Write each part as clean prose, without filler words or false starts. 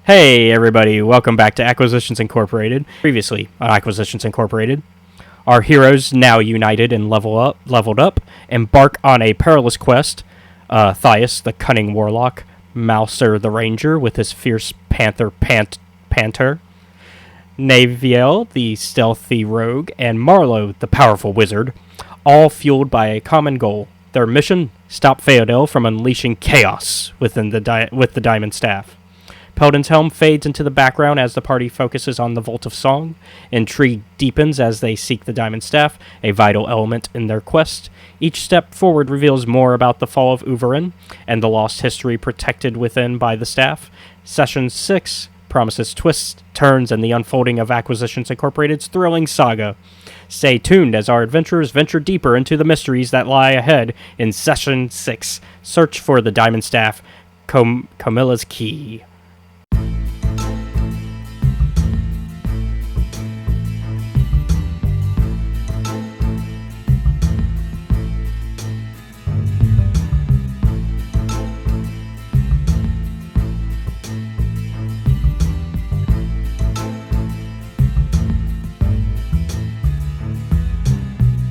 Hey everybody, welcome back to Acquisitions Incorporated. Previously on Acquisitions Incorporated, our heroes, now united and leveled up, embark on a perilous quest. Thias, the cunning warlock, Malcer, the ranger, with his fierce Panter, Naevyel, the stealthy rogue, and Marlo, the powerful wizard, all fueled by a common goal. Their mission: stop Phoedele from unleashing chaos within with the Diamond Staff. Peldan's Helm fades into the background as the party focuses on the Vault of Song. Intrigue deepens as they seek the Diamond Staff, a vital element in their quest. Each step forward reveals more about the fall of Uvaeran and the lost history protected within by the staff. Session 6 promises twists, turns, and the unfolding of Acquisitions Incorporated's thrilling saga. Stay tuned as our adventurers venture deeper into the mysteries that lie ahead in Session 6. Search for the Diamond Staff, Chomylla's Key.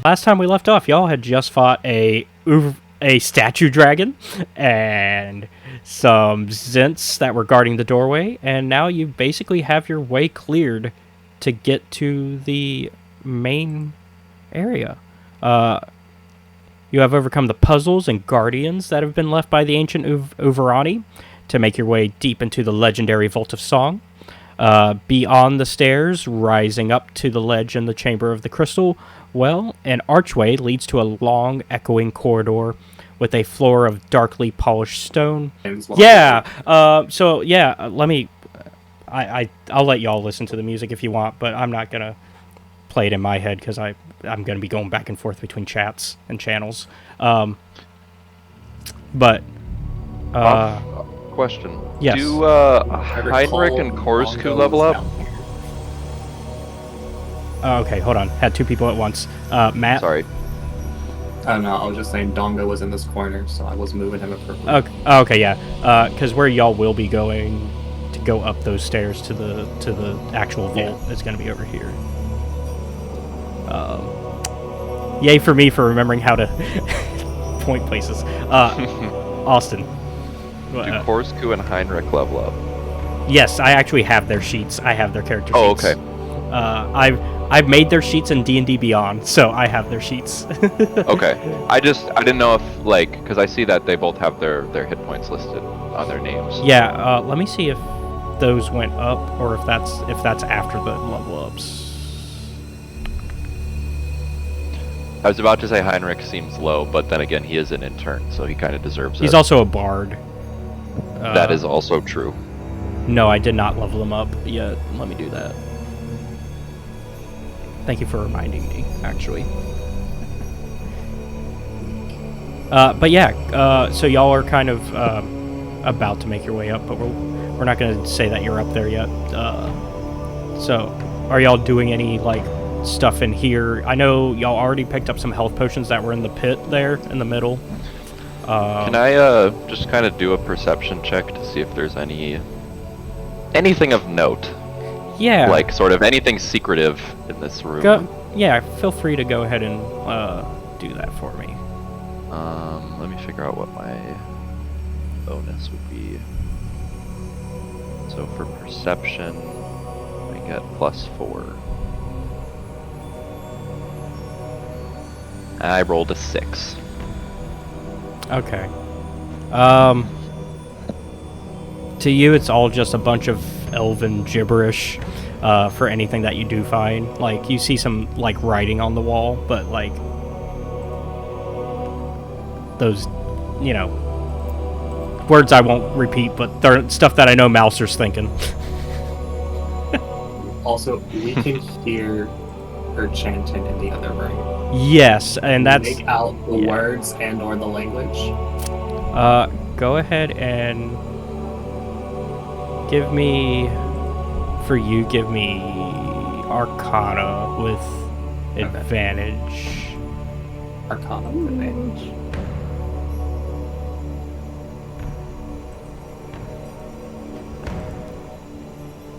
Last time we left off, y'all had just fought a statue dragon and some Zents that were guarding the doorway, and now you basically have your way cleared to get to the main area. You have overcome the puzzles and guardians that have been left by the ancient Uvaeran to make your way deep into the legendary Vault of Song. Beyond the stairs, rising up to the ledge in the Chamber of the Crystal Well, an archway leads to a long, echoing corridor with a floor of darkly polished stone. Yeah, let me... I'll let y'all listen to the music if you want, but I'm not going to play it in my head because I'm going to be going back and forth between chats and channels. Question. Yes. Do Heinrich and Korsku level up? Okay, hold on. Had two people at once. Matt? Sorry. No, I was just saying Dongo was in this corner, so I was moving him appropriately. Okay, yeah. Because where y'all will be going to go up those stairs to the actual vault is going to be over here. Yay for me for remembering how to point places. Austin. Do Korsku and Heinrich level up? Yes, I actually have their sheets. I have their character sheets. Oh, okay. I've made their sheets in D&D Beyond, so I have their sheets. Okay. I didn't know if, like, because I see that they both have their hit points listed on their names. Yeah, let me see if those went up or if that's after the level ups. I was about to say Heinrich seems low, but then again, he is an intern, so he kind of deserves it. He's also a bard. That is also true. No, I did not level him up yet. Let me do that. Thank you for reminding me, actually. But yeah, so y'all are kind of about to make your way up, but we're not going to say that you're up there yet. So, are y'all doing any, like, stuff in here? I know y'all already picked up some health potions that were in the pit there in the middle. Can I just kind of do a perception check to see if there's anything of note? Yeah. Like, sort of anything secretive in this room? Feel free to go ahead and do that for me. Let me figure out what my bonus would be. So for perception, I get +4. I rolled a 6. Okay. To you, it's all just a bunch of elven gibberish for anything that you do find. Like, you see some, like, writing on the wall, but, like, those, you know, words I won't repeat, but they're stuff that I know Malcer's thinking. Also, we can hear her chanting in the other room. Yes, and that's... Make out the words and or the language. Go ahead and give me Arcana with advantage. Arcana with advantage.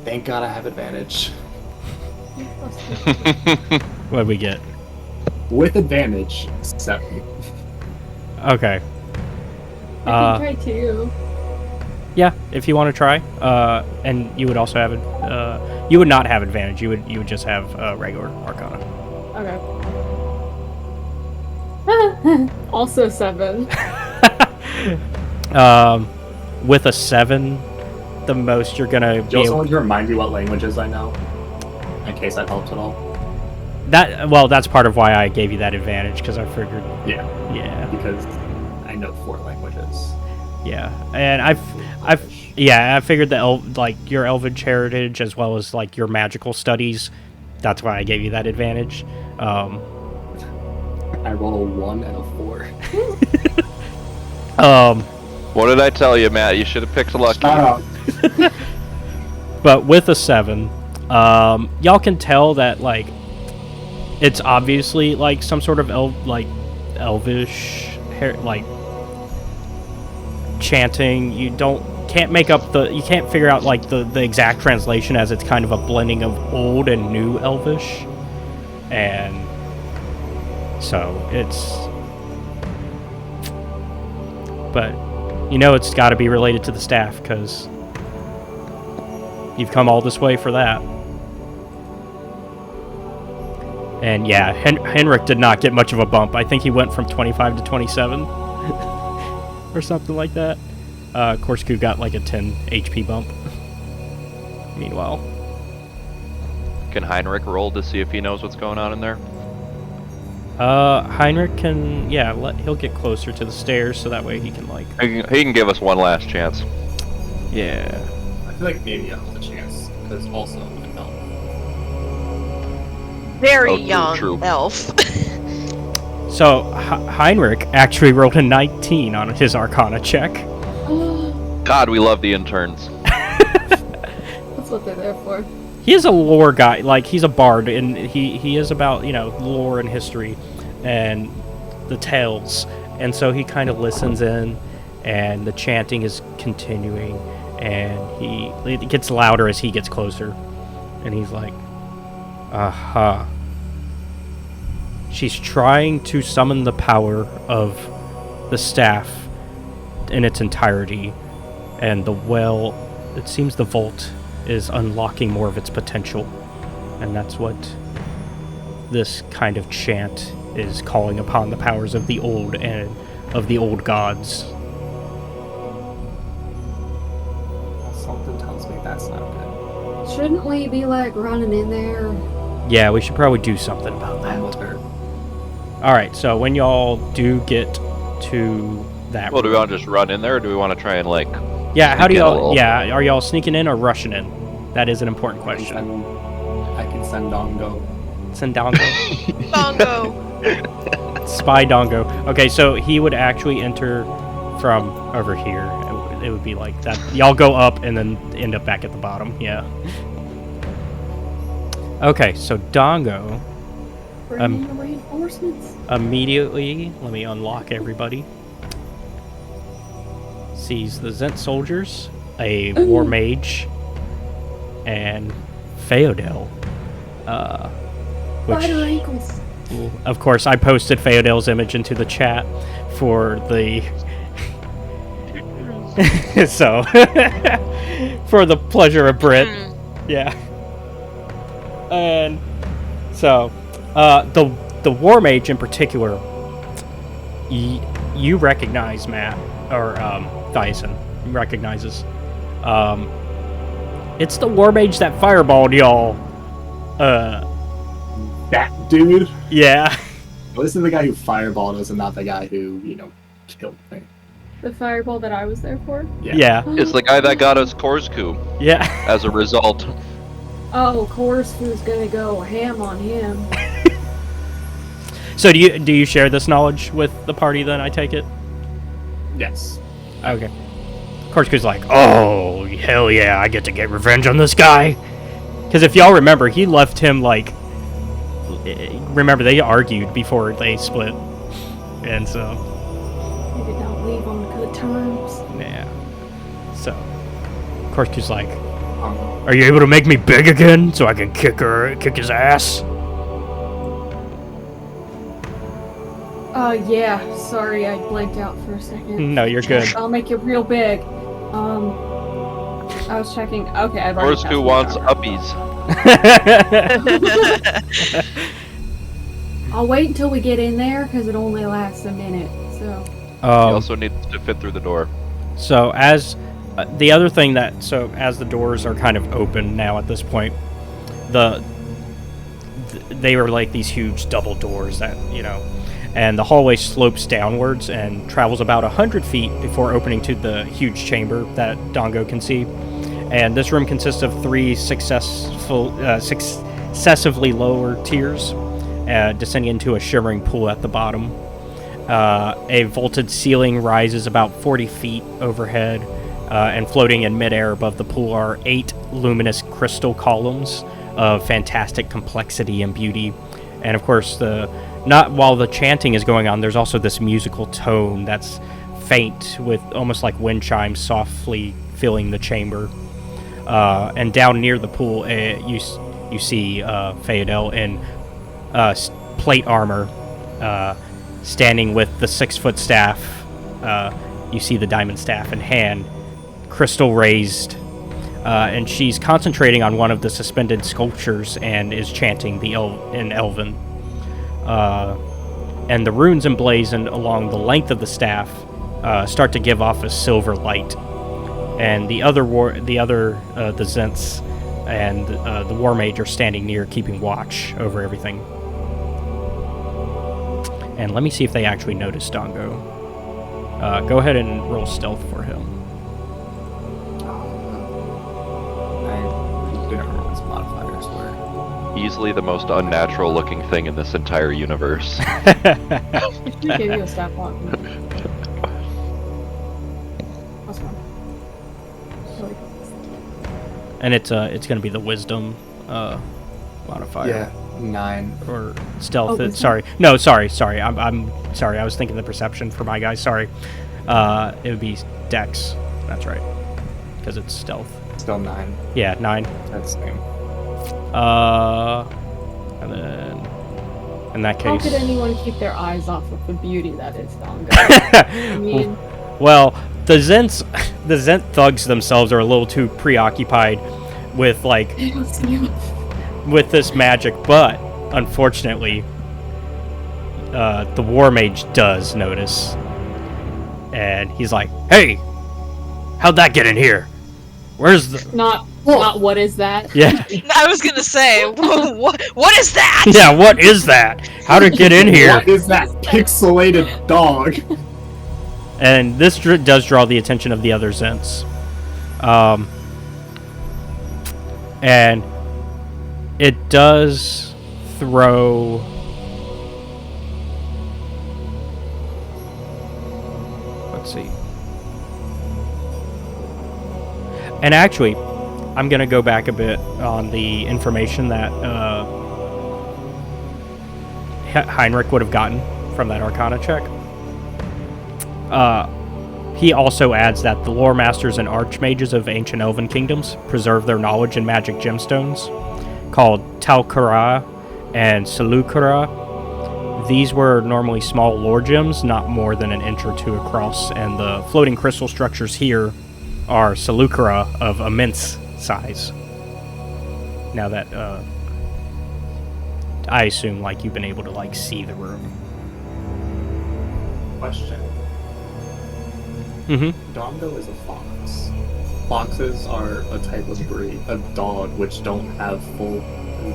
Thank God I have advantage. What'd we get? With advantage, 7. Okay. I can try too. Yeah, if you want to try. And you would also have you would not have advantage. You would just have regular Arcana. Okay. Also 7. With a 7, the most you're gonna Do be you also able. want to remind me what languages I know? In case that helps at all. That's part of why I gave you that advantage, because I figured. Yeah. Yeah. Because I know 4 languages. Yeah, and I figured that your Elvish heritage as well as like your magical studies. That's why I gave you that advantage. I roll a 1 and a 4. What did I tell you, Matt? You should have picked Lucky. Shut up. But with a 7, y'all can tell that like it's obviously like some sort of elvish chanting. You can't figure out like the exact translation, as it's kind of a blending of old and new elvish, and so but it's got to be related to the staff, because you've come all this way for that. And yeah, Henrik did not get much of a bump. I think he went from 25 to 27 or something like that. Korsku got like a 10 HP bump. Meanwhile, Can Heinrich roll to see if he knows what's going on in there? Heinrich can, he'll get closer to the stairs, so that way he can like. He can give us one last chance. Yeah. I feel like maybe I have a chance, because also an elf. Very Oh, true, young true. elf. So Heinrich actually rolled a 19 on his Arcana check. God, we love the interns. That's what they're there for. He is a lore guy, like he's a bard, and he is about lore and history and the tales, and so he kind of listens in, and the chanting is continuing, and it gets louder as he gets closer, and he's like, aha. She's trying to summon the power of the staff in its entirety, and it seems the vault is unlocking more of its potential, and that's what this kind of chant is calling upon, the powers of the old and of the old gods. Something tells me that's not good. Shouldn't we be like running in there? Yeah, we should probably do something about that. I'm with her. Alright, so when y'all do get to that Well, do we want to just run in there, or do we want to try and like... yeah, how do sneak in a y'all little? yeah, are y'all sneaking in or rushing in? That is an important I question. can send Dongo. Sendongo. Bongo. Spy Dongo. Okay, so he would actually enter from over here. It would be like that. Y'all go up and then end up back at the bottom. Yeah. Okay, so Dongo Bring in the reinforcements. immediately, let me unlock everybody, sees the Zent soldiers, a war mage, and Phoedele. Bite her Which, ankles. of course, I posted Phoedele's image into the chat for the... so, for the pleasure of Brit. Yeah. And so, the war mage in particular, you recognize, Matt, or Dyson recognizes. It's the war mage that fireballed y'all. That dude? Yeah. This is the guy who fireballed us and not the guy who, killed me. The fireball that I was there for? Yeah. It's the guy that got us Korsku Yeah. as a result. Oh, Korsku's gonna go ham on him. So do you share this knowledge with the party then, I take it? Yes. Okay. Korsku's like, oh, hell yeah, I get to get revenge on this guy. Because if y'all remember, he left him like... Remember, they argued before they split. And so... He did not leave on good terms. Yeah. So, Korsku's like, Are you able to make me big again so I can kick his ass? Yeah. Sorry, I blanked out for a second. No, you're good. I'll make it real big. I was checking. Okay, I've already. Horse who wants uppies. I'll wait until we get in there because it only lasts a minute. So. He also needs to fit through the door. So as the other thing as the doors are kind of open now at this point, they were like these huge double doors that and the hallway slopes downwards and travels about 100 feet before opening to the huge chamber that Dongo can see. And this room consists of 3 successively lower tiers, descending into a shimmering pool at the bottom. A vaulted ceiling rises about 40 feet overhead, and floating in midair above the pool are 8 luminous crystal columns of fantastic complexity and beauty. And of course, while the chanting is going on, there's also this musical tone that's faint, with almost like wind chimes softly filling the chamber. And down near the pool, you see Phoedele in plate armor, standing with the 6-foot staff. You see the diamond staff in hand, crystal raised, and she's concentrating on one of the suspended sculptures and is chanting in Elven. And the runes emblazoned along the length of the staff start to give off a silver light. And the Zents and the War Mage are standing near, keeping watch over everything. And let me see if they actually notice Dongo. Go ahead and roll stealth for him. I didn't remember what his modifiers were. Easily the most unnatural looking thing in this entire universe. If we give you a stat block. That's fine. And it's going to be the wisdom modifier. Yeah, 9. Or stealth. Oh, sorry. I'm sorry. I was thinking the perception for my guys. Sorry. It would be dex. That's right. Because it's stealth. Still 9. Yeah, 9. That's the same. And then in that case. How could anyone keep their eyes off of the beauty that is Dongo? I mean, well, the Zent thugs themselves are a little too preoccupied with with this magic, but unfortunately, the War Mage does notice, and he's like, "Hey, how'd that get in here? Where's the?" not what is that? Yeah. I was gonna say, what is that? Yeah, what is that? How'd it get in here? What is that pixelated dog? And this does draw the attention of the other Zents. And it does throw... Let's see. And actually, I'm going to go back a bit on the information that Heinrich would have gotten from that Arcana check. He also adds that the lore masters and archmages of ancient elven kingdoms preserve their knowledge in magic gemstones called Talkara and Salukara. These were normally small lore gems, not more than an inch or 2 across, and the floating crystal structures here are Salukara of immense size. Now that I assume you've been able to see the room. Question. Mm-hmm. Dongo is a fox. Foxes are a type of breed, a dog, which don't have full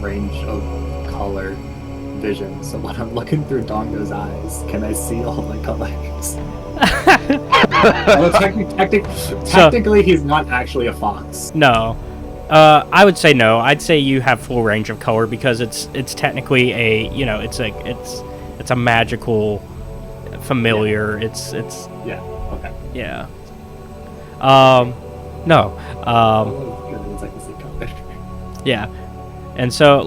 range of color vision. So when I'm looking through Dongo's eyes, can I see all the colors? Well, technically, he's not actually a fox. No. I would say no. I'd say you have full range of color because it's technically it's a magical familiar. Yeah. It's Yeah. Okay. yeah. No. It's like the color. Yeah. And so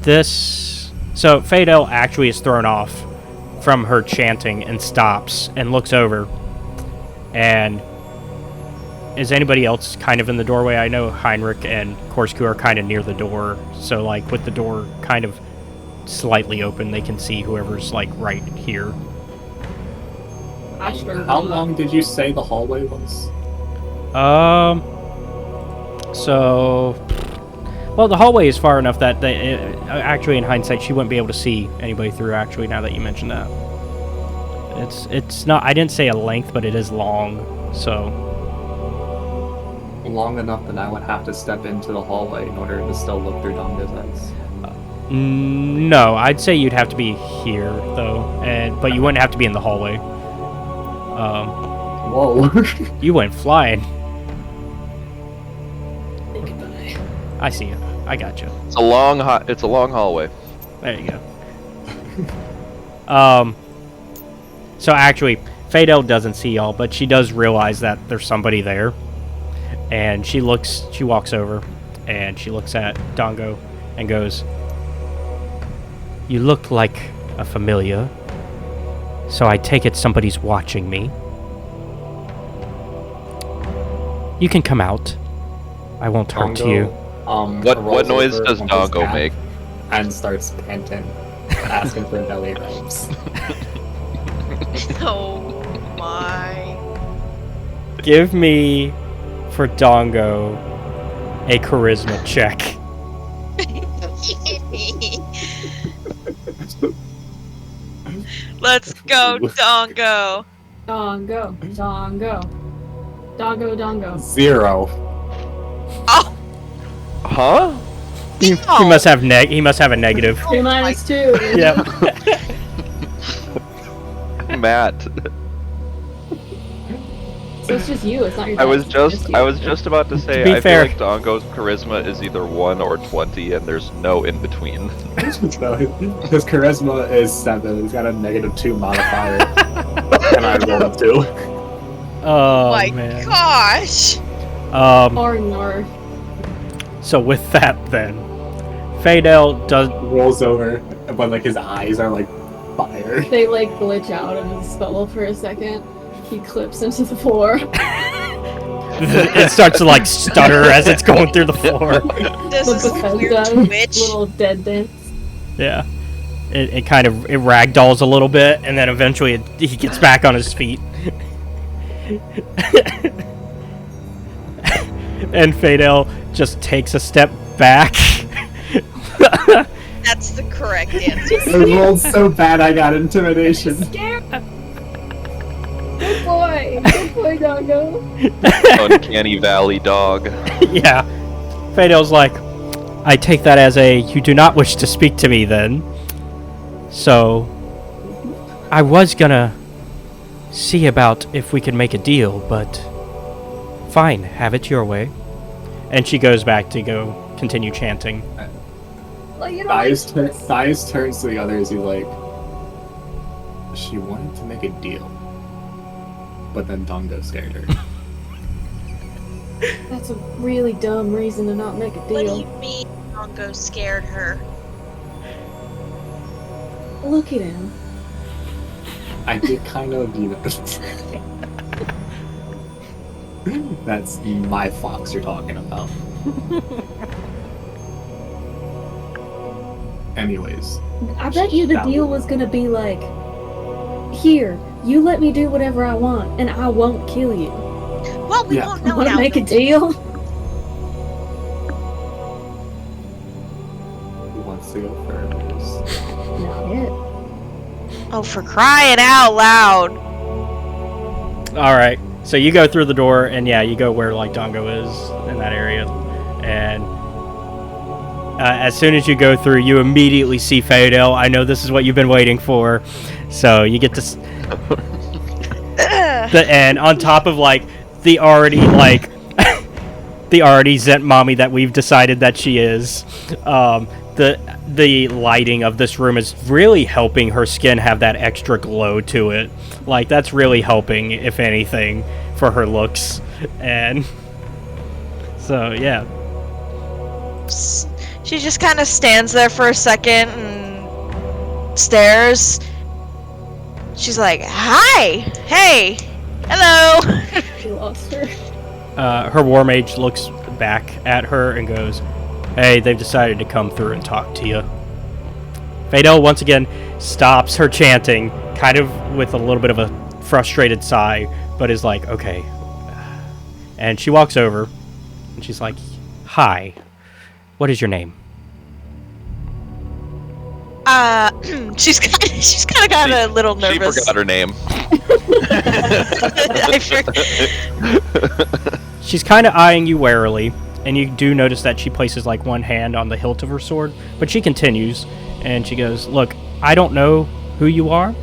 this. So Phoedele actually is thrown off from her chanting and stops and looks over, and is anybody else kind of in the doorway? I know Heinrich and Korsku are kind of near the door, so like with the door kind of slightly open, they can see whoever's like right here. How long did you say the hallway was? So, well, the hallway is far enough that actually, in hindsight, she wouldn't be able to see anybody through. Actually, now that you mention that, it's not. I didn't say a length, but it is long. So long enough that I would have to step into the hallway in order to still look through Dongo's eyes. No, I'd say you'd have to be here though, but you wouldn't have to be in the hallway. Whoa! You went flying. I see you. I got you. It's a long hallway. There you go. So actually, Phoedele doesn't see y'all, but she does realize that there's somebody there. And she walks over, and she looks at Dongo and goes, "You look like a familiar, so I take it somebody's watching me. You can come out. I won't talk to you." What noise does Dongo make? And starts panting, asking for belly rubs. Oh my. Give me, for Dongo, a charisma check. Let's go, Dongo. Dongo. Dongo. Dongo, dongo. 0. Oh, Huh? He must have he must have a negative. 2 minus 2. Yep. Matt. So it's just you, it's not your I was dad, it's just you. about to say be I fair. feel like Dongo's charisma is either 1 or 20 and there's no in between. So his charisma is 7. He's got a -2 modifier. And I rolled a 2. Oh my man. gosh. Or north. So with that, then, Phoedele does. Rolls over, but like his eyes are like fire. They like glitch out of his spell for a second. He clips into the floor. It starts to like stutter as it's going through the floor. Does The this Bethesda weird twitch? little dead dance. Yeah. It kind of ragdolls a little bit, and then eventually he gets back on his feet. And Phoedele just takes a step back. That's the correct answer. I rolled so bad I got intimidation. Scared. Good boy. Good boy, Dongo. Uncanny Valley dog. Yeah. Phoedele's like, "I take that as you do not wish to speak to me then. So, I was gonna see about if we could make a deal, but fine, have it your way." And she goes back to go continue chanting. Well, you know, Thias turns to the others. He's like, she wanted to make a deal, but then Dongo scared her. that's a really dumb reason to not make a What do deal. you mean Dongo scared her? Look at him. I did kind of, That's my fox you're talking about. Anyways. I bet you the deal was gonna be like, here, you let me do whatever I want, and I won't kill you. Well, we Yeah. won't know Wanna now. make a deal? Who wants to go first? Not yet. Oh, for crying out loud. Alright, so you go through the door, and yeah, you go where like Dongo is, in that area. And as soon as you go through, you immediately see Phoedele. I know this is what you've been waiting for. So you get to... and on top of like the already like the already Zent mommy that we've decided that she is, the lighting of this room is really helping her skin have that extra glow to it. Like that's really helping, if anything, for her looks. And so yeah. She just kind of stands there for a second and stares. She's like, "Hi, hey, hello." She lost her. her war mage looks back at her and goes, "Hey, they've decided to come through and talk to you." Phoedele once again stops her chanting, kind of with a little bit of a frustrated sigh, but is like, "Okay." And she walks over, and she's like, "Hi, what is your name?" She's kind of got a little nervous. She forgot her name. I forgot. She's kind of eyeing you warily, and you do notice that she places like one hand on the hilt of her sword, but she continues, and she goes, "Look, I don't know who you are.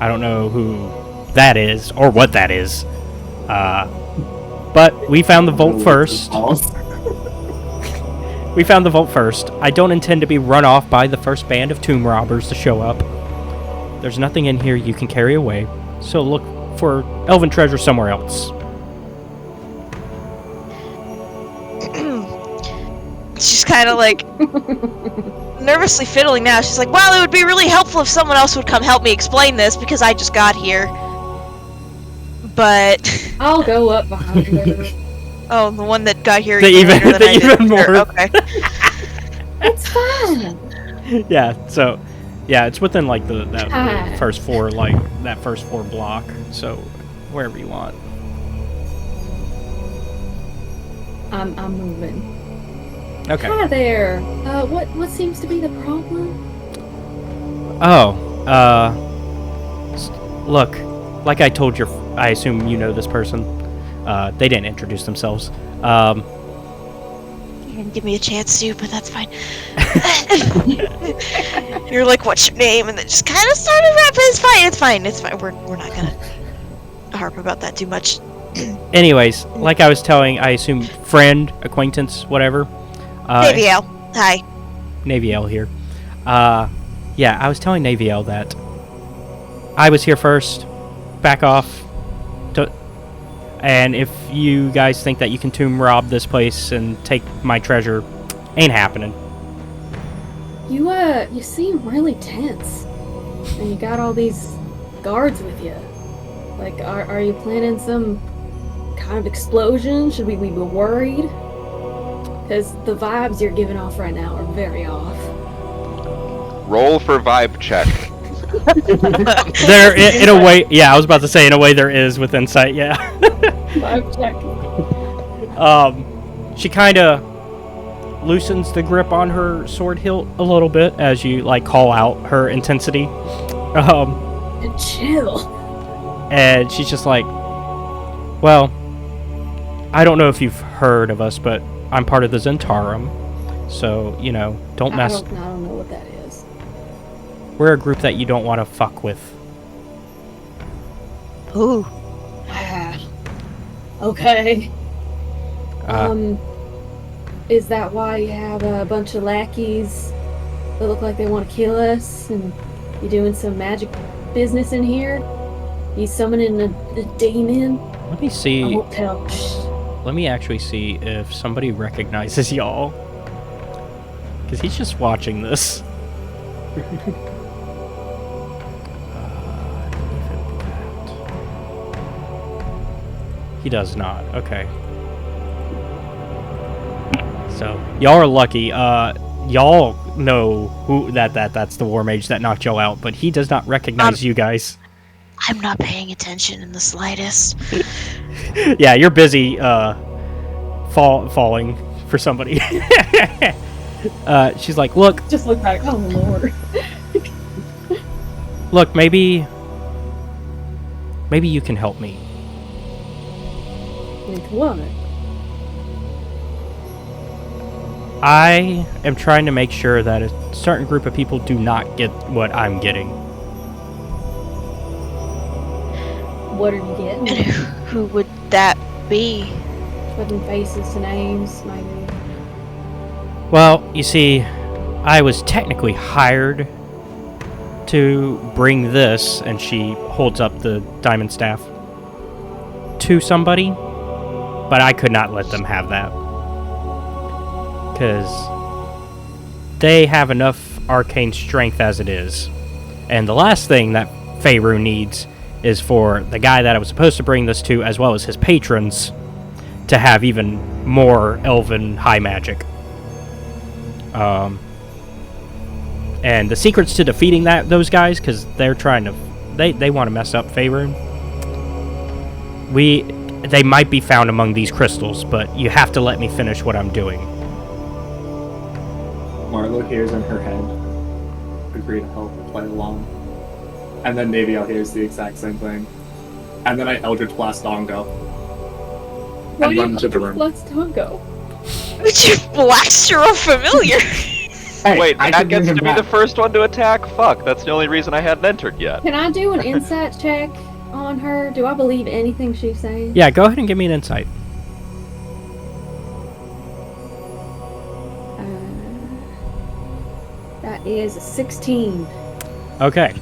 I don't know who that is, or what that is. But we found the vault first. We found the vault first. I don't intend to be run off by the first band of tomb robbers to show up. There's nothing in here you can carry away, so look for elven treasure somewhere else." She's kind of like nervously fiddling now. She's like, "Well, it would be really helpful if someone else would come help me explain this because I just got here." But I'll go up behind her. oh, the one that got here The even even- later than the I did. even more. Sure, okay. It's fine. Yeah, so it's within like the Hi. first floor, like that first floor block. So wherever you want. I'm moving. Okay. Hi there. What seems to be the problem? Look, like I told your, I assume you know this person. They didn't introduce themselves. You didn't give me a chance to, but that's fine. You're like, "What's your name?" And then just kind of started rapping. It's fine. We're not gonna harp about that too much. Anyways, like I was telling, I assume friend, acquaintance, whatever. Naevyel. Hi. Naevyel here. Yeah, I was telling Naevyel that I was here first. Back off. And if you guys think that you can tomb rob this place and take my treasure, ain't happening. You seem really tense. And you got all these guards with you. Like, are you planning some kind of explosion? Should we be worried? Because the vibes you're giving off right now are very off. Roll for vibe check. There, in a way, yeah, I was about to say, in a way, there is with insight, yeah. Vibe check. She kind of loosens the grip on her sword hilt a little bit as you, like, call out her intensity. And chill. And she's just like, "Well, I don't know if you've heard of us, but I'm part of the Zentarum, so, don't mess. I don't know what that is. We're a group that you don't want to fuck with." Ooh. Okay. Is that why you have a bunch of lackeys that look like they want to kill us, and you doing some magic business in here? You summoning a demon? Let me I see. won't tell. Shh. Let me actually see if somebody recognizes y'all. Because he's just watching this. He does not. Okay. So, y'all are lucky. Y'all know who that's the war mage that knocked y'all out, but he does not recognize you guys. I'm not paying attention in the slightest. Yeah, you're busy falling for somebody. She's like, "Look, Just look back. Oh lord. look, maybe you can help me." With what? I am trying to make sure that a certain group of people do not get what I'm getting. What are you getting? And who would that be? Putting faces to names, maybe. Well, you see, I was technically hired to bring this, and she holds up the diamond staff, to somebody, but I could not let them have that. Because they have enough arcane strength as it is. And the last thing that Faerun needs is for the guy that I was supposed to bring this to, as well as his patrons, to have even more elven high magic. And the secrets to defeating those guys, because they're trying to, they want to mess up Faerun. They might be found among these crystals, but you have to let me finish what I'm doing. Marlo hears in her head, agree to help play along. And then Naevyel hears the exact same thing. And then I Eldritch Blast Dongo. Why And do run you into the room. Let's Tongo? Would you blast your familiar? Hey, Wait, I Matt can bring gets him to be back. the first one to attack? Fuck, that's the only reason I hadn't entered yet. Can I do an insight check on her? Do I believe anything she's saying? Yeah, go ahead and give me an insight. That is a 16. Okay.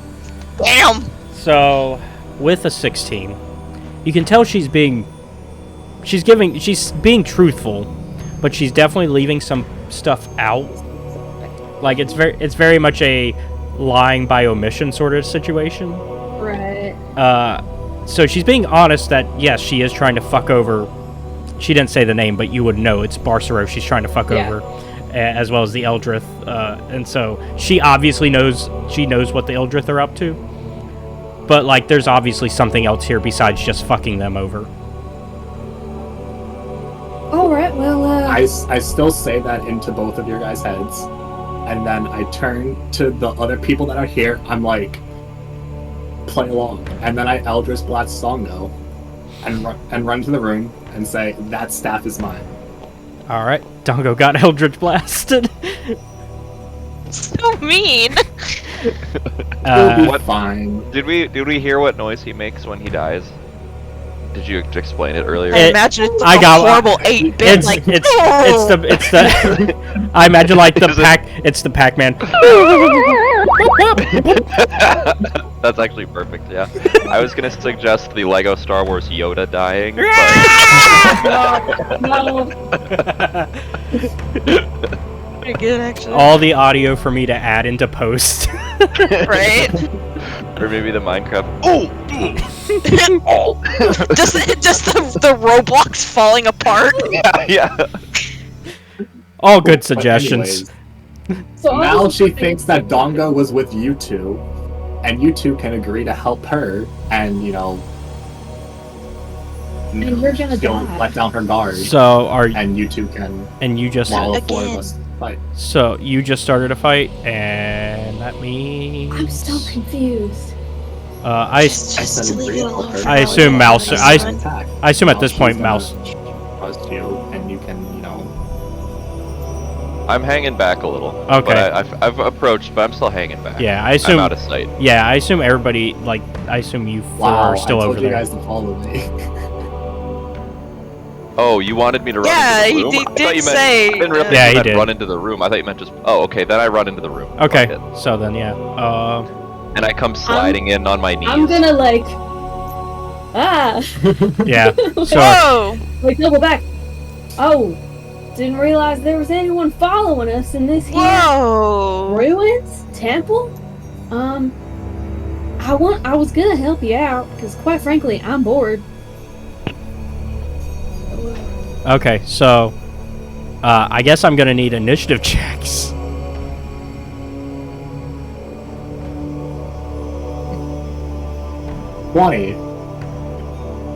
Damn. So, with a 16, you can tell she's being truthful, but she's definitely leaving some stuff out. Like it's very much a lying by omission sort of situation. Right. So she's being honest that yes, she is trying to fuck over. She didn't say the name, but you would know it's Barcero she's trying to fuck over, as well as the Eldrith. And so she obviously knows what the Eldrith are up to. But like, there's obviously something else here besides just fucking them over. All right. Well. I still say that into both of your guys' heads. And then I turn to the other people that are here. I'm like, play along. And then I Eldritch Blast Songo and run to the room and say, that staff is mine. All right, Dongo got Eldritch blasted. So mean. It'll be fine. Did we hear what noise he makes when he dies? Did you explain it earlier? I imagine it's I like got- a horrible 8-bit, it's like, the I imagine like the it's the Pac-Man. That's actually perfect, yeah. I was gonna suggest the Lego Star Wars Yoda dying, pretty good, actually. All the audio for me to add into post. Right? or maybe the Minecraft. Oh! just the Roblox falling apart. yeah. All good But suggestions. anyways, so now she thinks that Dongo was with you two, and you two can agree to help her, and And we're gonna she'll die. let down her guard, So and you two can you just while the four of Again. us fight. so you just started a fight, and that means I'm still confused. Just leave it alone. I assume Malcer. I assume at this She's point gonna Mouse. trust you, and you can, I'm hanging back a little. Okay. But I've approached, but I'm still hanging back. Yeah, I assume. I'm out of sight. Yeah, I assume everybody I assume you four Wow, are still I over told you there. guys to follow me. Oh, you wanted me to run Yeah, into the he room? did- I thought did you meant, say, I didn't realize Yeah, you he meant did. run into the room. I thought you meant just... Oh, okay, then I run into the room. Okay, Fuck it. so then yeah. And I come sliding in on my knees. I'm gonna Yeah. So Whoa! like double back. Oh, didn't realize there was anyone following us in this here Whoa! ruins temple. I was gonna help you out because quite frankly I'm bored. okay, so I guess I'm gonna need initiative checks.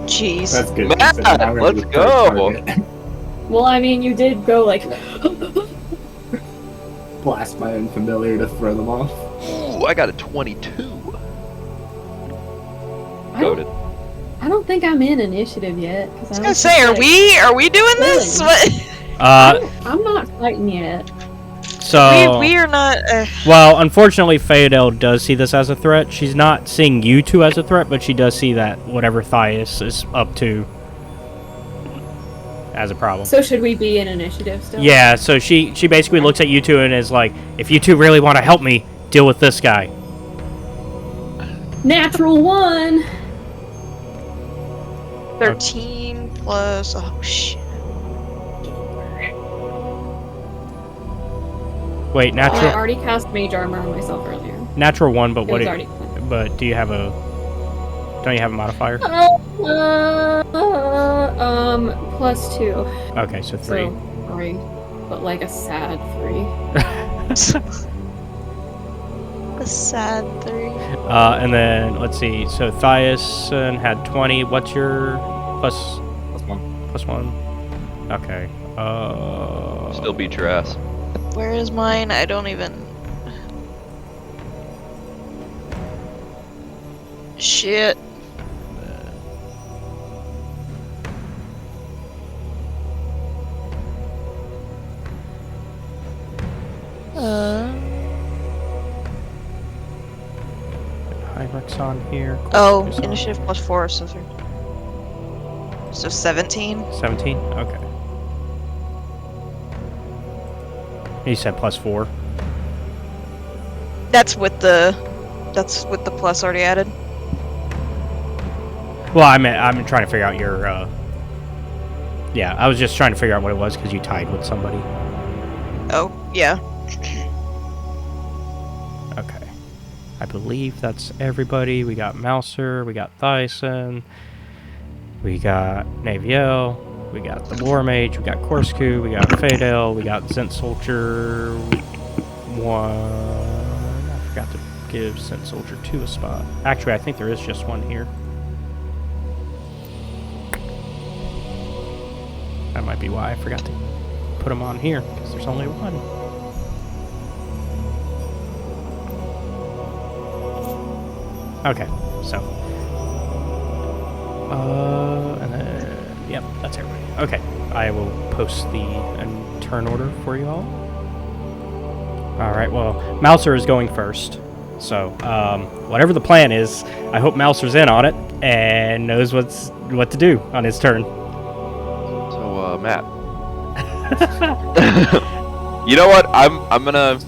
Jeez. That's good. Matt, considering I'm gonna let's be the first go. target. Well, I mean, you did go like. Blast my unfamiliar to throw them off. Ooh, I got a 22. Goated. I don't think I'm in initiative yet. I was gonna say, are we doing this? What? I'm not fighting yet. So We are not. well, unfortunately, Phoedele does see this as a threat. She's not seeing you two as a threat, but she does see that whatever Thias is up to as a problem. So should we be in initiative still? Yeah, so she basically looks at you two and is like, if you two really want to help me, deal with this guy. Natural 1. 13 plus. Oh shit. Wait, I natural already cast mage armor on myself earlier. natural one, but It what? was already. But do you have a? Don't you have a modifier? Oh, +2. Okay, so 3. So 3. But like a sad 3. A sad 3. And then, let's see. So Thias had 20. What's your plus? +1. Okay. Still beat your ass. Where is mine? I don't even... Shit. Heinrich's on here. Oh, Who's on? initiative +4, so 3. So 17? 17? Okay. You said +4. That's with the plus already added. Well, I'm trying to figure out your, yeah, I was just trying to figure out what it was because you tied with somebody. Oh, yeah. Okay. I believe that's everybody. We got Malcer, we got Thyson, we got Naevyel, we got the War Mage, we got Korsku, we got Phoedele, we got Zent Soldier 1. I forgot to give Zent Soldier 2 a spot. Actually, I think there is just one here. That might be why I forgot to put him on here, because there's only one. Okay, so. And then, yep, that's everybody. Okay, I will post the turn order for you all. Alright, well, Malcer is going first. So, whatever the plan is, I hope Malcer's in on it and knows what to do on his turn. So, Matt. You know what? I'm gonna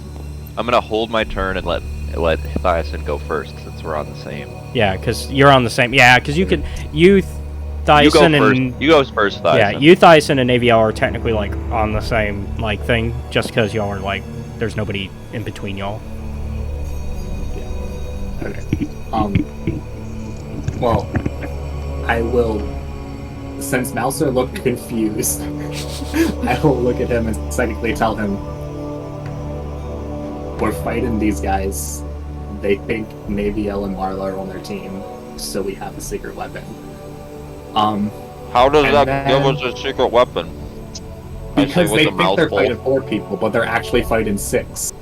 hold my turn and let Thiasen go first since we're on the same. Yeah, because you're on the same. Yeah, because you could Thiasen and you go first, Thiasen. Yeah, you Thiasen and Naevyel are technically like on the same like thing, just because y'all are like there's nobody in between y'all. Okay. Well, I will. Since Malcer looked confused, I will look at him and psychically tell him, we're fighting these guys. They think Naevyel and Marlo are on their team, so we have a secret weapon. How does that give us a secret weapon? Because they think they're fighting 4 people, but they're actually fighting 6.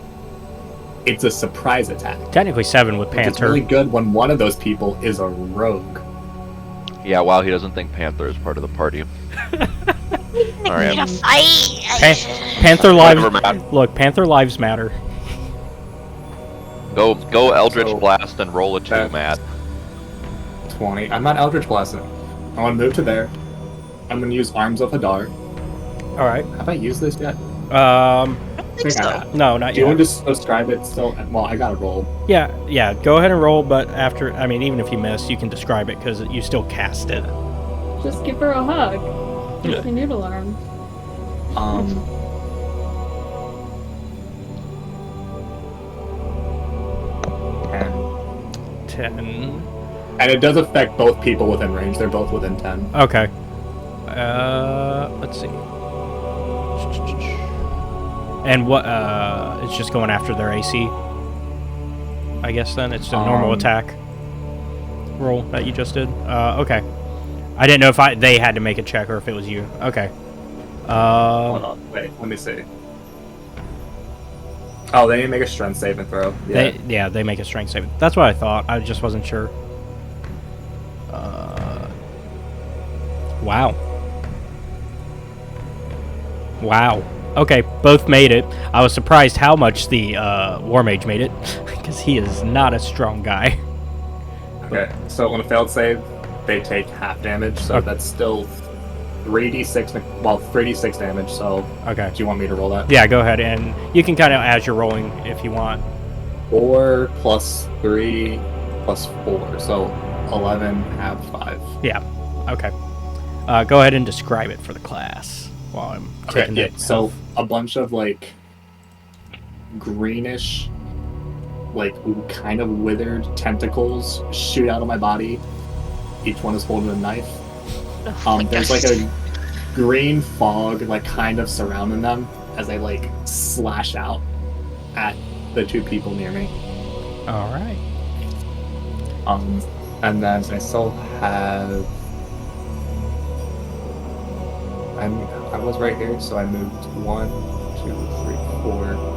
It's a surprise attack. Technically 7 with Panter. It's really good when one of those people is a rogue. Yeah, well, he doesn't think Panther is part of the party. Alright. Panther lives. Look, Panther lives matter. Go Eldritch Blast and roll a 2, Matt. 20. I'm not Eldritch Blasting. I want to move to there. I'm going to use Arms of Hadar. Alright. Have I used this yet? No, not Do you yet. want to just describe it still? Well, I got to roll. Yeah, go ahead and roll, but after, I mean, even if you miss, you can describe it because you still cast it. Just give her a hug. Just a noodle arm. 10. And it does affect both people within range. They're both within 10. Okay. Let's see. And what, it's just going after their AC, I guess then? It's a normal attack roll that you just did? Okay. I didn't know if they had to make a check or if it was you. Okay. Hold on. Wait, let me see. Oh, they need to make a strength saving throw. Yeah. They make a strength saving. That's what I thought. I just wasn't sure. Wow. Wow. Okay, both made it. I was surprised how much the War Mage made it, because he is not a strong guy. Okay, so on a failed save, they take half damage, so that's still 3d6, well, 3d6 damage, so... Okay. Do you want me to roll that? Yeah, go ahead, and you can kind of, as you're rolling, if you want. 4 plus 3 plus 4, so 11, half 5. Yeah, okay. Go ahead and describe it for the class while I'm taking it. So a bunch of, like, greenish, like, kind of withered tentacles shoot out of my body. each one is holding a knife. Oh my There's gosh. like a green fog, like kind of surrounding them as they like slash out at the two people near me. All right. And then I still have. I was right here, so I moved 1, 2, 3, 4.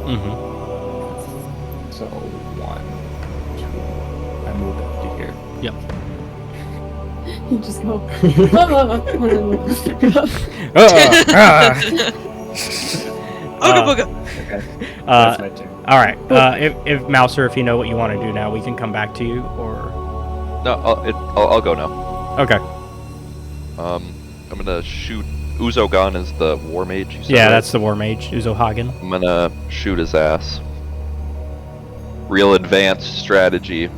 Mm-hmm. So 1, 2. I moved up to here. Yep. You just go. Ooga booga. Okay. That's my turn. All right. If Malcer, if you know what you want to do now, we can come back to you, or No, I'll go now. okay. I'm gonna shoot. Uzogan is the war mage. You said, Yeah, right? that's the War Mage, Uzohagen. I'm gonna shoot his ass. Real advanced strategy.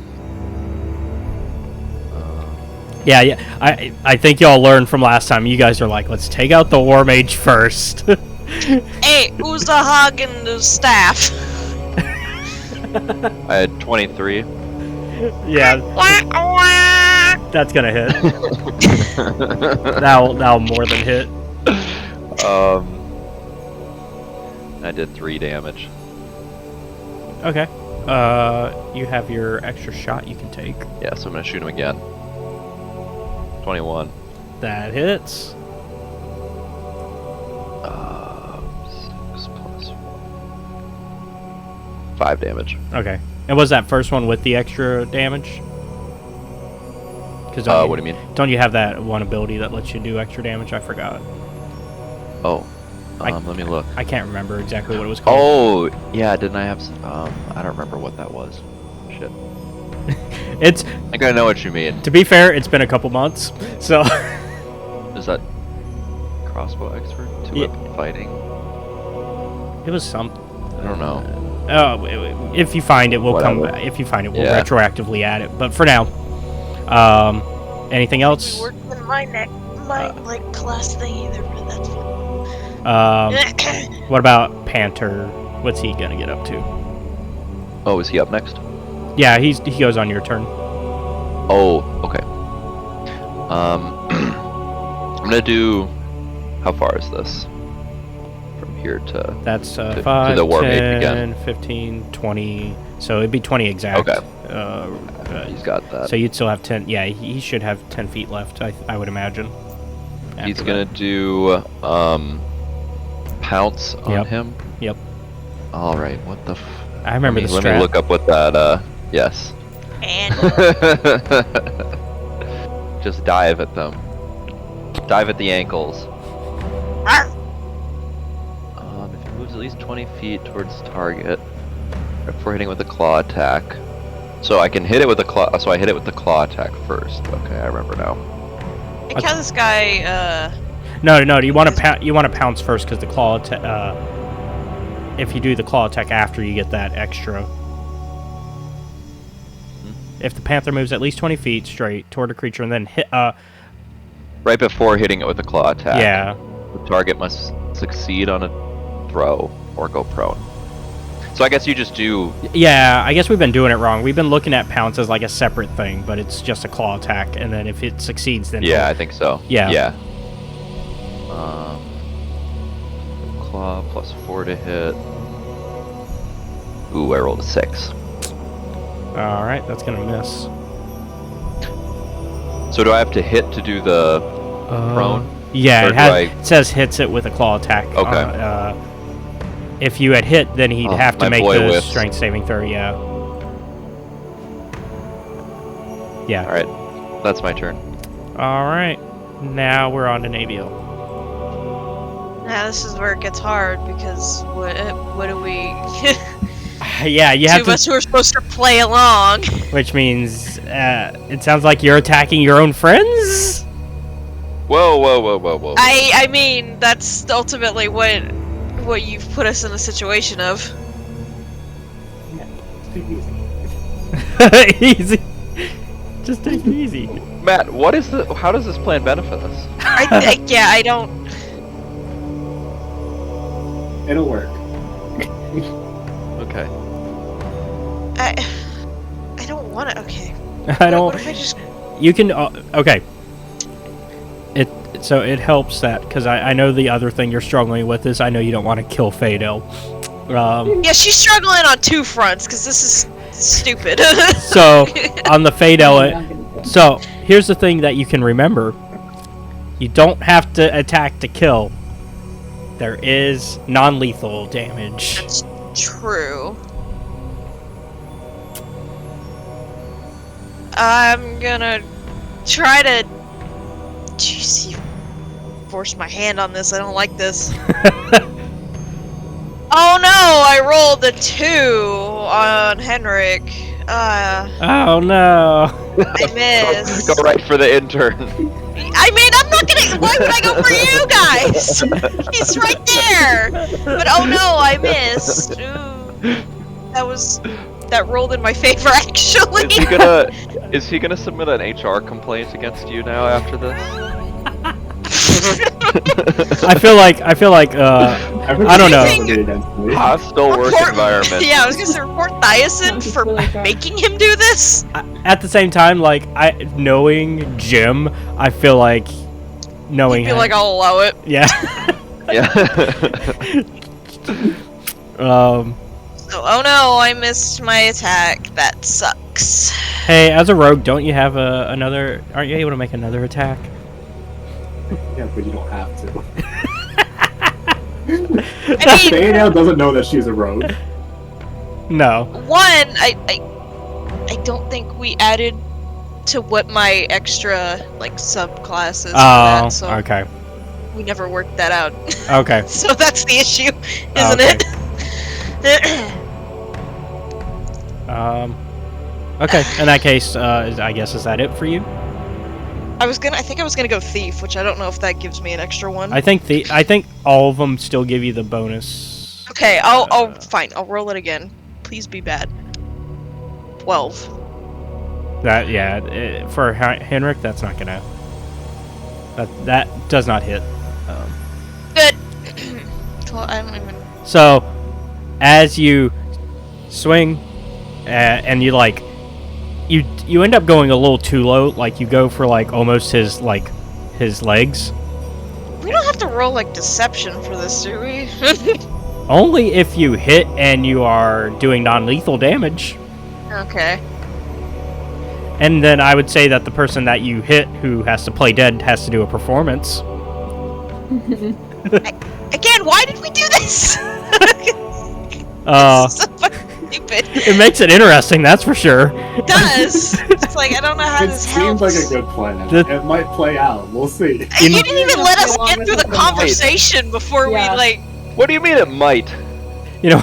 Yeah, yeah. I think y'all learned from last time. You guys are like, let's take out the War Mage first. Hey, Uzahagen's staff. I had 23. Yeah, that's gonna hit. That'll more than hit. I did 3 damage. Okay. You have your extra shot you can take. Yeah, so I'm gonna shoot him again. 21. That hits. 6 plus 1. 5 damage. Okay. And was that first one with the extra damage? Because What do you mean? don't you have that one ability that lets you do extra damage? I forgot. Oh, I- let me look. I can't remember exactly what it was called. Oh, yeah, didn't I have I don't remember what that was. Shit. It's, I think I know what you mean. to be fair, it's been a couple months, so Is that crossbow expert? 2 Yeah. weapon fighting? it was some. I don't know. Oh, if you find it, we'll come. Whatever. If you find it, we'll Yeah. retroactively add it. But for now, anything else? Working my like class thing either, but that's fine. What about Panter? What's he gonna get up to? Oh, is he up next? Yeah, he goes on your turn. Oh, okay. I'm gonna do. How far is this? From here to. That's to 5, the War Mage 10, again. 15, 20. So it'd be 20 exact. Okay. He's He's got that. So you'd still have 10. Yeah, he should have 10 feet left. I would imagine. He's after gonna that. do pounce on Yep. him. Yep. All right. What the? I remember the Let strat. me look up what that. Yes. And Just dive at them. Dive at the ankles. If he moves at least 20 feet towards target, before hitting with a claw attack. So I can hit it with a claw. So I hit it with the claw attack first. Okay, I remember now. I count this guy. No. You want to pounce first because the claw attack. If you do the claw attack after, you get that extra. If the panther moves at least 20 feet straight toward a creature and then hit. Right before hitting it with a claw attack. Yeah. The target must succeed on a throw or go prone. So I guess you just do. Yeah, I guess we've been doing it wrong. We've been looking at pounce as like a separate thing, but it's just a claw attack, and then if it succeeds, then Yeah, I think so. Yeah. Yeah. Claw plus 4 to hit. Ooh, I rolled a 6. All right, that's gonna miss. So do I have to hit to do the prone? Yeah, Or it, do I- it says hits it with a claw attack. Okay. If you had hit, then he'd Oh, have to my make boy the whiffs. strength saving throw. Yeah. Yeah. All right, that's my turn. All right. Now we're on to Naevyel. Now this is where it gets hard because what do we? Yeah, you have Two of us who are supposed to play along. which means it sounds like you're attacking your own friends. Whoa. I mean that's ultimately what you've put us in a situation of. Easy. Just take it easy. Matt, how does this plan benefit us? I don't. It'll work. Okay. I don't want to. Okay. I don't. What if I just? You can. Okay. So it helps that because I know the other thing you're struggling with is I know you don't want to kill Phoedele. Yeah, she's struggling on 2 fronts because this is stupid. So on the Phoedele, so here's the thing that you can remember: you don't have to attack to kill. There is non-lethal damage. That's true. I'm gonna try to. Jeez, you forced my hand on this. I don't like this. Oh no! I rolled a 2 on Henrik. Oh no! I missed. Go right for the intern. I mean, I'm not gonna. Why would I go for you guys? He's right there. But oh no, I missed. Ooh. That rolled in my favor, actually. Is he gonna submit an HR complaint against you now after this? I feel like I don't know. Hostile work environment. Yeah, I was gonna say report Thiasen for making him do this. At the same time, like knowing Jim, I feel like knowing. I feel like I'll allow it. Yeah. Yeah. So, oh no, I missed my attack. That sucks. Hey, as a rogue, don't you have another? Aren't you able to make another attack? Yeah, but you don't have to. I mean, Naevyel doesn't know that she's a rogue. No. one, I don't think we added to what my extra like subclass is. For that, so okay. we never worked that out. Okay. So that's the issue, isn't Okay. it? Okay. In that case, I guess is that it for you? I think I was gonna go thief, which I don't know if that gives me an extra one. I think all of them still give you the bonus. Okay, fine. I'll roll it again. Please be bad. 12. For Henrik, that's not gonna. That does not hit. Good. Well, I don't even. So, as you swing, and you like, you end up going a little too low. Like you go for like almost his legs. We don't have to roll like deception for this, do we? Only if you hit and you are doing non-lethal damage. Okay. And then I would say that the person that you hit who has to play dead has to do a performance. Again, why did we do this? Uh, This is so fucking stupid. It makes it interesting, that's for sure. It does. It's like, I don't know how It this seems helps. like a good plan. The- It might play out. We'll see. You didn't even let us get through the Yeah. conversation before Yeah. we, like... What do you mean it might? You know,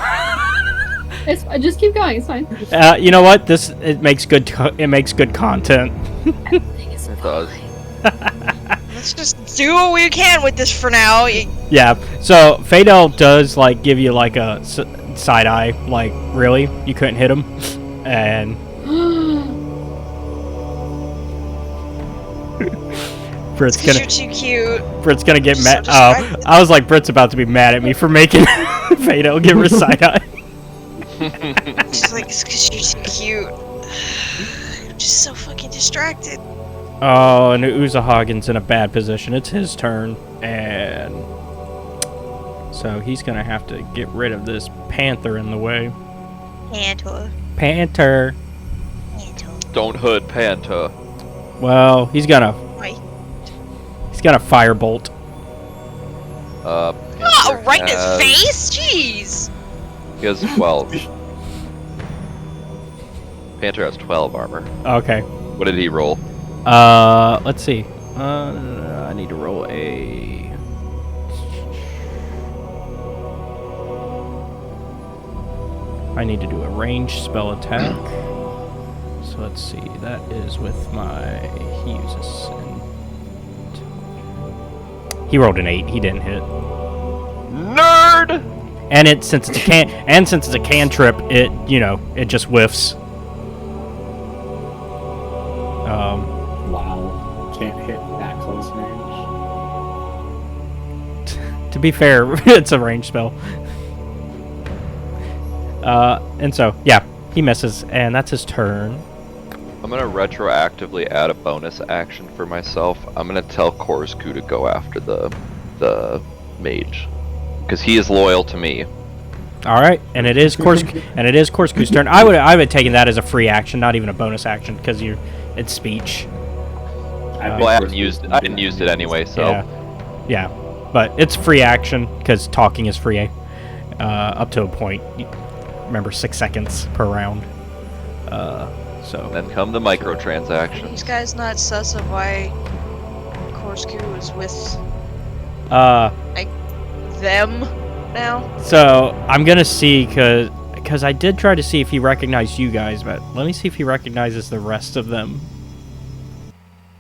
It's just keep going. It's fine. you know what? It makes good content. It does. Let's just do what we can with this for now. Yeah. So Phoedele does like give you like a side eye, like really, you couldn't hit him, and Brit's Because gonna you're too cute. Brit's gonna get You're mad. so Oh, distracted. I was like, Brit's about to be mad at me for making Phoedele give her side eye. She's like, it's because you're too cute. I'm just so fucking distracted. Oh, and Uvaeran's in a bad position. It's his turn, and so he's gonna have to get rid of this panther in the way. Panter. Don't hood Panta. Well, he's gonna Why? firebolt. Oh, Panther right in his has- face? Jeez. He has 12. Panter has 12 armor. Okay. What did he roll? Let's see. I need to roll a. I need to do a ranged spell attack. So let's see. That is with my. He uses. He rolled an 8. He didn't hit. Nerd! And since it's a cantrip, it just whiffs. Wow. Can't hit that close range. To be fair, it's a ranged spell. And so, yeah, he misses, and that's his turn. I'm gonna retroactively add a bonus action for myself. I'm gonna tell Korsku to go after the mage, because he is loyal to me. All right, and it is Korsku's turn. I would have taken that as a free action, not even a bonus action, because it's speech. Well, I didn't use it anyway, so yeah, but it's free action because talking is free, up to a point. Remember, 6 seconds per round. So then come the microtransactions. These guys not sus of why Korsku is with them now. So I'm gonna see because I did try to see if he recognized you guys, but let me see if he recognizes the rest of them.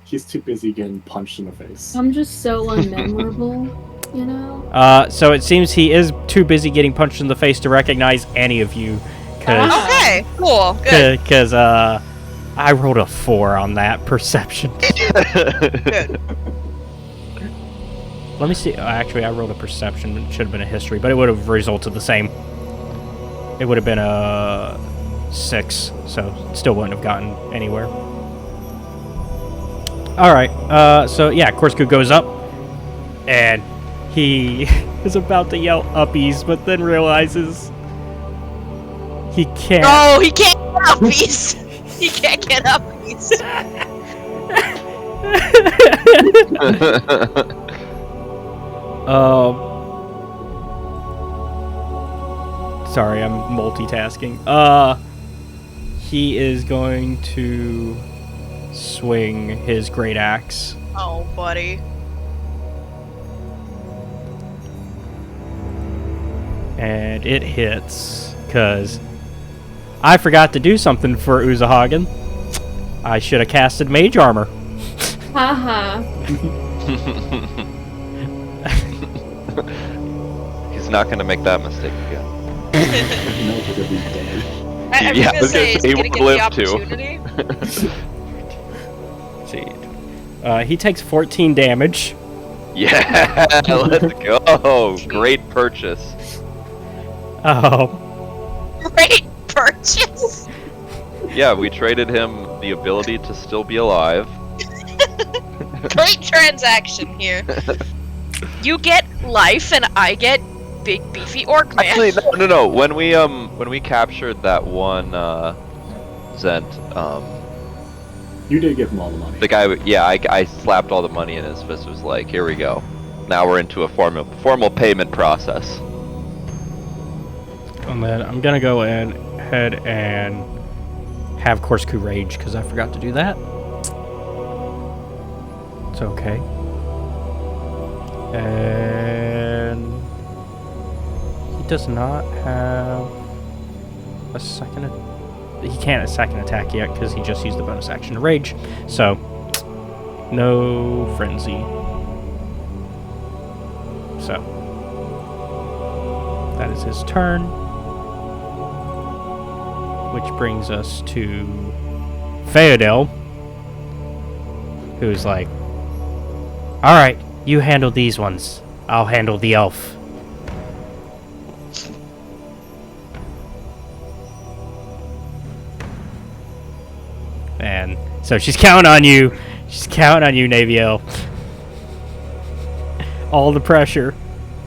He's too busy getting punched in the face. I'm just so unmemorable, you know? So it seems he is too busy getting punched in the face to recognize any of you. Okay, cool, good. Because I rolled a 4 on that perception. Good. Let me see. Actually, I rolled a perception. It should have been a history, but it would have resulted the same. It would have been a 6, so still wouldn't have gotten anywhere. All right. So yeah, Korsku goes up, and he is about to yell "uppies," but then realizes he can't. Oh, he can't get uppies. He can't get uppies. Sorry, I'm multitasking. He is going to swing his great axe. Oh, buddy. And it hits, because I forgot to do something for Uzahagen. I should have casted Mage Armor. Haha. He's not gonna make that mistake again. No, because he'll be dead. I Yeah, I was was gonna say, is he gonna gonna say, get the live too. opportunity? He takes 14 damage. Yeah, let's go. Great purchase. Great purchase. Yeah, we traded him the ability to still be alive. Great transaction here. You get life, and I get big beefy orc man. Actually, no. When we captured that one Zent, You did give him all the money. the guy, yeah, I slapped all the money in his fist. Was like, here we go. Now we're into a formal payment process. And then I'm going to go ahead and have Korsku Rage, because I forgot to do that. It's okay. And he does not have a second. He can't a second attack yet because he just used the bonus action to rage. So no frenzy. So that is his turn, which brings us to Phoedele, who's like, "All right, you handle these ones. I'll handle the elf." And so she's counting on you. She's counting on you, Naevyel. All the pressure.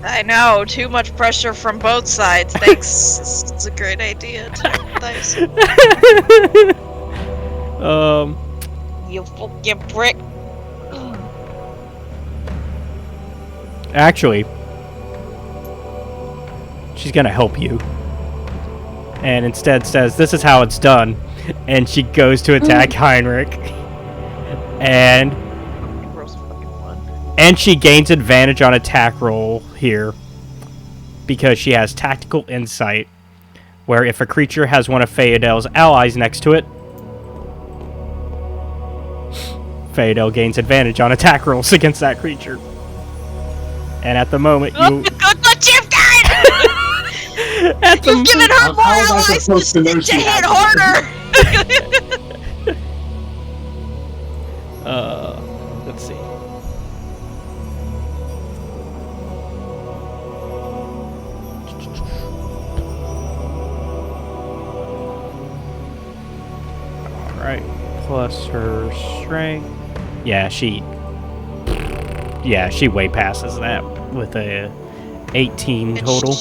I know, too much pressure from both sides. Thanks. It's a great idea. Thanks. You fucking prick. Actually, she's gonna help you. And instead says, "This is how it's done." And she goes to attack Heinrich. And she gains advantage on attack roll here, because she has tactical insight, where if a creature has one of Phoedele's allies next to it, Phoedele gains advantage on attack rolls against that creature. And at the moment, you... Look what you've done! You've given her more allies to hit harder! Let's see. Alright. plus her strength. Yeah, she way passes that with a 18 And total.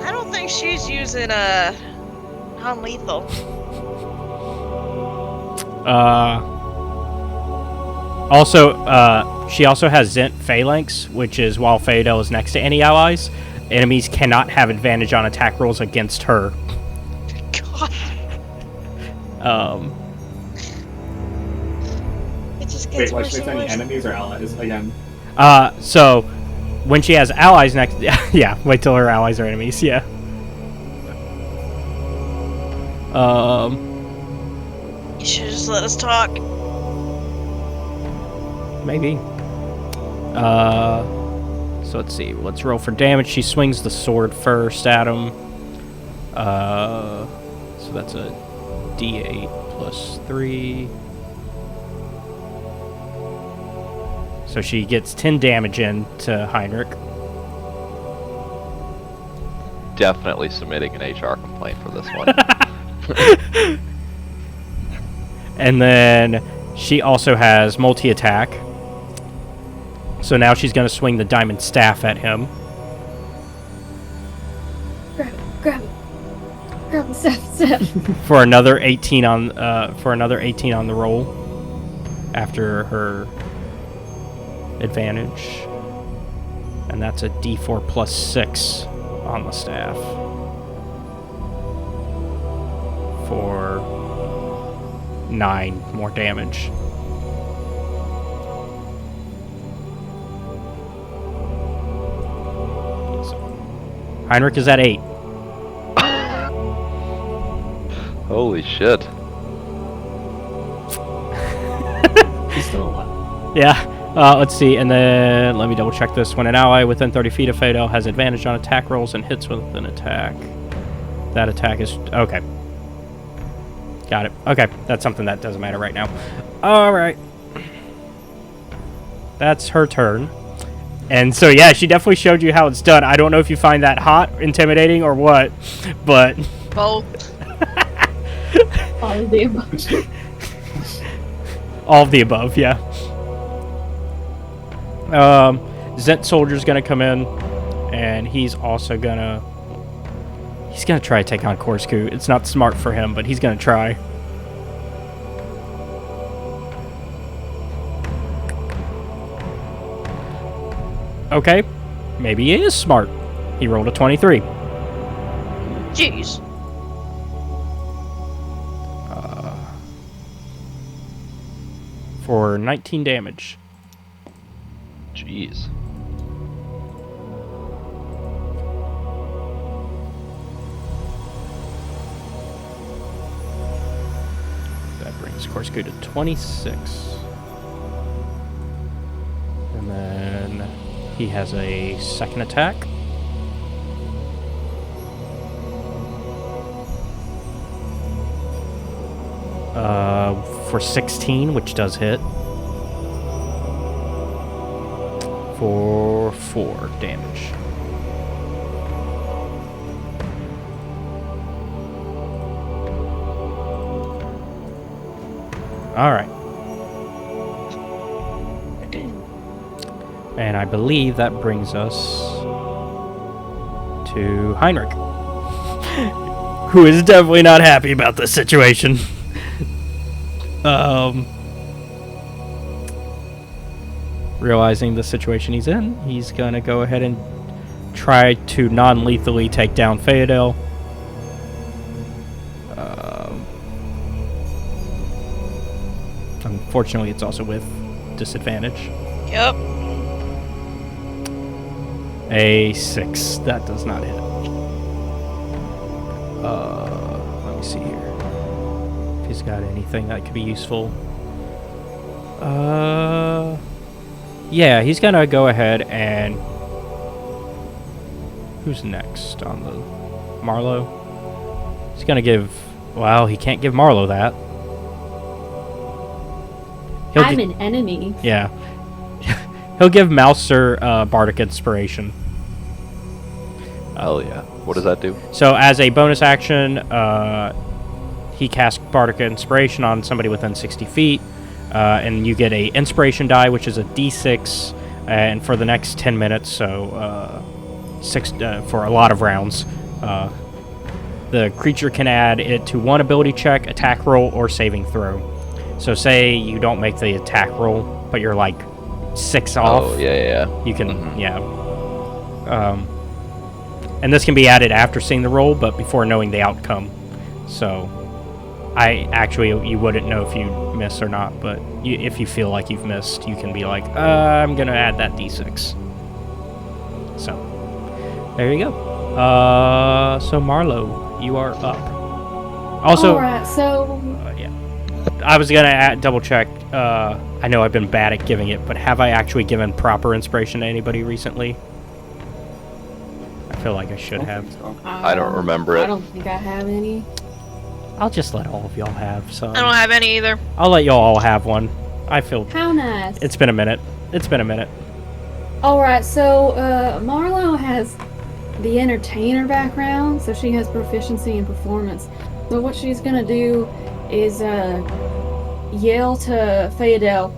I don't think she's using a non-lethal. Also, she also has Zent Phalanx, which is while Phoedele is next to any allies, enemies cannot have advantage on attack rolls against her. God, it just Wait, gets what worse should and we worse. say? Enemies or allies? Again. So when she has allies next, yeah, wait till her allies are enemies. Yeah. You should just let us talk. Maybe. So let's see. Let's roll for damage. She swings the sword first at him. So that's a D8 plus 3. So she gets 10 damage into Heinrich. Definitely submitting an HR complaint for this one. And then she also has multi-attack. So now she's going to swing the diamond staff at him. Grab it. Grab the staff. For another 18 on the roll after her advantage, and that's a D4 plus 6 on the staff for 9 more damage. So, Heinrich is at 8. Holy shit. He's still alive. Yeah. Let's see, and then let me double check this. When an ally within 30 feet of Phoedele has advantage on attack rolls and hits with an attack, that attack is okay. Got it. Okay, that's something that doesn't matter right now. All right, that's her turn. And so yeah, she definitely showed you how it's done. I don't know if you find that hot, intimidating, or what, but Both. All of the above. all of the above, yeah. Zent Soldier's gonna come in, and he's also gonna try to take on Korsku. It's not smart for him, but he's gonna try. Okay, maybe he is smart. He rolled a 23. Jeez. For 19 damage. Jeez. That brings Korsku to 26. And then he has a second attack. For 16, which does hit. For 4 damage. Alright. And I believe that brings us to Heinrich, who is definitely not happy about this situation. Realizing the situation he's in, he's gonna go ahead and try to non-lethally take down Phoedele. Unfortunately, it's also with disadvantage. Yep. A 6. That does not hit. Let me see here. If he's got anything that could be useful. Yeah, he's gonna go ahead and... Who's next on the... Marlo? He's gonna give... Well, he can't give Marlo that. I'm an enemy. Yeah. He'll give Malcer Bardic Inspiration. Oh yeah. What does that do? So as a bonus action, he casts Bardic Inspiration on somebody within 60 feet, and you get a Inspiration die, which is a D6, and for the next 10 minutes, so for a lot of rounds, the creature can add it to one ability check, attack roll, or saving throw. So say you don't make the attack roll, but you're like 6 off. Oh, yeah. You can, and this can be added after seeing the roll, but before knowing the outcome. So, you wouldn't know if you miss or not, but if you feel like you've missed, you can be like, I'm gonna add that d6. So, there you go. So Marlo, you are up. Also, Alright, so... I was gonna double check. I know I've been bad at giving it, but have I actually given proper inspiration to anybody recently? I feel like I should have. I don't remember it. I don't think I have any. I'll just let all of y'all have some. I don't have any either. I'll let y'all all have one. I feel How nice. it's been a minute. Alright, so Marlo has the entertainer background, so she has proficiency in performance. So what she's gonna do is yell to Phoedele,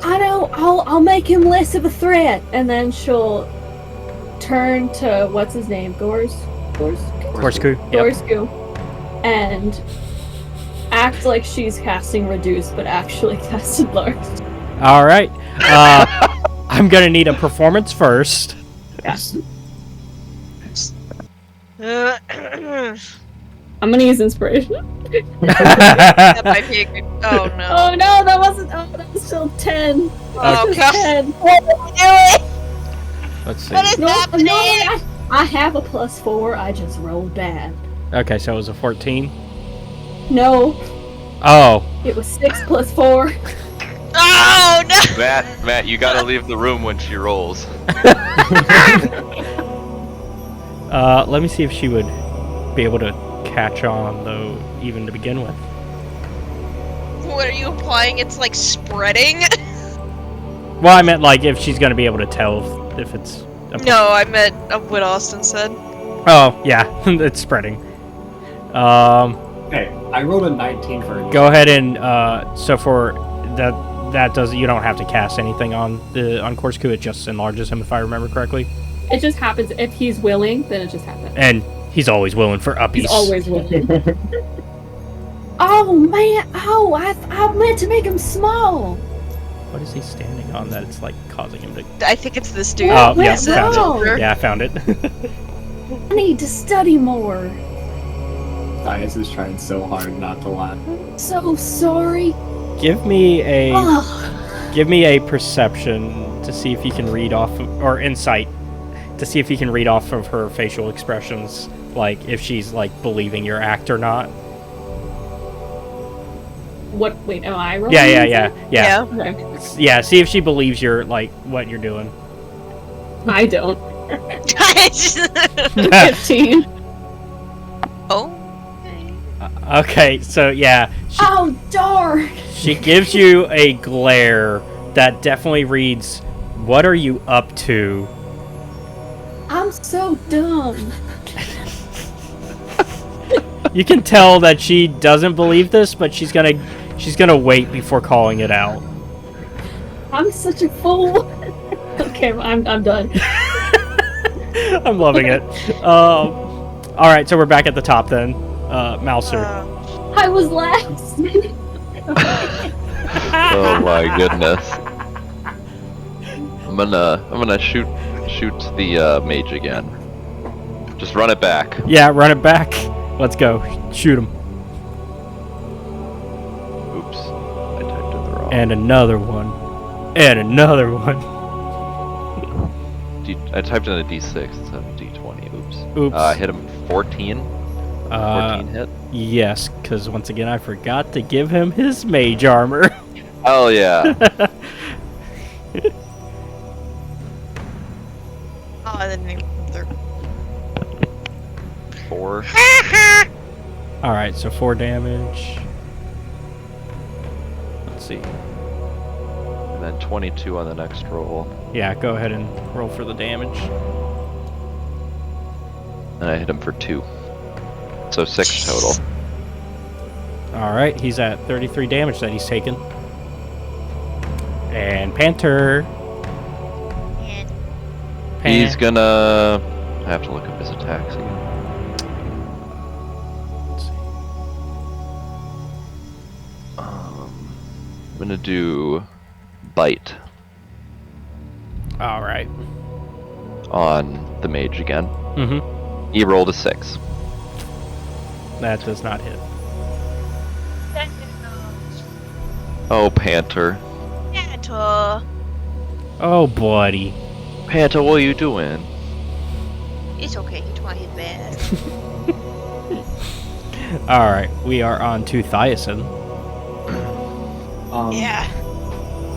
I know, I'll make him less of a threat, and then she'll turn to what's his name, Gorsku. Yep. Gorsku, and act like she's casting Reduce, but actually casted Large. All right. I'm gonna need a performance first. Yes. I'm gonna use inspiration. That might be a good... Oh no. Oh no, that wasn't. Oh, that was still 10. Oh, Just God. 10. What are you doing? Let's see. What is No, happening? I have a +4. I just rolled bad. Okay, so it was a 14. No, Oh. it was 6 + 4. Oh no! Matt, you gotta leave the room when she rolls. Let me see if she would be able to catch on, though, even to begin with. What are you implying? It's like spreading? Well, I meant like if she's gonna be able to tell if it's. No, I meant what Austin said. Oh yeah, it's spreading. Okay, I rolled a 19 for it. Go ahead and so for that does you don't have to cast anything on Gorsku. It just enlarges him if I remember correctly. It just happens if he's willing. Then it just happens. And he's always willing for uppies. He's always willing. Oh man! Oh, I meant to make him small. What is he standing on that it's like causing him to? I think it's this dude. Oh yeah, Where's found wrong? it. Yeah, I found it. I need to study more. Thias is trying so hard not to laugh. So sorry. Give me a Ugh. perception to see if you can read off or insight to see if you can read off of her facial expressions, like if she's like believing your act or not. What? Wait, am I rolling? Yeah. Okay. Yeah, see if she believes you're like what you're doing. I don't. Yeah. 15. Oh. Okay, so yeah, Oh darn! she gives you a glare that definitely reads, "What are you up to?" I'm so dumb. You can tell that she doesn't believe this, but she's gonna wait before calling it out. I'm such a fool. Okay, I'm done. I'm loving it. All right, so we're back at the top then. Malcer. I was last. Oh my goodness. I'm gonna shoot the mage again. Just run it back. Yeah, run it back. Let's go. Shoot him. Oops, I typed it the wrong. And another one. And another one. I typed in a D6 instead of a D20. Oops. Oops. I hit him 14. 14 hit. Yes, because once again I forgot to give him his mage armor. Hell yeah. Oh, I didn't even come through. 4. Alright, so 4 damage. Let's see. And then 22 on the next roll. Yeah, go ahead and roll for the damage. And I hit him for 2. So 6 total. Alright, he's at 33 damage that he's taken. And Panter. And He's gonna... I have to look up his attacks again. Let's see. I'm gonna do bite Alright. on the mage again. Mm-hmm. He rolled a 6. That does not hit. Oh, Panter. Panther. Oh, buddy. Panter, what are you doing? It's okay, he tried his best. Alright, we are on to Thiasen. Yeah.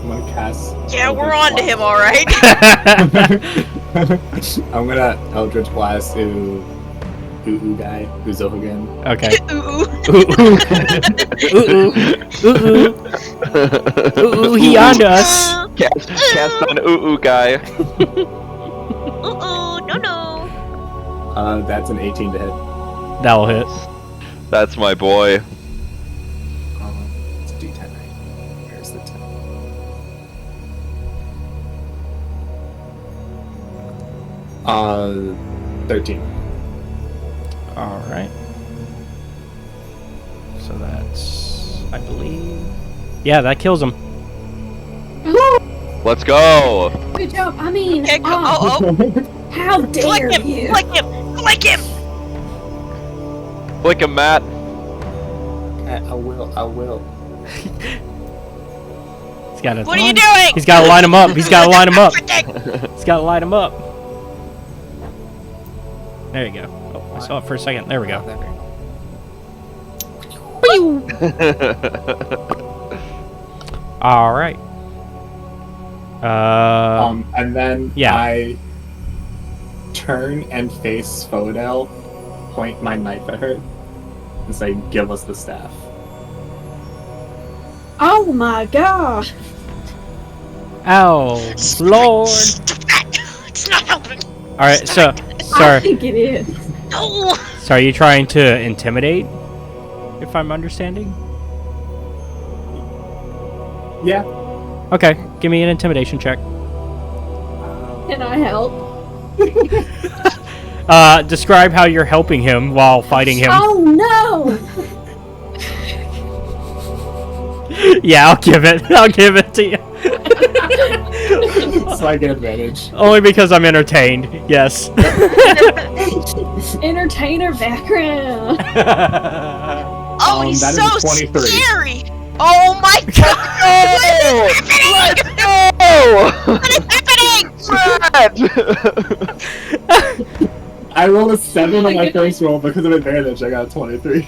I'm gonna cast. Yeah, we're Eldritch on to him, Blast. alright. I'm gonna Eldritch Blast to Ooh guy, Uzohagen. Okay. Ooh. Ooh, ooh. Ooh, he on us. Cast on Ooh guy. Ooh, no. That's an 18 to hit. That'll hit. That's my boy. It's D10, right? Where's the 10? 13. Alright. So that's, I believe... Yeah, that kills him. Let's go. Good job. I mean, Okay, oh. how dare Click him! you? Click him! Click him! Flick him, Matt. I will. He's got to... What are you doing? He's got to line him up. He's got to line him up. Everything. He's got to line him up. There you go. Oh, I saw it for a second. There we go. Alright. And then yeah. I turn and face Phoedele, point my knife at her, and say, "Give us the staff." Oh my god! Ow. Lord. Stop that! It's not helping. Alright, so... I Sorry. think it is. No! So are you trying to intimidate? If I'm understanding? Yeah. Okay, give me an intimidation check. Can I help? Describe how you're helping him while fighting him. Oh no! Yeah, I'll give it. I'll give it to you. So I get advantage. Only because I'm entertained. Yes. Entertainer background. Oh, he's that is so a 23. scary! Oh my god! What is happening? I rolled a 7 on my first roll because of advantage. I got a 23.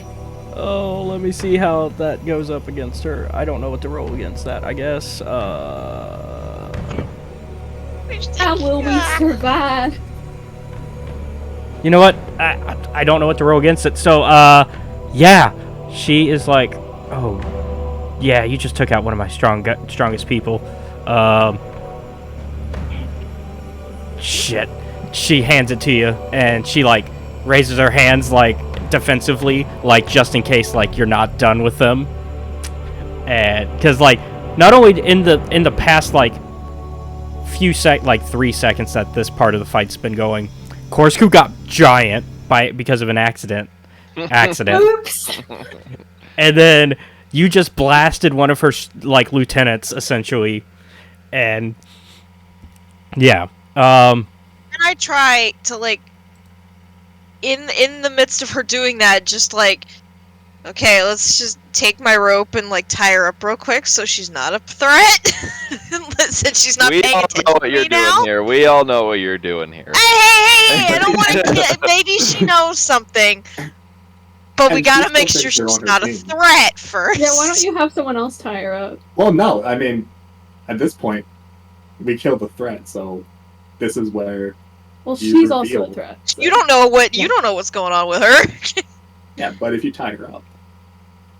Oh, let me see how that goes up against her. I don't know what to roll against that, I guess. How will we survive? You know what? I don't know what to roll against it. So, yeah. She is like, oh, yeah, you just took out one of my strongest people. Shit. She hands it to you, and she, like, raises her hands, like, defensively, like, just in case, like, you're not done with them. And, because, like, not only in the past, like, few 3 seconds that this part of the fight's been going, Korsku got giant because of an accident. Oops! And then you just blasted one of her like lieutenants essentially, and yeah. And I try to like, in the midst of her doing that, just like, okay, let's just take my rope and like tie her up real quick so she's not a threat. Since she's not We paying all attention know what to you're me doing now. here. We all know what you're doing here. Hey, I don't want to get. Maybe she knows something, but we And gotta she make still sure thinks you're she's on her not a team. threat first. Yeah, why don't you have someone else tie her up? Well, no. I mean, at this point, we killed the threat, so this is where. Well, You she's also a reveal. threat. so- You don't know what's going on with her. Yeah, but if you tie her up.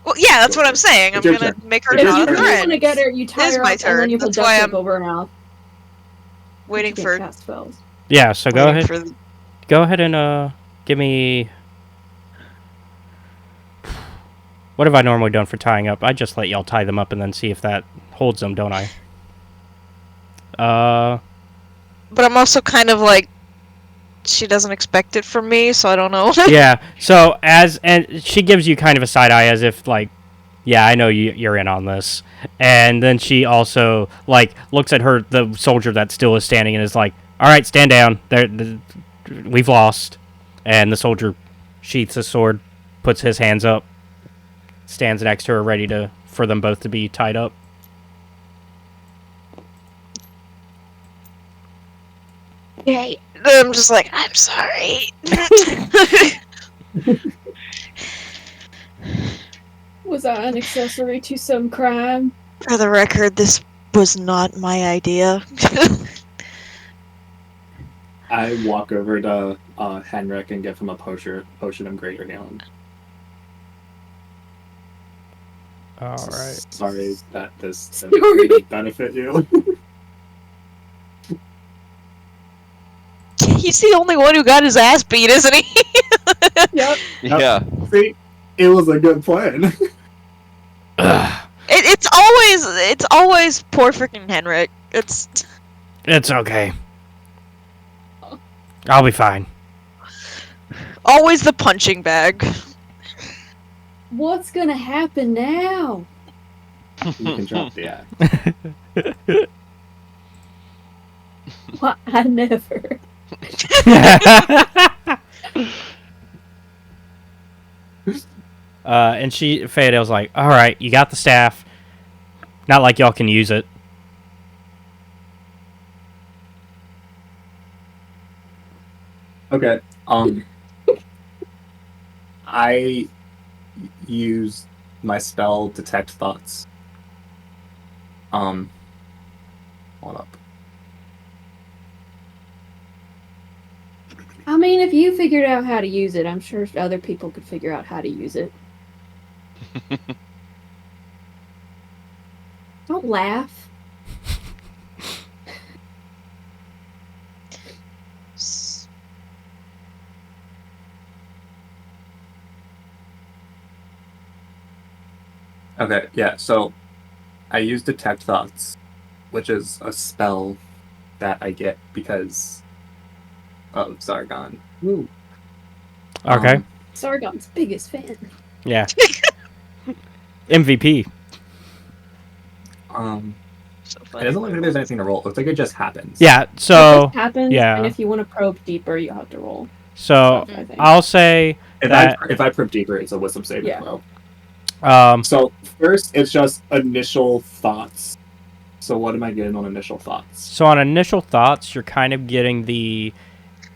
Well, yeah, that's what I'm saying. I'm It's your gonna turn. make her It's If your not you a turn. really threat. want to get her, you tie It is her my up and then turn. you put That's duct why tape I'm over her mouth. Waiting She for. can't cast spells. Yeah, so go waiting ahead. for Go ahead and give me What have I normally done for tying up? I just let y'all tie them up and then see if that holds them, don't I? But I'm also kind of like, she doesn't expect it from me, so I don't know. Yeah. So and she gives you kind of a side eye as if like, yeah, I know you're in on this. And then she also like looks at the soldier that still is standing, and is like, "All right, stand down. We've lost." And the soldier sheaths his sword, puts his hands up, stands next to her, ready for them both to be tied up. Okay. I'm just like, I'm sorry. Was I an accessory to some crime? For the record, this was not my idea. I walk over to Henrik and give him a potion of greater healing. All right. Sorry that this didn't benefit you. He's the only one who got his ass beat, isn't he? Yep. Yeah. See, it was a good plan. It's always poor freaking Henrik. It's okay. I'll be fine. always the punching bag. What's gonna happen now? You can drop the axe. What? I never. And Phoedele's like, "All right, you got the staff. Not like y'all can use it." Okay. I use my spell Detect Thoughts. Hold up. I mean, if you figured out how to use it, I'm sure other people could figure out how to use it. Don't laugh. Okay, yeah, so I use Detect Thoughts, which is a spell that I get because of Zargon. Woo. Okay. Sargon's biggest fan. Yeah. MVP. So It funny. doesn't look like there's anything to roll. It looks like it just happens. Yeah. It So just happens, yeah. and if you want to probe deeper, you have to roll. so I think. I'll say If that I probe deeper, it's a wisdom saving Yeah. throw. um So first, it's just initial thoughts. So what am I getting on initial thoughts? so on initial thoughts, you're kind of getting the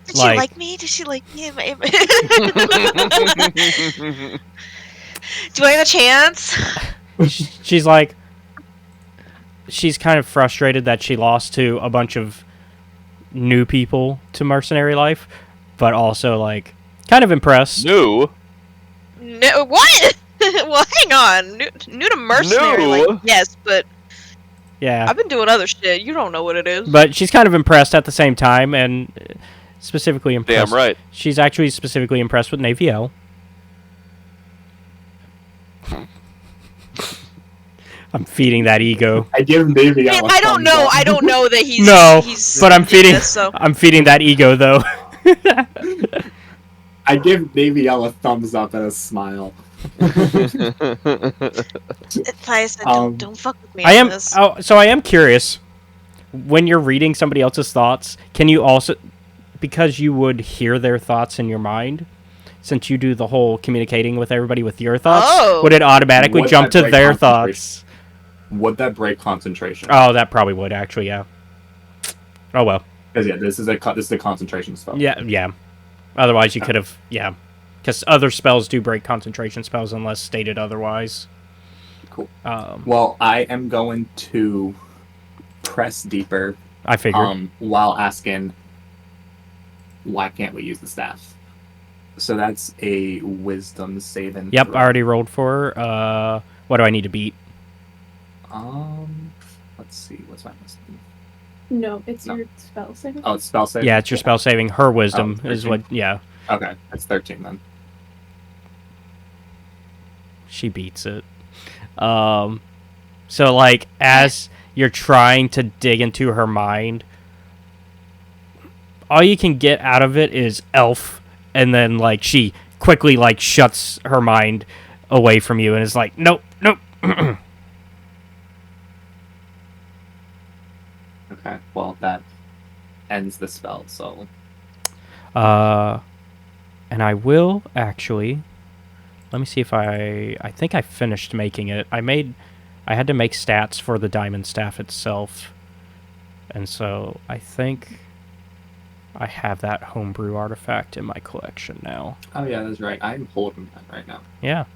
Did she like me? Did she like me? Do I have a chance? she's like she's kind of frustrated that she lost to a bunch of new people to mercenary life, but also like kind of impressed. New? No, what? Well, hang on. New to mercenary, No. like, yes, but Yeah. I've been doing other shit. You don't know what it is. But she's kind of impressed at the same time, and specifically impressed. Damn right. She's actually specifically impressed with Naevyel. I'm feeding that ego. I give Naevyel I mean, a I don't thumbs know. up. I don't know that he's. No, he's but I'm feeding. this, so. I'm feeding that ego though. I give Naevyel a thumbs up and a smile. Thias said, don't fuck with me I on am. this. Oh, so I am curious. When you're reading somebody else's thoughts, can you also, because you would hear their thoughts in your mind, since you do the whole communicating with everybody with your thoughts, Oh. would it automatically Would jump that to break their concentration? thoughts? Would that break concentration? Oh, that probably would actually. Yeah. Oh well. Because yeah, this is a concentration spell. Yeah. Otherwise, you could have. Yeah. Because other spells do break concentration spells unless stated otherwise. Cool. Um, Well, I am going to press deeper. I figured. While asking, why can't we use the staff? So that's a wisdom saving. Yep, throw. I already rolled for. What do I need to beat? Let's see. What's my wisdom? No, it's No. your spell saving. Oh, it's spell save. Yeah, it's your spell saving. Her wisdom is 13. what. Yeah. Okay, that's 13 then. she beats it. So, like, as you're trying to dig into her mind, all you can get out of it is elf, and then, like, she quickly, like, shuts her mind away from you and is like, nope, nope. Okay, well, that ends the spell, so... And I will, actually... Let me see if I think I finished making it. I had to make stats for the diamond staff itself. And so I think I have that homebrew artifact in my collection now. Oh yeah, that's right. I'm holding that right now. Yeah.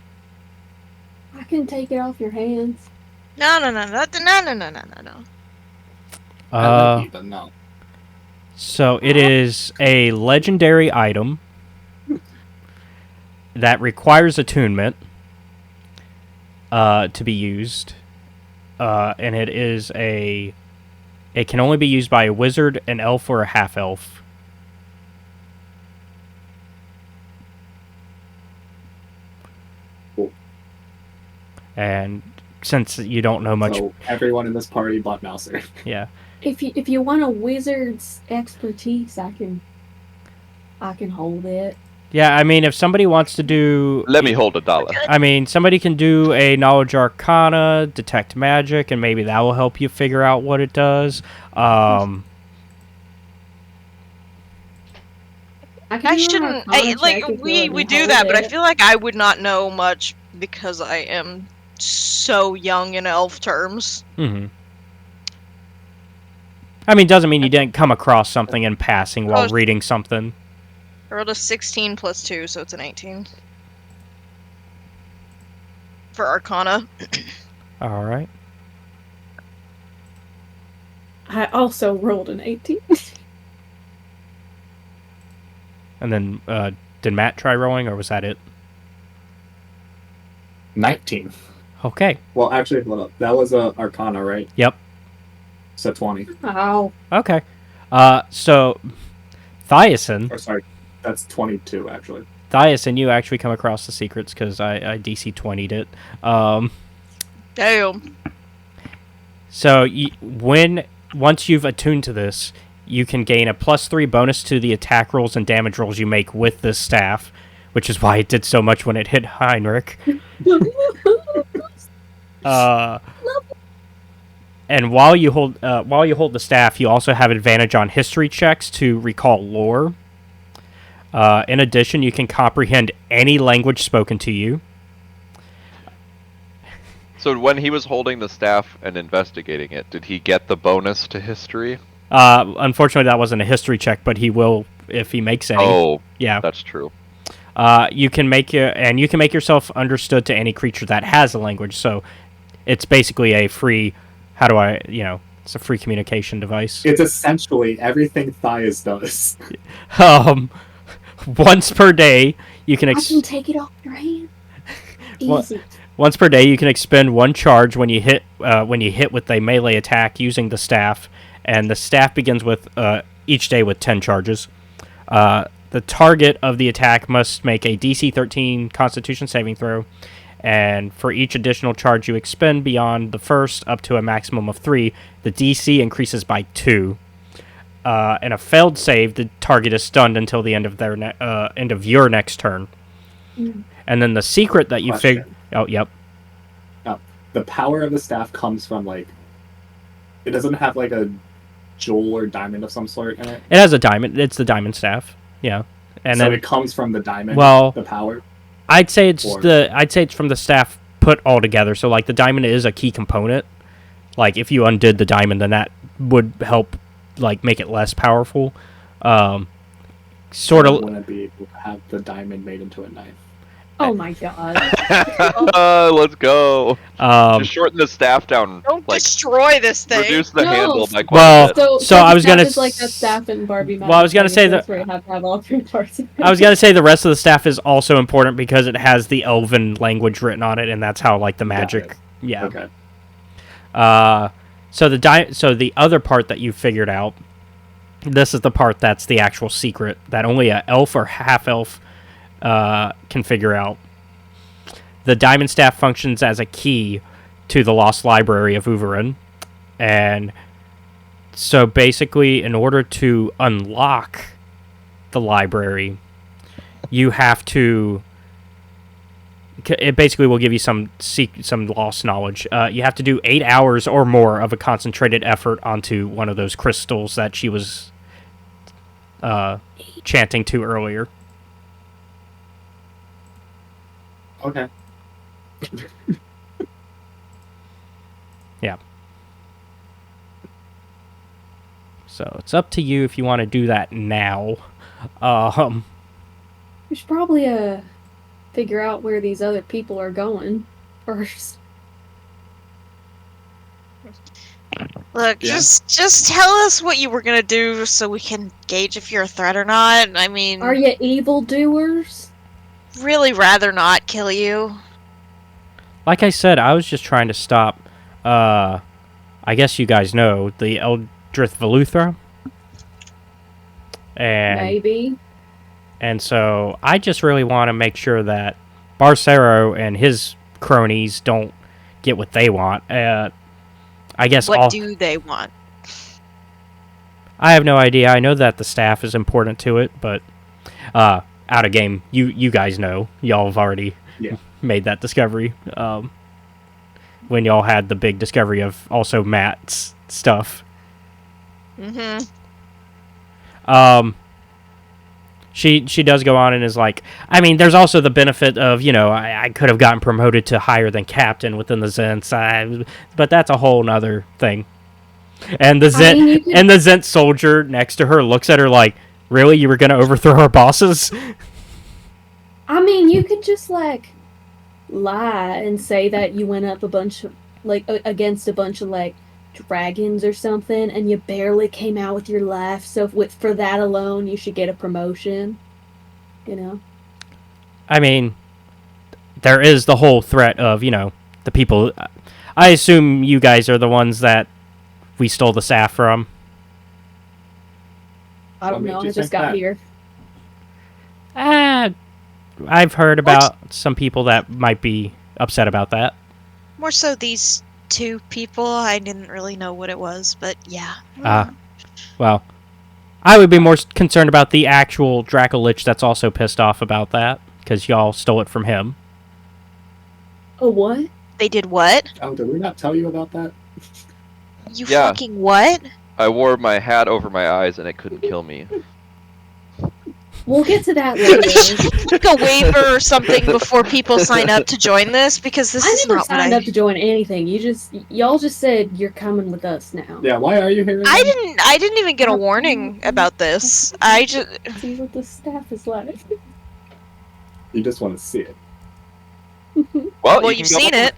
I can take it off your hands. No. I like you, but no. So it is a legendary item that requires attunement to be used. And it can only be used by a wizard, an elf, or a half-elf. Cool. And since you don't know much... So everyone in this party but Malcer. Yeah. If you want a wizard's expertise, I can hold it. Yeah, I mean, if somebody wants to do... Let me hold $1. I mean, somebody can do a Knowledge Arcana, Detect Magic, and maybe that will help you figure out what it does. I shouldn't. We do that, but I feel like I would not know much because I am so young in elf terms. Mm-hmm. I mean, doesn't mean you didn't come across something in passing while reading something. I rolled a 16 plus 2, so it's an 18. For Arcana. Alright. I also rolled an 18. And then, did Matt try rolling, or was that it? 19. Okay. Well, actually, hold up. That was a Arcana, right? Yep. So 20. Ow. Okay. So, Thiasen... Or sorry, that's 22, actually. Thiasen, you actually come across the secrets, because I DC 20'd it. Damn. So, once you've attuned to this, you can gain a +3 bonus to the attack rolls and damage rolls you make with this staff, which is why it did so much when it hit Heinrich. And while you hold the staff, you also have advantage on history checks to recall lore. In addition, you can comprehend any language spoken to you. So when he was holding the staff and investigating it, did he get the bonus to history? Unfortunately, that wasn't a history check, but he will if he makes any. Oh, yeah, that's true. You can make yourself understood to any creature that has a language. So it's basically a free. It's a free communication device. It's essentially everything Thias does. Once per day, you can. I can take it off your hand. Easy. Once per day, you can expend 1 charge when you hit with a melee attack using the staff, and the staff begins with each day with 10 charges. The target of the attack must make a DC 13 Constitution saving throw, and for each additional charge you expend beyond the first, up to a maximum of 3, the DC increases by 2. And a failed save, the target is stunned until the end of end of your next turn. Mm. And then the secret that you figure. Oh, yep. The power of the staff comes from, like... It doesn't have, like, a jewel or diamond of some sort in it? It has a diamond. It's the diamond staff. Yeah. And so then it comes from the diamond, the power? I'd say it's from the staff put all together. So, like, the diamond is a key component. Like, if you undid the diamond, then that would help, like, make it less powerful. Sort of... Wouldn't be able to have the diamond made into a knife. Oh my god. Let's go. Just shorten the staff down. Don't destroy this thing. Reduce the handle by quite Well, a bit. so I was gonna it's like that staff in Barbie. Well, I was gonna say that where you have to have all 3 parts. I was gonna say the rest of the staff is also important because it has the Elven language written on it, and that's how, like, the magic. Yeah. Okay. So the other part that you figured out, this is the part that's the actual secret that only a elf or half elf can figure out. The diamond staff functions as a key to the lost library of Uvaeran. And so basically, in order to unlock the library, you have to... It basically will give you some lost knowledge. You have to do 8 hours or more of a concentrated effort onto one of those crystals that she was chanting to earlier. Okay. Yeah. So it's up to you if you want to do that now. We should probably figure out where these other people are going first. Look, Yeah. just tell us what you were gonna do so we can gauge if you're a threat or not. I mean, Are you evildoers? really rather not kill you. Like I said, I was just trying to stop, I guess you guys know, the Eldrith Veluthra. Maybe. And so I just really want to make sure that Barcero and his cronies don't get what they want. I guess What do they want? I have no idea. I know that the staff is important to it, but out of game, you guys know. Y'all have already made that discovery. When y'all had the big discovery of also Matt's stuff. Mm-hmm. She does go on and is like, I mean, there's also the benefit of, I could have gotten promoted to higher than captain within the Zents, but that's a whole nother thing. And the Zent soldier next to her looks at her like, really, you were going to overthrow our bosses? I mean, you could just, lie and say that you went up against a bunch of, dragons or something, and you barely came out with your life, so for that alone, you should get a promotion. I mean, there is the whole threat of, the people... I assume you guys are the ones that we stole the staff from. I don't know, I just got here. I've heard about some people that might be upset about that. More so these two people. I didn't really know what it was, but yeah. Well, I would be more concerned about the actual Dracolich that's also pissed off about that, because y'all stole it from him. Oh, what? They did what? Oh, did we not tell you about that? You fucking what? I wore my hat over my eyes and it couldn't kill me. We'll get to that later. Like a waiver or something before people sign up to join this, because this is never not what signed up to join anything. Y'all just said you're coming with us now. Yeah, why are you here? I didn't even get a warning about this. I just See what the staff is like. You just want to see it. well, you've seen it.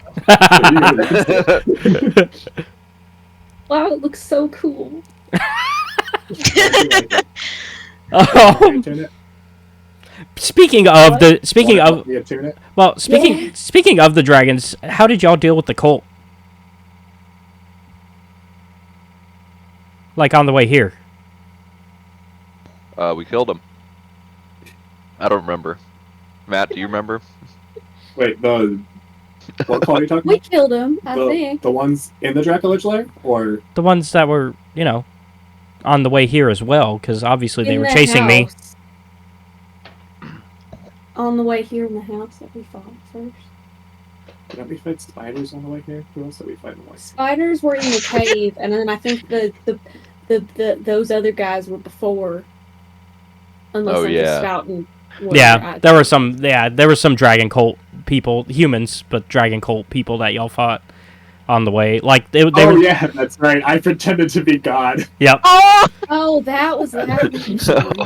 Wow, it looks so cool. Speaking of the dragons, how did y'all deal with the cult? Like on the way here? We killed him. I don't remember. Matt, do you remember? Wait, what call are you talking We about? killed him, I think. The ones in the Dracolich lair? Or The ones that were, on the way here as well, because obviously they were chasing me. On the way here in the house that we fought first. didn't we fight spiders on the way here? Who else did we fight on the way here? Spiders were in the cave, and then I think those other guys were before. Unless I'm just spouting. Yeah, there were some dragon cult people, humans, but dragon cult people that y'all fought on the way. Like they were. Yeah, that's right. I pretended to be God. Yep. Oh, that was that.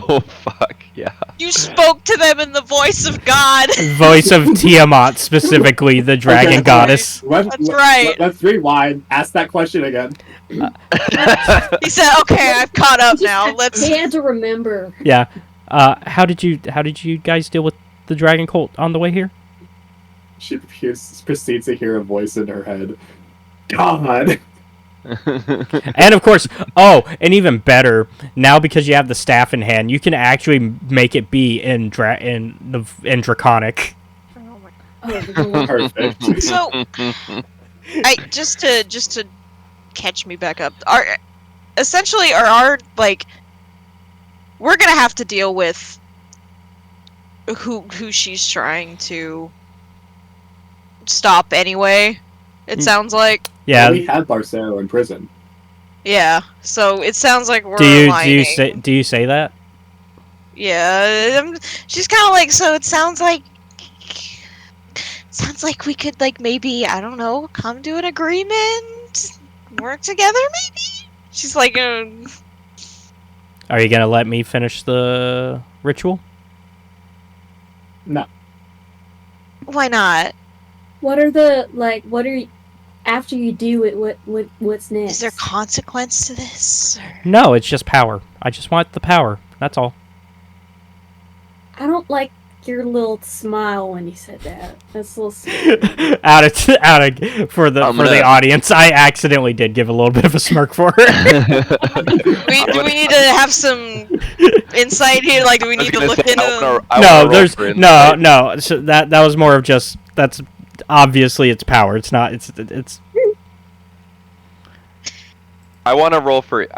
Oh fuck yeah! You spoke to them in the voice of God. Voice of Tiamat, specifically the dragon goddess. That's right. Let's rewind. Ask that question again. He said, "Okay, I've caught up now. Let's." He had to remember. Yeah. How did you guys deal with the dragon cult on the way here? She proceeds to hear a voice in her head. God. And of course, and even better, now because you have the staff in hand, you can actually make it be in Draconic. Perfect. So, I just to catch me back up. Essentially our like we're gonna have to deal with who she's trying to stop anyway. It sounds like. Yeah. Well, we had Barcero in prison. Yeah. So it sounds like we're Do you aligning. do you say that? Yeah. She's kind of like, so it sounds like we could like maybe, I don't know, come to an agreement, work together maybe. She's like, Are you gonna let me finish the ritual? No. why not? What are you, after you do it, what's next? Is there consequence to this? Or... No, it's just power. I just want the power. That's all. I don't like your little smile when you said that. That's a little stupid. for the audience, I accidentally did give a little bit of a smirk for her. Do we need to have some insight here? Like, do we need to look into? No. So that was more of just that's obviously it's power. It's not. It's. I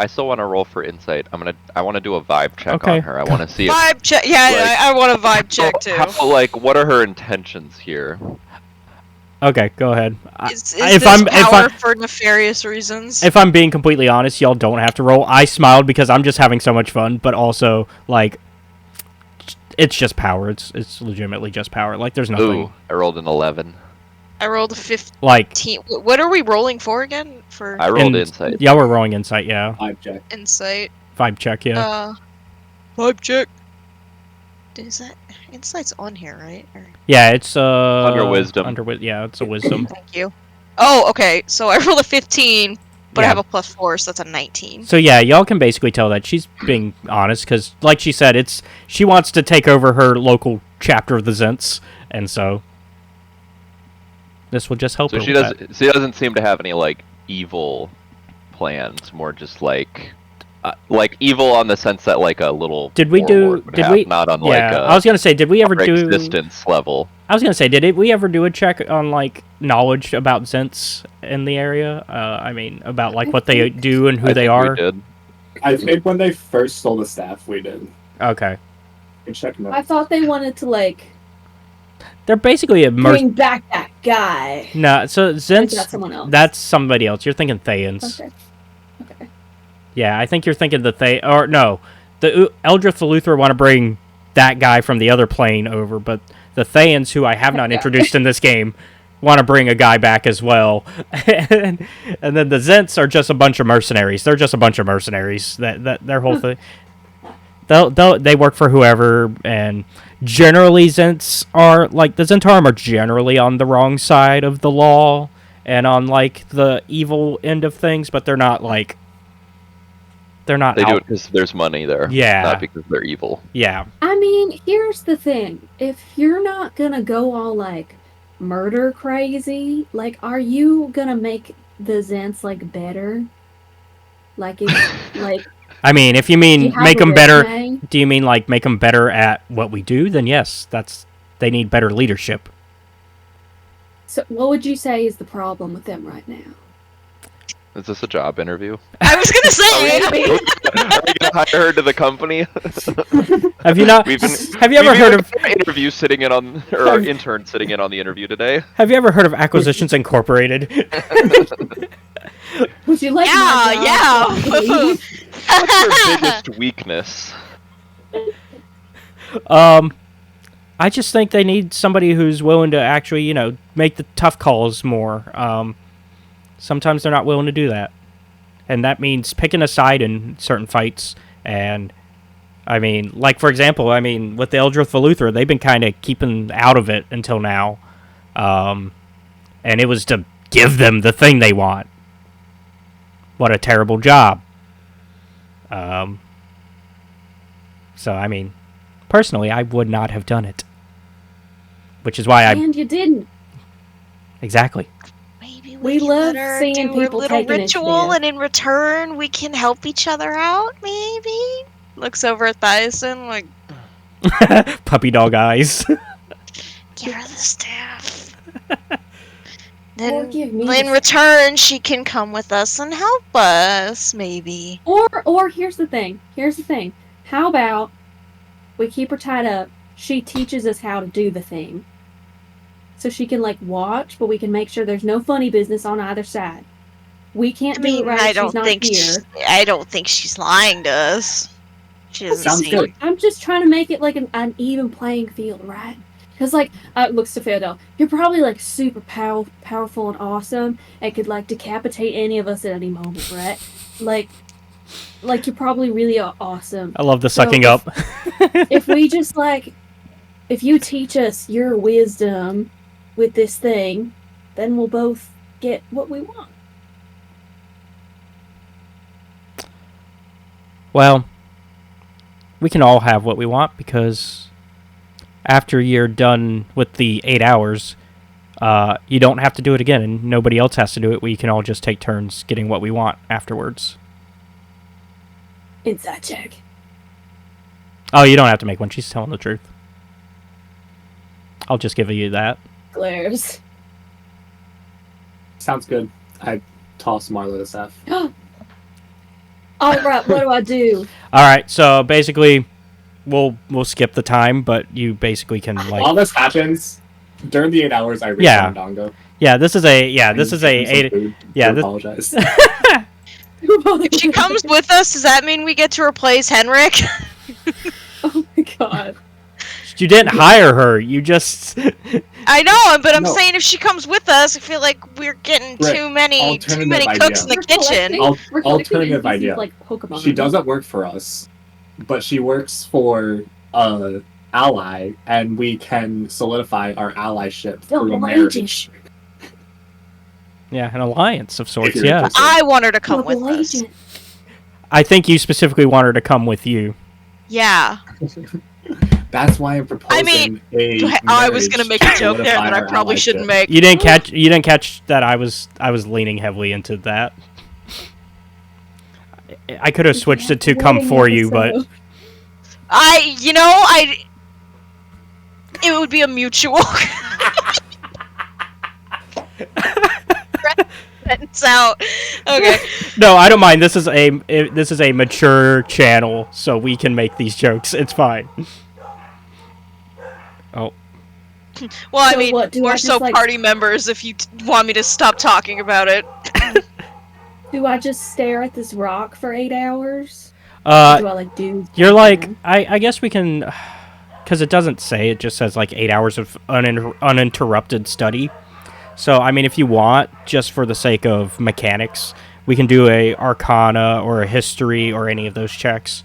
still want to roll for insight. I want to do a vibe check on her. I want to see vibe check. Yeah, I want a vibe check too. What are her intentions here? Okay, go ahead. Is this power for nefarious reasons? If I'm being completely honest, y'all don't have to roll. I smiled because I'm just having so much fun, but also like it's just power. It's legitimately just power. Like there's nothing. Ooh, I rolled an 11. I rolled a 15. Like, what are we rolling for again? I rolled insight. Yeah, we're rolling insight. Yeah. Vibe check. Insight. Vibe check. Yeah. Vibe check. Is that insight's on here, right? Or... Yeah, it's under wisdom. Yeah, it's a wisdom. Thank you. Oh, okay. So I rolled a 15, but Yeah. I have a +4, so that's a 19. So yeah, y'all can basically tell that she's being honest because, like she said, she wants to take over her local chapter of the Zents, and so this will just help her. So she doesn't seem to have any like evil plans. More just like evil on the sense that like a little. Did we not on like a, I was gonna say, did we ever do existence level? I was gonna say, we ever do a check on like knowledge about Zents in the area? I mean, about like what they do and who they are. We did. I think when they first stole the staff, we did. Okay. Check I thought they wanted to like. They're basically bring back that guy. No, so Zents. That's someone else. That's somebody else. You're thinking Thians. Okay. Yeah, I think you're thinking the Eldritch Luthor want to bring that guy from the other plane over, but the Thians, who I have not introduced in this game, want to bring a guy back as well. and then the Zents are just a bunch of mercenaries. They're just a bunch of mercenaries. That their whole thing. They work for whoever, and generally Zents are like the Zentarum are generally on the wrong side of the law and on like the evil end of things, but they're not like. They're not. They do it because there's money there. Yeah. Not because they're evil. Yeah. I mean, here's the thing. If you're not gonna go all, like, murder crazy, like, are you gonna make the Zents, like, better? Like, if, like... I mean, if you mean make them better... resume? Do you mean, like, make them better at what we do? Then yes, they need better leadership. So, what would you say is the problem with them right now? Is this a job interview? I was gonna say. Are you gonna hire her to the company? Have you not? Have you ever heard of interview sitting in on or intern sitting in on the interview today? Have you ever heard of Acquisitions Incorporated? Would you like? Yeah. What's your biggest weakness? I just think they need somebody who's willing to actually, make the tough calls more. Sometimes they're not willing to do that. And that means picking a side in certain fights. And, I mean, like, for example, with the Eldritch Luthor, they've been kind of keeping out of it until now. And it was to give them the thing they want. What a terrible job. So, personally, I would not have done it. Which is why And you didn't. Exactly. Maybe We love seeing do people a little take ritual, initiative. and in return, we can help each other out. Maybe looks over at Thias like Puppy dog eyes. give her the staff. Or Then give me in the- return, she can come with us and help us, maybe. Or here's the thing. Here's the thing. How about we keep her tied up? She teaches us how to do the thing. So she can like watch, but we can make sure there's no funny business on either side. We can't I do it mean, right I if she's don't not think here. I don't think she's lying to us. She doesn't Sounds seem. good. I'm just trying to make it like an even playing field, right? Because like, looks to Phoedele, you're probably like super powerful and awesome, and could like decapitate any of us at any moment, right? Like you're probably really awesome. I love the So sucking if- up. If we just like, if you teach us your wisdom with this thing, then we'll both get what we want. Well, we can all have what we want because after you're done with the 8 hours, you don't have to do it again, and nobody else has to do it. We can all just take turns getting what we want afterwards. Inside check. Oh, you don't have to make one. She's telling the truth. I'll just give you that. Glares. Sounds good. I toss Marlo the staff. Alright, what do I do? All right, so basically, we'll skip the time, but you basically can While like, this happens, during the 8 hours, I reach Yeah. down Dongo. this is a and give him some eight. food yeah, to this- apologize. If she comes with us, does that mean we get to replace Henrik? Oh my god. You didn't hire her. You just I know, but I'm No. saying if she comes with us, I feel like we're getting Right. too many Alternative cooks in the idea. kitchen. We're collecting Alternative NPCs idea. like Pokemon. She doesn't work for us, but she works for ally, and we can solidify our allyship through a Double marriage. agent. yeah, an alliance of sorts. you're Yeah, interested. I want her to come with Double us. agent. I think you specifically want her to come with you. Yeah. That's why I'm proposing a I was gonna marriage make a to joke there solidify that I our probably shouldn't allyship. make. You didn't catch that I was leaning heavily into that. I could have switched it to come Wedding for you, but episode. It would be a mutual. Sentence out. Okay. no, I don't mind. This is a mature channel, so we can make these jokes. It's fine. Oh, Well, I So mean, what, do I we're just, so like- party members. If you want me to stop talking about it, Do I just stare at this rock for 8 hours? Or do I like do? you're like something? I guess we can, because it doesn't say. It just says like 8 hours of uninterrupted study. So I mean, if you want, just for the sake of mechanics, we can do a Arcana or a History or any of those checks.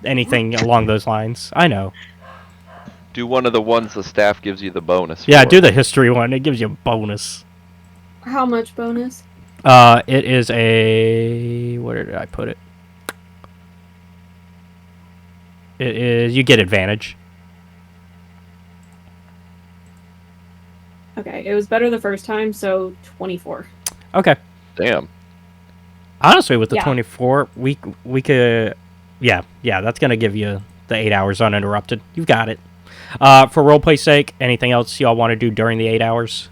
Anything along those lines. I know. Do one of the ones the staff gives you the bonus. Yeah, for. do the History one. It gives you a bonus. How much bonus? It is a... Where did I put it? It is... You get advantage. Okay, it was better the first time, so 24. Okay. Damn. Honestly, with the Yeah. 24, we could... Yeah, that's going to give you the 8 hours uninterrupted. You've got it. For roleplay sake, anything else y'all want to do during the 8 hours?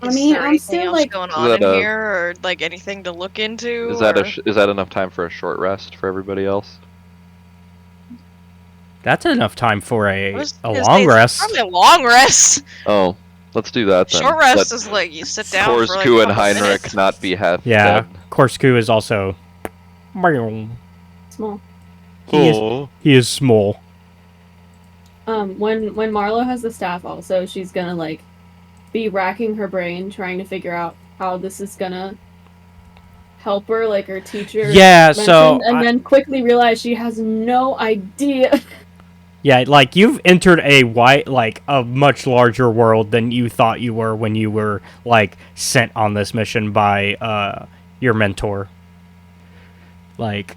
I is mean, there I'm anything still else like, going Is on that in a- here, or like anything to look into? Is that or... is that enough time for a short rest for everybody else? That's enough time for I a was gonna long say, it's rest. Probably a long rest. Oh, let's do that then. Short rest Let is like you sit down for like Korsku a and couple Heinrich minutes. not be half Yeah, dead. Korsku is also... small. He is small. When Marlo has the staff also, she's gonna like be racking her brain trying to figure out how this is gonna help her, like her teacher Yeah, mentioned, so and then quickly realize she has no idea. Yeah, like you've entered a much larger world than you thought you were when you were like sent on this mission by your mentor. Like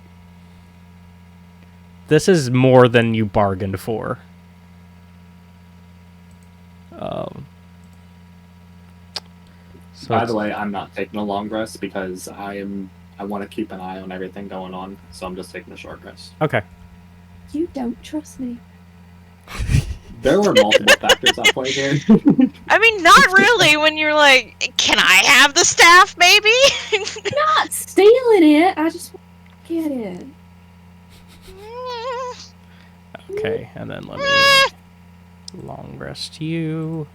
this is more than you bargained for. So By it's- the way, I'm not taking a long rest because I want to keep an eye on everything going on, so I'm just taking a short rest. okay. You don't trust me. There were multiple factors at play here. I mean, not really. When you're like, can I have the staff, maybe? Not stealing it. I just want to get it. Okay, and then let me long rest you.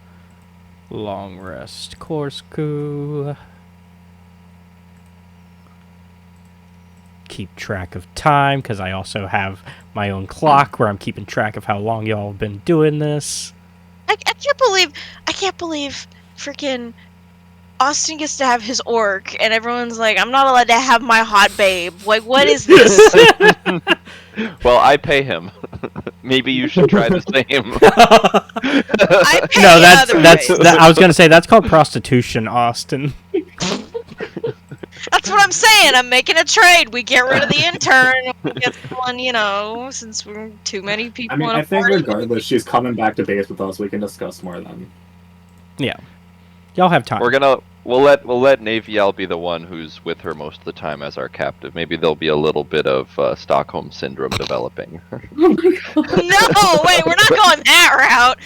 Long rest Korsku. Keep track of time, because I also have my own clock where I'm keeping track of how long y'all have been doing this. I can't believe freaking Austin gets to have his orc, and everyone's like, I'm not allowed to have my hot babe. Like, what is this? Well, I pay him. Maybe you should try the same. I pay No, that's I was gonna say that's called prostitution, Austin. That's what I'm saying. I'm making a trade. We get rid of the intern. We get someone, you know, since we're too many people. I mean, in a I think party. regardless, she's coming back to base with us. We can discuss more then. Yeah, y'all have time. We'll let Naevyel be the one who's with her most of the time as our captive. Maybe there'll be a little bit of Stockholm syndrome developing. Oh my god. No, wait, we're not going that route.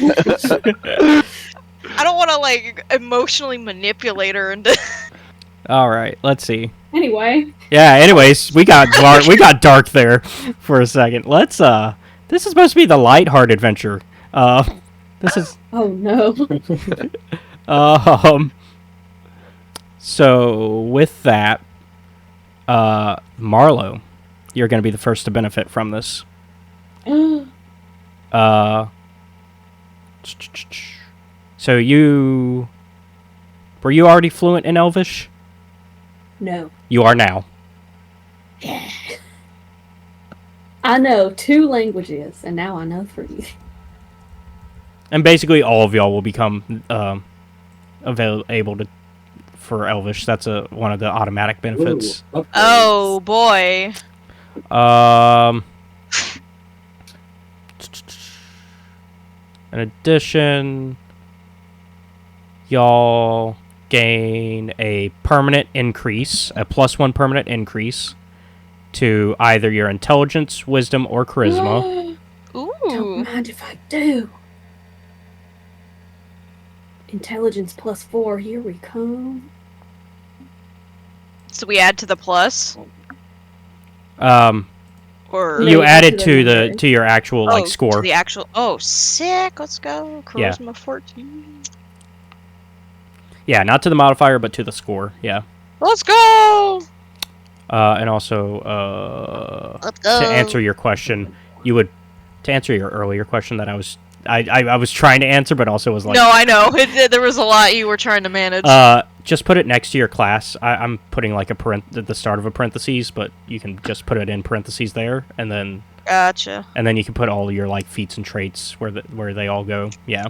I don't want to like emotionally manipulate her into. All right, let's see. Anyway. Yeah. Anyways, we got dark there for a second. Let's This is supposed to be the lighthearted adventure. This is Oh no. So with that, Marlo, you're going to be the first to benefit from this. So were you already fluent in Elvish? No. You are now. Yeah. I know 2 languages, and now I know 3. And basically all of y'all will become able to for Elvish. That's one of the automatic benefits. Ooh, Oh boy. In addition, y'all gain a permanent increase, a +1 permanent increase to either your intelligence, wisdom, or charisma. Ooh. Don't mind if I do. Intelligence +4, here we come. So we add to the plus, or No, You you added add to to the the number. to your actual like to score. the actual. Oh, sick! Let's go. Yeah. Charisma 14. Yeah, not to the modifier, but to the score. Yeah. Let's go. And also, Let's go. to answer your question, to answer your earlier question that I was trying to answer, but also was like, No, I know. There was a lot you were trying to manage. just put it next to your class. I'm putting like the start of a parentheses, but you can just put it in parentheses there, and then Gotcha. you can put all your like feats and traits where they all go. Yeah.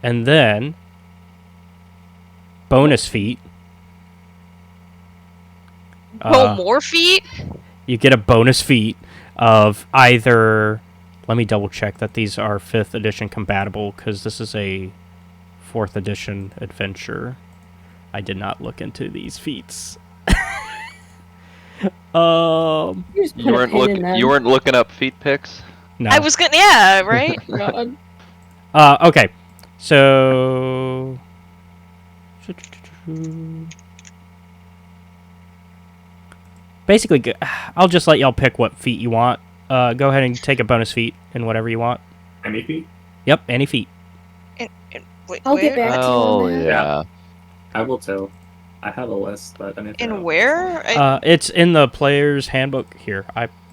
And then bonus feat. More feet? You get a bonus feat of either. Let me double check that these are 5th edition compatible, because this is a 4th edition adventure. I did not look into these feats. You just put You a pin in them. weren't looking up feet pics? No. I was gonna. Yeah, right? God. Okay. So. Basically, I'll just let y'all pick what feat you want. Go ahead and take a bonus feat in whatever you want. Any feet? Yep, any feat. Wait, I'll get where? back to you Oh on that. yeah. I will too. I have a list, but anything And else? where? It's in the player's handbook here.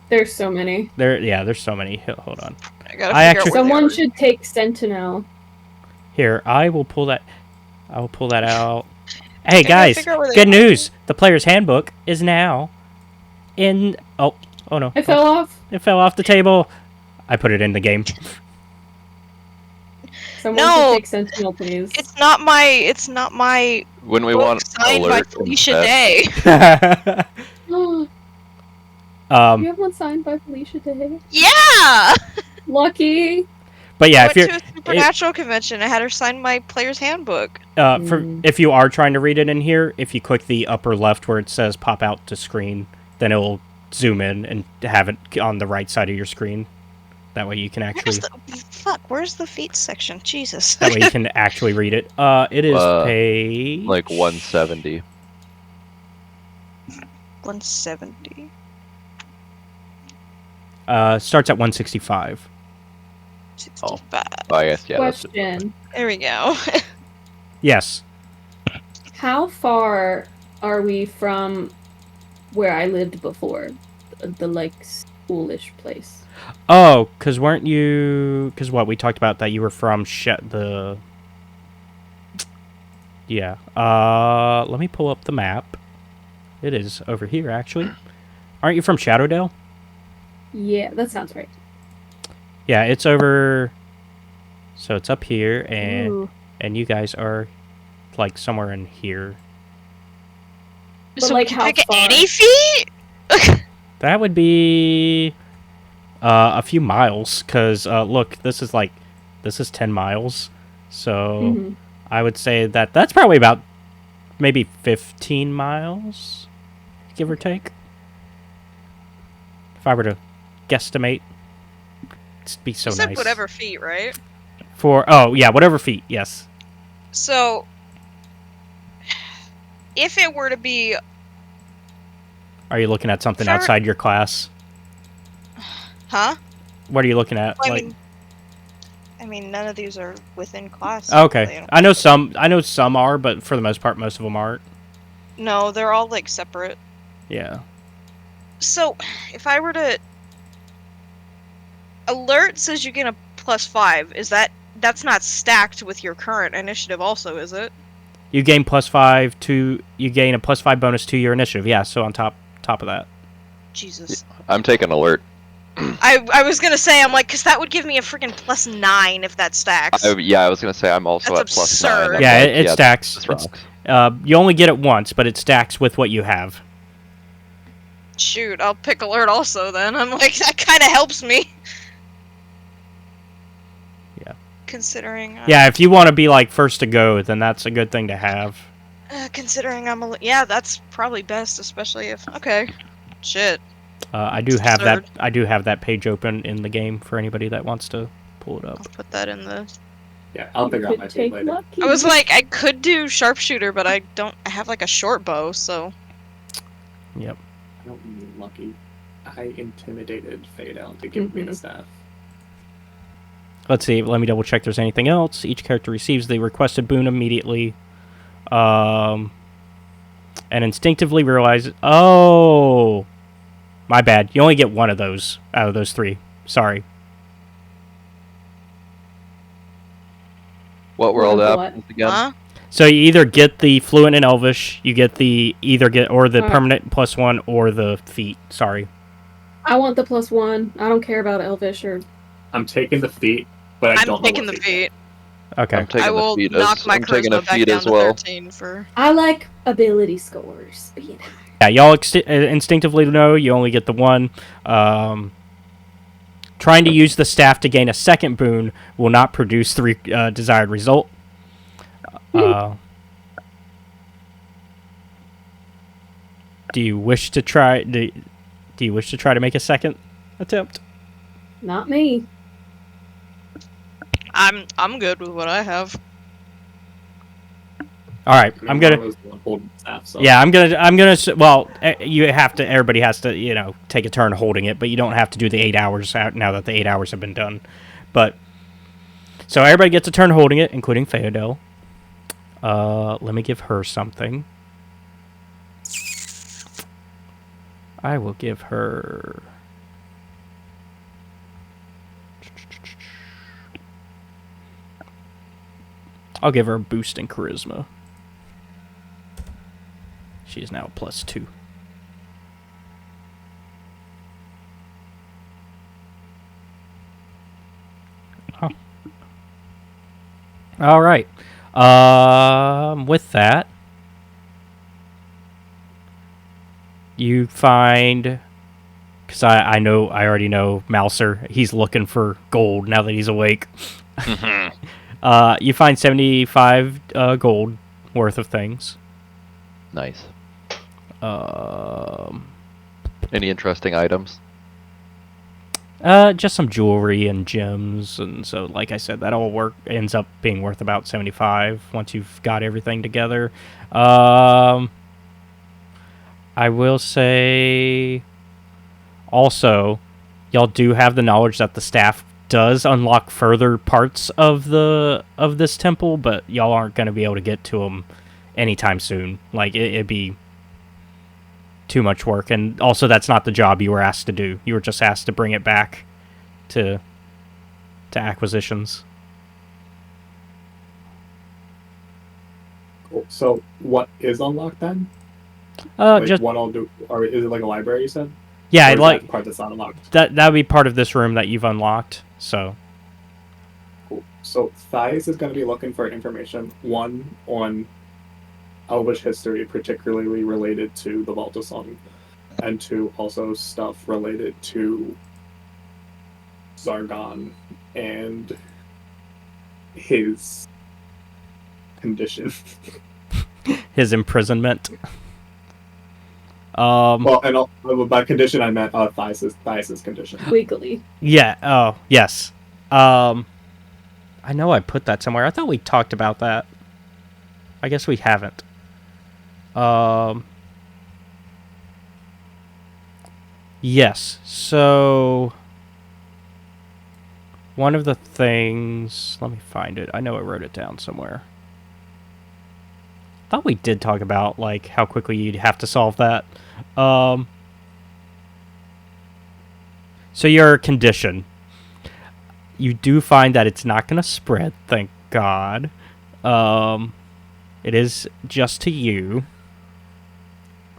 There's so many. There's so many. Hold on. I gotta I figure actually- out where Someone they should take Sentinel. Here, I will pull that out. Hey gotta guys, figure out where they good are. news. The player's handbook is now in oh no. It fell off. It fell off the table. I put it in the game. Someone No. should take Sentinel, please. It's not my When we book want signed by alert Felicia instead. Day. You um, have one signed by Felicia Day. Yeah! Lucky. but yeah, I if went you're to a supernatural convention. I had her sign my player's handbook. if you are trying to read it in here, if you click the upper left where it says pop out to screen, then it'll zoom in and have it on the right side of your screen. That way you can actually. Where's the feet section? Jesus. That way you can actually read it. It is page like 170. 170. Starts at 165. 65. Oh, I guess, yeah. Question. There we go. Yes. How far are we from where I lived before? The like schoolish place. Oh, because weren't you... Because what, we talked about that you were from the... Yeah. Let me pull up the map. It is over here, actually. Aren't you from Shadowdale? Yeah, that sounds right. Yeah, it's over... So it's up here, and Ooh. and you guys are, like, somewhere in here. But, So like, we how can pick far? 80 feet? That would be... a few miles, because, look, this is 10 miles. So... Mhm. I would say that's probably about maybe 15 miles, give or take. If I were to guesstimate, it'd be so You said nice. whatever feet, right? Whatever feet, yes. So, if it were to be... Are you looking at something Sure. outside your class? Huh? What are you looking at? Well, I mean, none of these are within class. Okay. I know some are, but for the most part, most of them aren't. No, they're all, like, separate. Yeah. So, if I were to... Alert says you get a +5. That's not stacked with your current initiative also, is it? You gain +5 to... You gain a +5 bonus to your initiative, yeah, so on top of that. Jesus. I'm taking alert. I was gonna say, I'm like, because that would give me a freaking +9 if that stacks. I was gonna say I'm also That's at +9. absurd. I'm Yeah, like, it stacks. this rocks. You only get it once, but it stacks with what you have. Shoot, I'll pick alert also then. I'm like, that kind of helps me. Yeah. Considering... Yeah, if you want to be, like, first to go, then that's a good thing to have. Considering I'm yeah, that's probably best, especially if... Okay. Shit. I do have Absurd. that. I do have that page open in the game for anybody that wants to pull it up. I'll put that in the... Yeah, I'll figure out my Could fate take later. lucky. I was like, I could do sharpshooter, but I have like a short bow, so... Yep. I don't mean lucky. I intimidated Phoedele to give me the staff. Let's see. Let me double check. There's anything else. Each character receives the requested boon immediately, and instinctively realizes. Oh, my bad. You only get one of those out of those three. Sorry. What were all the What? options again? Huh? So you either get the fluent and elvish, you get the or the Alright. permanent +1 or the feat. Sorry. I want the +1. I don't care about Elvish or... I'm taking the feet, but I I'm don't know taking what the feet. Okay. I'm taking I will the feet knock my I'm taking a charisma back feet down as to well. 13 for... I like ability scores. Being high. Yeah, y'all instinctively know you only get the one. Trying to use the staff to gain a second boon will not produce the desired result. Do you wish to try? Do you wish to try to make a second attempt? Not me. I'm good with what I have. All right, I mean, I'm gonna. Marlo's the one holding the staff, so. Yeah, I'm gonna. Well, you have to. Everybody has to, take a turn holding it, but you don't have to do the 8 hours out now that the 8 hours have been done. But so everybody gets a turn holding it, including Phoedele. Let me give her something. I will give her. I'll give her a boost in charisma. She is now +2. Huh. All right. With that, you find, because I already know Malcer. He's looking for gold now that he's awake. You find 75 gold worth of things. Nice. Any interesting items? Just some jewelry and gems, and so, like I said, that all ends up being worth about 75 once you've got everything together. I will say, also, y'all do have the knowledge that the staff does unlock further parts of this temple, but y'all aren't going to be able to get to them anytime soon. Like, it'd be too much work, and also that's not the job you were asked to do. You were just asked to bring it back to acquisitions. Cool. So what is unlocked then? Just what I'll do, or is it like a library you said? yeah, Or I'd is like that the part that's not unlocked. that would be part of this room that you've unlocked. So Cool. So Thias is going to be looking for information, one, on Elvish history, particularly related to the Vault of Song, and two, also stuff related to Zargon and his condition. his imprisonment. Well, and by condition I meant Thias's condition. Wiggly. Yeah. Oh, yes. I know I put that somewhere. I thought we talked about that. I guess we haven't. Yes. So one of the things, let me find it. I know I wrote it down somewhere. I thought we did talk about like how quickly you'd have to solve that. So your condition, you do find that it's not going to spread, thank God. It is just to you,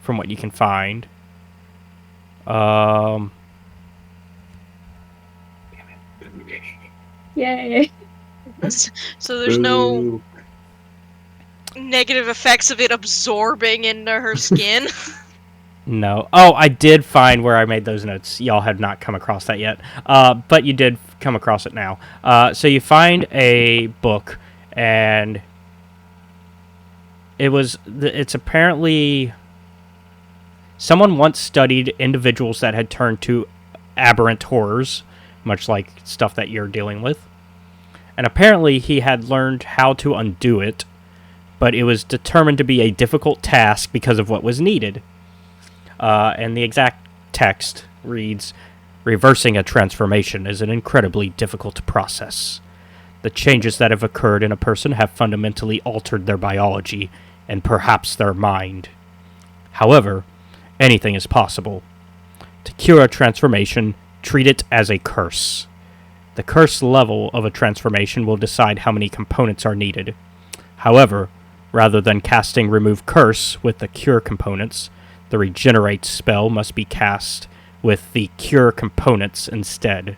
from what you can find. Yay. So there's no Ooh. negative effects of it absorbing into her skin. No. Oh, I did find where I made those notes. Y'all had not come across that yet. But you did come across it now. So you find a book, and it's apparently someone once studied individuals that had turned to aberrant horrors, much like stuff that you're dealing with. And apparently he had learned how to undo it, but it was determined to be a difficult task because of what was needed. And the exact text reads, "Reversing a transformation is an incredibly difficult process. The changes that have occurred in a person have fundamentally altered their biology and perhaps their mind. However, anything is possible. To cure a transformation, treat it as a curse. The curse level of a transformation will decide how many components are needed. However, rather than casting Remove Curse with the cure components, the Regenerate spell must be cast with the cure components instead.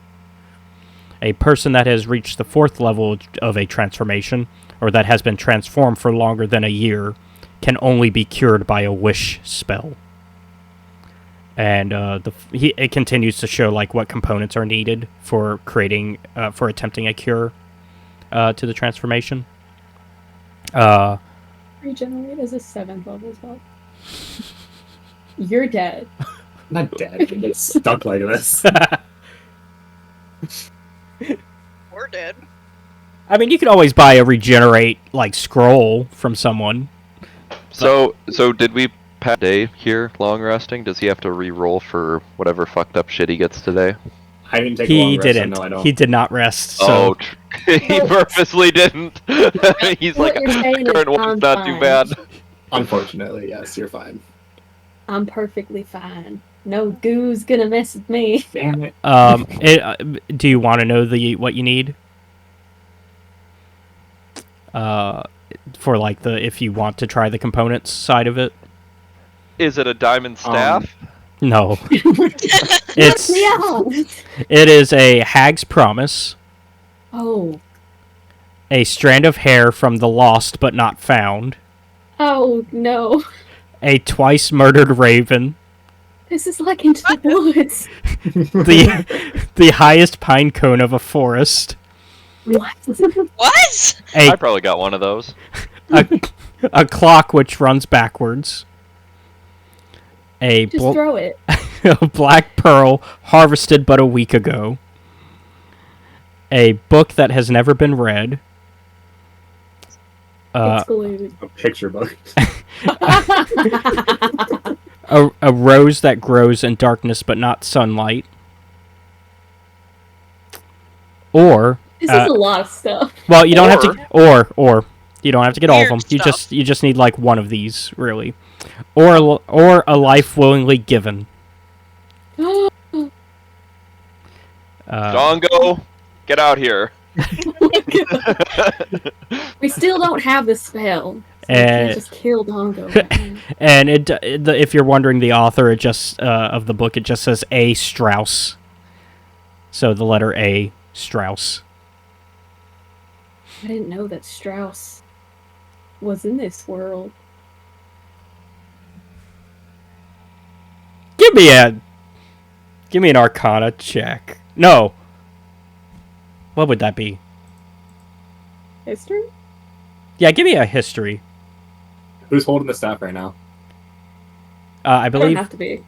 A person that has reached the 4th level of a transformation, or that has been transformed for longer than a year, can only be cured by a wish spell." And it continues to show like what components are needed for creating, for attempting a cure to the transformation. Regenerate is a 7th level spell. You're dead. Not dead. You get stuck like this. We're dead. I mean, you could always buy a regenerate like scroll from someone. So did we pat Day here long resting? Does he have to re-roll for whatever fucked up shit he gets today? I didn't take a long He rest, didn't. so no, I don't. He did not rest. So He purposely didn't. He's What like, you're saying is current one's I'm not too fine. bad. Unfortunately, yes, you're fine. I'm perfectly fine. No goo's gonna mess with me. Damn it. do you want to know what you need? For like if you want to try the components side of it. Is it a diamond staff? No. It's It is a hag's promise, Oh. a strand of hair from the lost but not found, Oh no. a twice murdered raven, This is like Into the Woods. the highest pine cone of a forest, What? What? I probably got one of those. a clock which runs backwards, Just throw it. A black pearl harvested but a week ago. A book that has never been read. Excluded. A picture book. A rose that grows in darkness but not sunlight. Or This is a lot of stuff. well, you don't have to or you don't have to get all of them. Weird stuff. You just need like one of these, really. Or a life willingly given. Dongo, get out here. We still don't have the spell. So we Eh. can't just kill Dongo. right now. And if you're wondering the author, it just of the book, it just says A. Strauss. So the letter A, Strauss. I didn't know that Strauss was in this world. Give me an Arcana check. No. What would that be? History? Yeah, give me a history. Who's holding the staff right now? I I don't believe. have to be.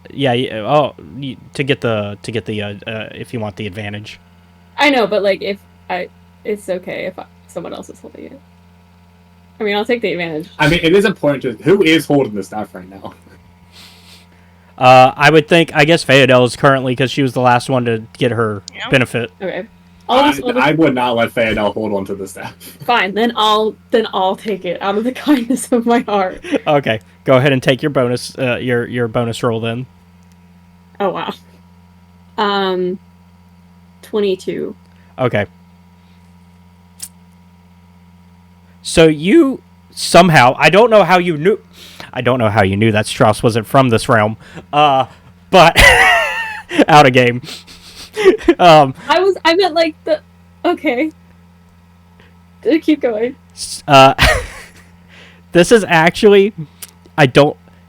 Yeah. To get the if you want the advantage. I know, but like it's okay if someone else is holding it. I mean, I'll take the advantage. I mean, it is important to who is holding the staff right now. I would think. I guess Phoedele is currently because she was the last one to get her Yeah. benefit. Okay. I would not let Phoedele hold on to the staff. Fine, then I'll take it out of the kindness of my heart. Okay, go ahead and take your bonus. Your bonus roll then. Oh wow. 22. Okay. So you somehow, I don't know how you knew that Strauss wasn't from this realm, but out of game. I meant like the. Okay. Keep going. This is actually,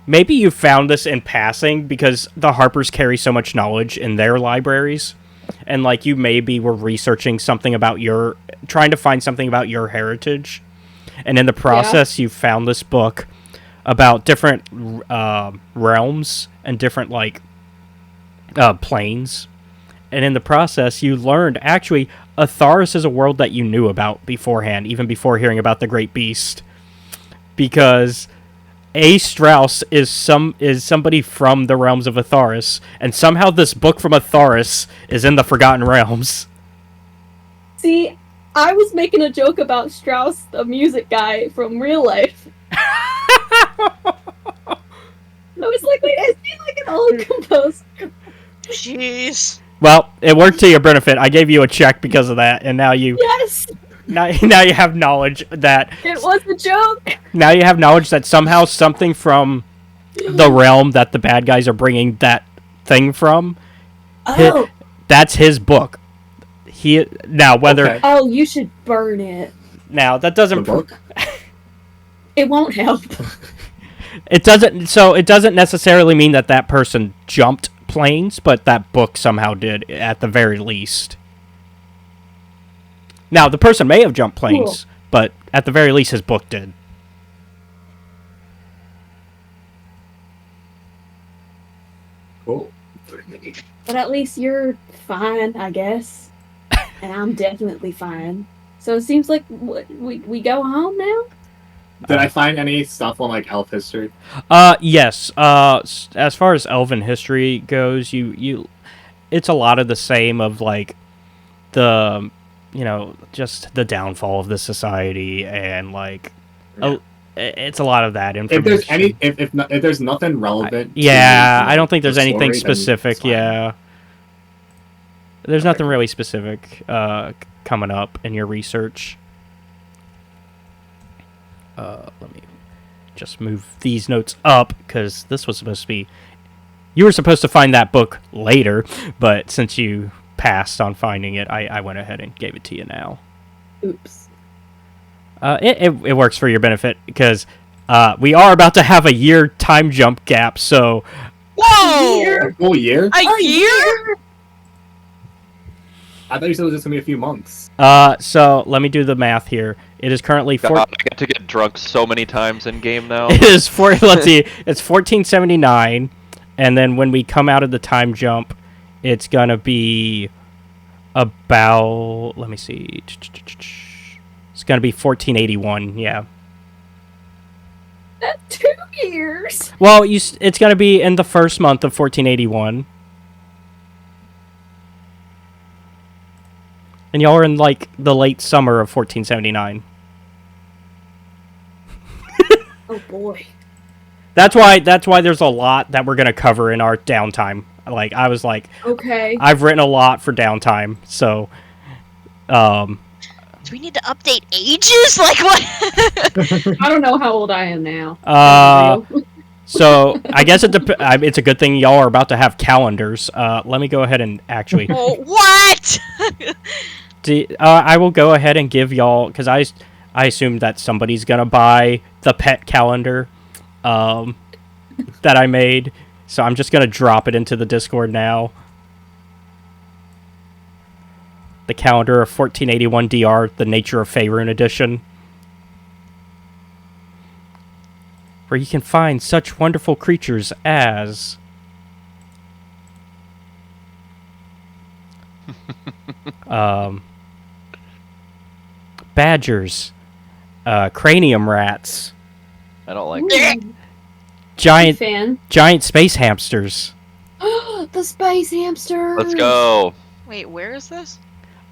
maybe you found this in passing because the Harpers carry so much knowledge in their libraries, and like you maybe were researching something about trying to find something about your heritage, and in the process you found this book about different realms and different like planes. And in the process, you learned, actually, Atharis is a world that you knew about beforehand, even before hearing about the Great Beast. Because A. Strauss is somebody from the realms of Atharis, and somehow this book from Atharis is in the Forgotten Realms. See, I was making a joke about Strauss, the music guy from real life. I was like, wait, is he like an old composer? Jeez. Well, it worked to your benefit. I gave you a check because of that, and now you Yes! now you have knowledge that It was a joke! now you have knowledge that somehow something from the realm that the bad guys are bringing that thing from, Oh! that's his book. Okay. Oh, you should burn it. Now that The doesn't book. It won't help. it doesn't necessarily mean that person jumped planes, but that book somehow did at the very least. Now the person may have jumped planes, but at the very least his book did. Cool. But at least you're fine, I guess. And I'm definitely fine. So it seems like we go home now? Did I find any stuff on like elf history? Yes. As far as elven history goes, it's a lot of the same of like the, just the downfall of the society and like, it's a lot of that information. If there's nothing relevant. I don't think there's the anything story, then specific. it's fine. Yeah. There's nothing really specific coming up in your research. Let me just move these notes up because this was supposed to be. You were supposed to find that book later, but since you passed on finding it, I went ahead and gave it to you now. Oops. It works for your benefit because we are about to have a year time jump gap, so. Whoa! A full year? A year? I thought you said it was just gonna be a few months. So let me do the math here. It is currently God, I get to get drunk so many times in game now. It is let's see, it's 1479, And then when we come out of the time jump, it's going to be about, let me see. It's going to be 1481, yeah. That's 2 years. Well, it's going to be in the first month of 1481. And y'all are in, like, the late summer of 1479. Oh boy. That's why there's a lot that we're going to cover in our downtime. Like, I was like, Okay. I've written a lot for downtime, so, Do we need to update ages? Like what? I don't know how old I am now. So I guess it's a good thing y'all are about to have calendars. Let me go ahead and actually. Oh, what? I will go ahead and give y'all, because I assume that somebody's gonna buy the pet calendar, that I made. So I'm just gonna drop it into the Discord now. The calendar of 1481 DR, the Nature of Faerun edition, where you can find such wonderful creatures as badgers, cranium rats, I don't like Ooh, giant fan. space hamsters. The space hamster. Let's go. Wait, where is this?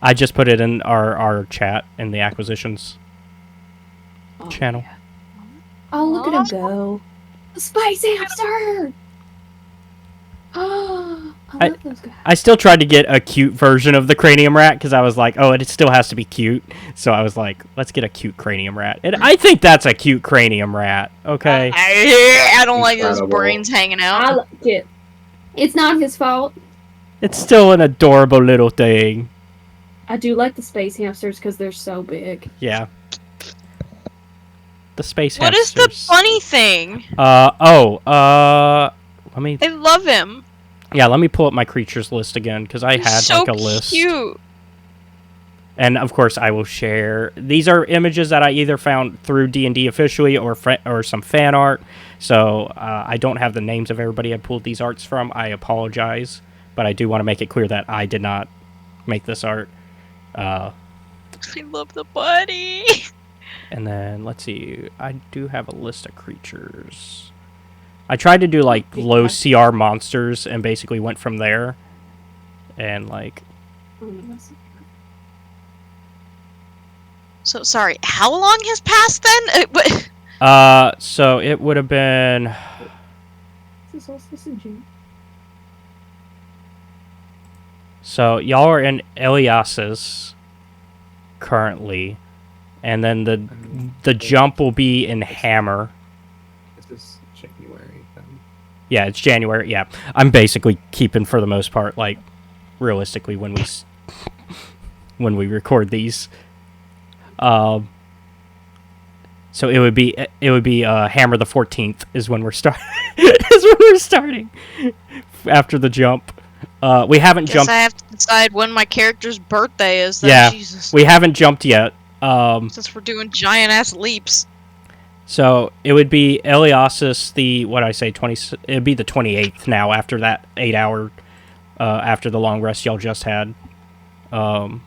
I just put it in our chat in the acquisitions channel. Yeah. Oh, look at him go. The space hamster. Oh, I love those guys. I still tried to get a cute version of the cranium rat because I was like, oh, it still has to be cute. So I was like, let's get a cute cranium rat. And I think that's a cute cranium rat. Okay. I don't like those Incredible. brains hanging I out. like it. It's not his fault. It's still an adorable little thing. I do like the space hamsters because they're so big. Yeah. The space What is the hamsters. bunny thing? Let me. I love him. Yeah, let me pull up my creatures list again because I He's had so like a list. cute. And of course, I will share. These are images that I either found through D&D officially or some fan art. So I don't have the names of everybody I pulled these arts from. I apologize, but I do want to make it clear that I did not make this art. I love the bunny. And then let's see. I do have a list of creatures. I tried to do like low CR monsters and basically went from there. And like. So sorry. How long has passed then? So it would have been. This is solstice in June. So y'all are in Elias's currently, and then the jump will be in Hammer. This is January. Yeah, it's January. Yeah, I'm basically keeping for the most part, like realistically when we record these. So it would be Hammer the 14th is when we're starting after the jump. We haven't Guess jumped. I have to decide when my character's birthday is. Then. Yeah, Jesus. we haven't jumped yet. Since we're doing giant ass leaps. So it would be Eliasis it'd be the 28th now after that 8 hour, after the long rest y'all just had. And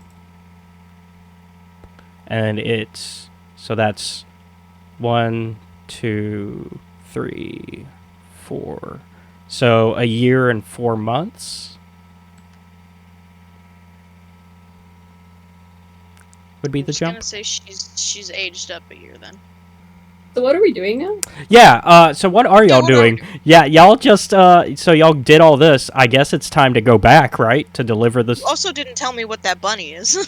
so that's 1, 2, 3, 4. So a year and 4 months would be the I'm jump. gonna say she's aged up a year then. So what are we doing now? Yeah, so what are y'all what are we doing? Yeah, y'all just, so y'all did all this. I guess it's time to go back, right? To deliver this. You also didn't tell me what that bunny is.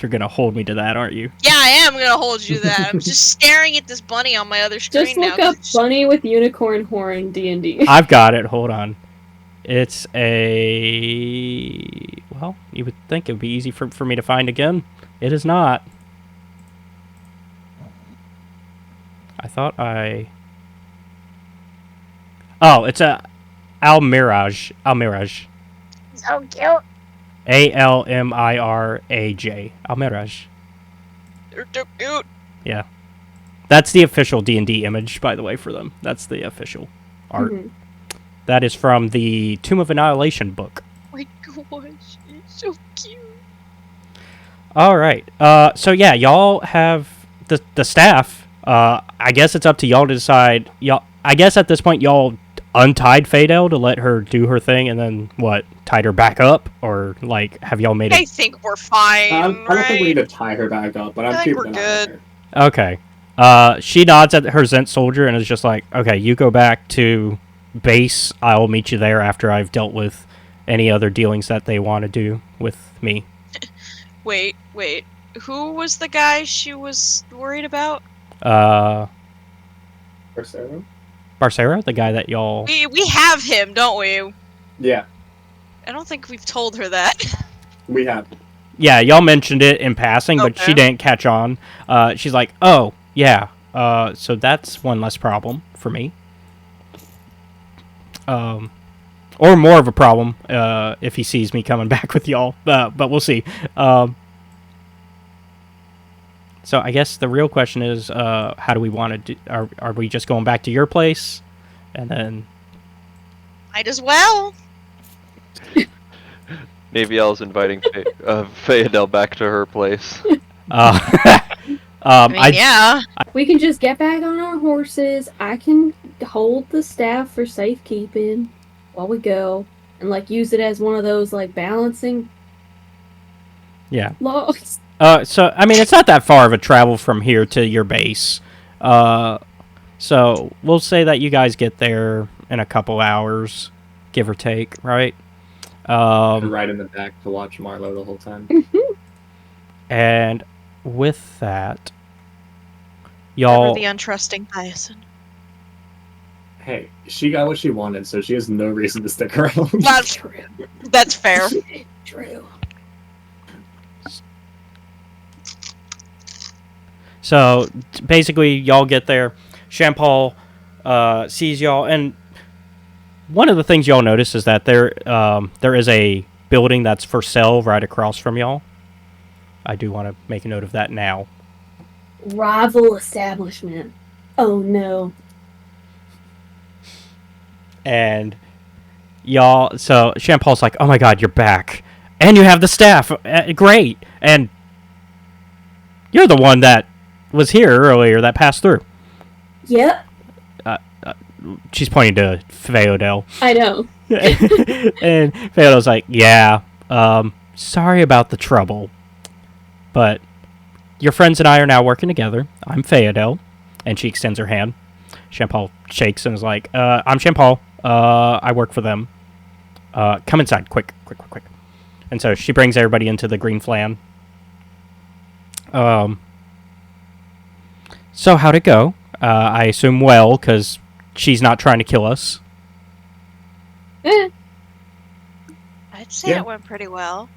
You're gonna hold me to that, aren't you? Yeah, I am gonna hold you to that. I'm just staring at this bunny on my other screen Just now. look up bunny with unicorn horn D&D. I've got it, hold on. It's a... Well, you would think it would be easy for me to find again. It is not. I thought I... Oh, it's a Almiraj. Almiraj. So cute. Almiraj. Almiraj. They're too cute. Yeah. That's the official D&D image, by the way, for them. That's the official art. Mhm. That is from the Tomb of Annihilation book. Oh my gosh, it's so cute. All right. So yeah, y'all have the staff. I guess it's up to y'all to decide. Y'all, I guess at this point, y'all untied Phoedele to let her do her thing, and then what? Tied her back up, or like have y'all made I it? think we're fine, I don't right? think we need to tie her back up, but I'm I think keeping we're an eye on good. her. Okay. She nods at her Zent soldier and is just like, okay, you go back to base. I'll meet you there after I've dealt with any other dealings that they want to do with me. Wait. Who was the guy she was worried about? Barcera, the guy that y'all... We have him, don't we? Yeah, I don't think we've told her that. we have. Yeah, y'all mentioned it in passing, but she Okay. didn't catch on. She's like, oh, yeah, so that's one less problem for me. Or more of a problem if he sees me coming back with y'all, but we'll see. So I guess the real question is, how do we want to do? Are we just going back to your place, and then? Might as well. Naevyel's inviting Phoedele back to her place. Yeah. We can just get back on our horses. I can hold the staff for safekeeping while we go, and like use it as one of those like balancing Yeah. logs. So I mean, it's not that far of a travel from here to your base. So we'll say that you guys get there in a couple hours, give or take, right? Right in the back to watch Marlo the whole time. And with that, Never y'all... the untrusting Thias. Hey, she got what she wanted, so she has no reason to stick around. That's True. That's fair. True. So basically, y'all get there. Shampal sees y'all, and one of the things y'all notice is that there is a building that's for sale right across from y'all. I do want to make a note of that now. Rival establishment. Oh no. And y'all, so Shampal's like, "Oh my God, you're back, and you have the staff. Great!" And you're the one that was here earlier that passed through. Yep. She's pointing to Phoedele. I know. And Phoedele's like, yeah, sorry about the trouble, but your friends and I are now working together. I'm Phoedele, and she extends her hand. Shampal shakes and is like, I'm Shampal. I work for them. Come inside, quick. And so she brings everybody into the green flan. So how'd it go? I assume well, because she's not trying to kill us. Eh. I'd say Yeah. it went pretty well.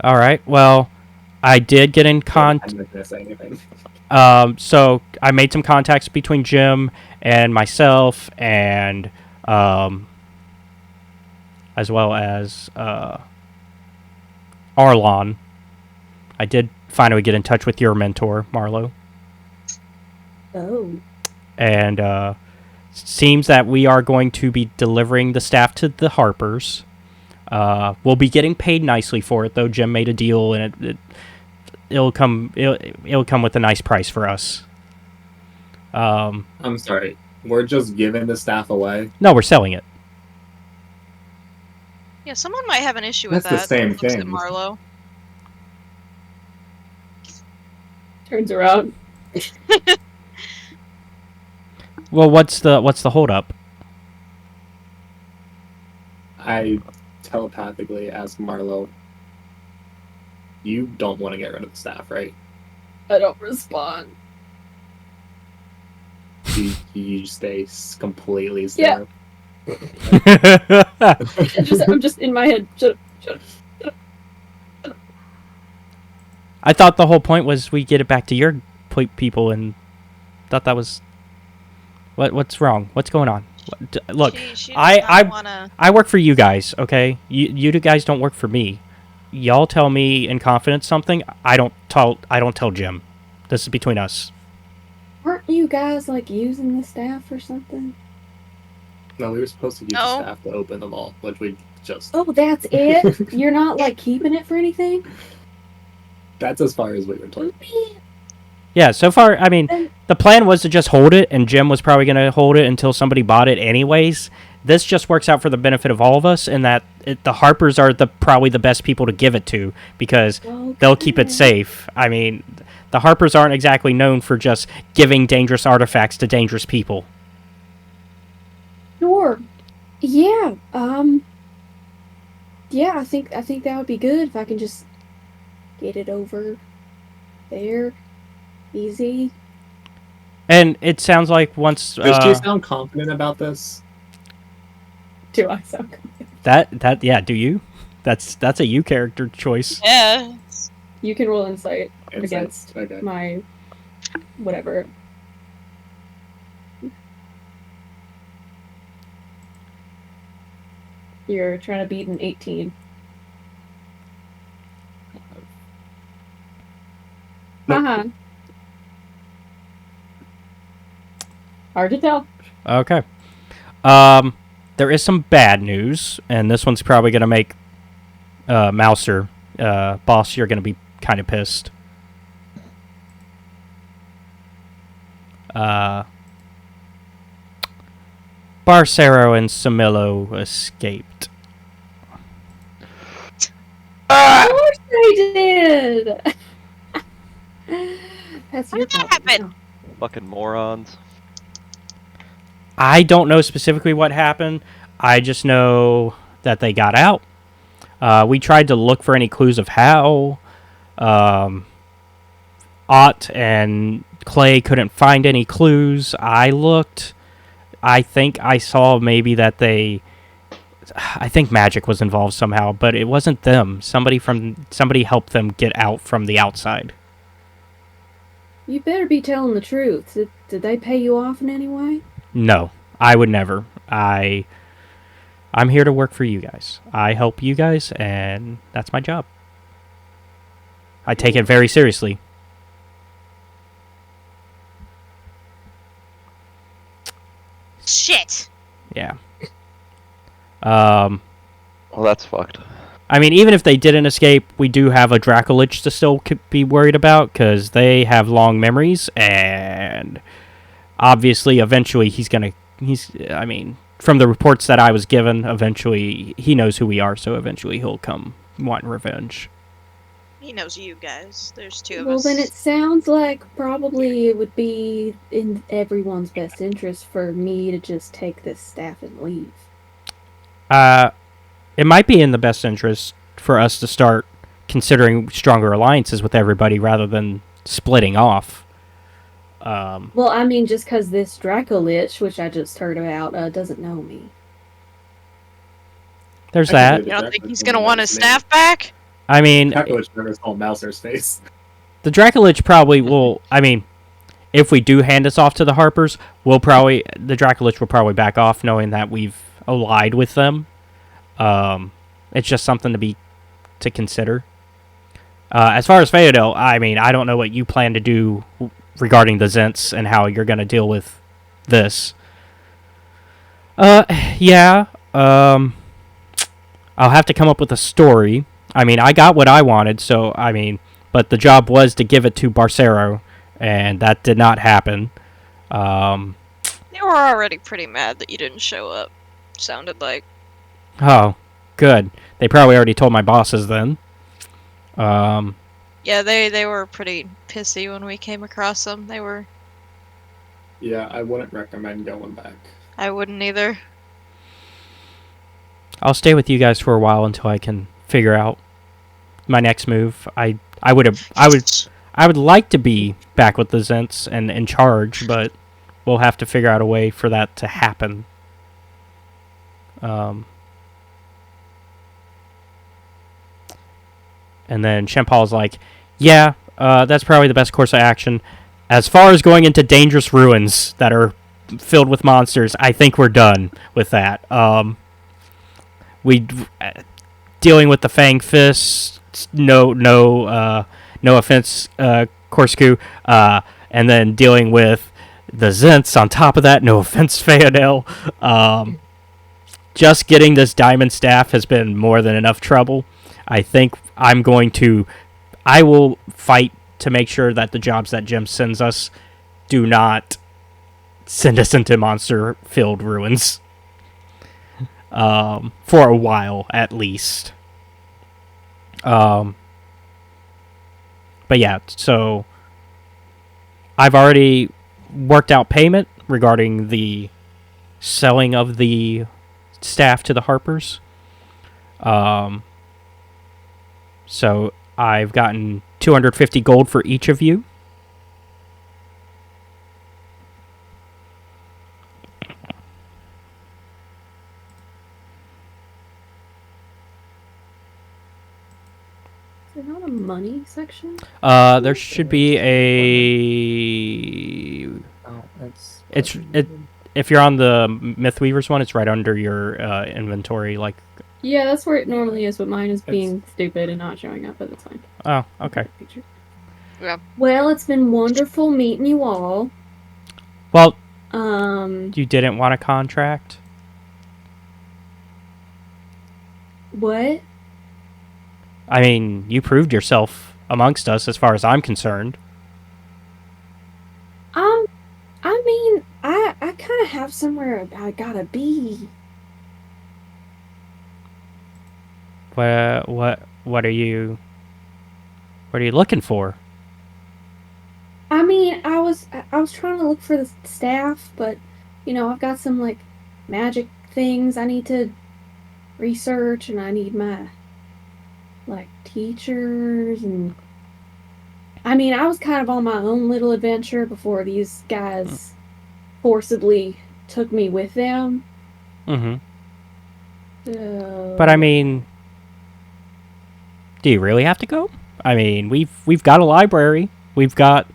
All right. Well, I did get in I'm contact. not gonna say anything. So I made some contacts between Jim and myself, and as well as Arlon. I did finally get in touch with your mentor, Marlo, Oh. and seems that we are going to be delivering the staff to the Harpers. We'll be getting paid nicely for it, though. Jim made a deal, and it'll come with a nice price for us. I'm sorry. We're just giving the staff away. No, we're selling it. Yeah, someone might have an issue with That's that. the same Looks at thing. Marlo. Turns around. Well, what's the holdup? I telepathically asked Marlo, you don't want to get rid of the staff, right? I don't respond. You stay completely Yeah. still. I'm just in my head. Shut up. I thought the whole point was we get it back to your people, and thought that was what's wrong? What's going on? Look, She I- does not wanna. I work for you guys, okay? You guys don't work for me. Y'all tell me in confidence something. I don't tell Jim. This is between us. Aren't you guys like using the staff or something? No, we were supposed to use No. the staff to open them all, which we just. Oh, that's it? You're not like keeping it for anything? That's as far as we were told. Yeah, so far, I mean, the plan was to just hold it, and Jim was probably going to hold it until somebody bought it anyways. This just works out for the benefit of all of us, in that the Harpers are probably the best people to give it to, because they'll keep it safe. I mean, the Harpers aren't exactly known for just giving dangerous artifacts to dangerous people. Sure. Yeah. Yeah, I think that would be good if I can just get it over there. Easy. And it sounds like once Does she sound confident about this? Do I sound confident? that yeah, do you? That's a you character choice. Yeah. You can roll insight Insight, against okay. my whatever. You're trying to beat an 18. Nope. Uh-huh. Hard to tell. Okay. There is some bad news, and this one's probably going to make Malcer, boss, you're going to be kind of pissed. Barcero and Chomylla escaped. Of course they did! That's How your did that problem happen? now. Fucking morons. I don't know specifically what happened. I just know that they got out. We tried to look for any clues of how. Ott and Clay couldn't find any clues. I looked. I think I saw maybe that I think magic was involved somehow, but it wasn't them. Somebody helped them get out from the outside. You better be telling the truth. Did they pay you off in any way? No, I would never. I'm here to work for you guys. I help you guys, and that's my job. I take it very seriously. Shit. Yeah. Well, that's fucked. I mean, even if they didn't escape, we do have a Dracolich to still be worried about, because they have long memories, and obviously, eventually, I mean, from the reports that I was given, eventually, he knows who we are, so eventually he'll come wanting revenge. He knows you guys. There's two of Well, us. then it sounds like probably it would be in everyone's best interest for me to just take this staff and leave. It might be in the best interest for us to start considering stronger alliances with everybody rather than splitting off. Well, I mean, just because this Dracolich, which I just heard about, doesn't know me. There's I can that. do You the don't think Dracolich he's gonna when want he his knows me. staff back? I mean, Dracolich never saw Malcer's face. the Dracolich probably will. I mean, if we do hand this off to the Harpers, the Dracolich will probably back off, knowing that we've allied with them. It's just something to consider. As far as Phoedele, I mean, I don't know what you plan to do regarding the Zents and how you're going to deal with this. Yeah. I'll have to come up with a story. I mean, I got what I wanted, so, I mean, but the job was to give it to Barcero, and that did not happen. They were already pretty mad that you didn't show up. Sounded like. Oh, good. They probably already told my bosses then. Yeah, they were pretty pissy when we came across them. They were. Yeah, I wouldn't recommend going back. I wouldn't either. I'll stay with you guys for a while until I can figure out my next move. I would like to be back with the Zents and in charge, but we'll have to figure out a way for that to happen. And then Shempal's like, yeah, that's probably the best course of action. As far as going into dangerous ruins that are filled with monsters, I think we're done with that. Dealing with the Fang Fists, no offense, Corsica, and then dealing with the Zents on top of that. No offense, Phoedele. Just getting this diamond staff has been more than enough trouble. I think I will fight to make sure that the jobs that Jim sends us do not send us into monster-filled ruins. For a while, at least. But yeah, so I've already worked out payment regarding the selling of the staff to the Harpers. So I've gotten 250 gold for each of you. Is there not a money section? There should be a. Oh, it's If you're on the Mythweavers one, it's right under your inventory. Like, Yeah, that's where it normally is, but mine is being stupid and not showing up, but that's fine. oh, okay. Picture. Yeah. Well, it's been wonderful meeting you all. Well, Um, you didn't want a contract. what? I mean, you proved yourself amongst us, as far as I'm concerned. I mean, I kind of have somewhere I gotta be. What are you looking for? I mean, I was trying to look for the staff, but you know, I've got some like magic things I need to research, and I need my like teachers, and I mean, I was kind of on my own little adventure before these guys forcibly took me with them. Mm-hmm. So... But I mean, do you really have to go? I mean, we've got a library. We've got,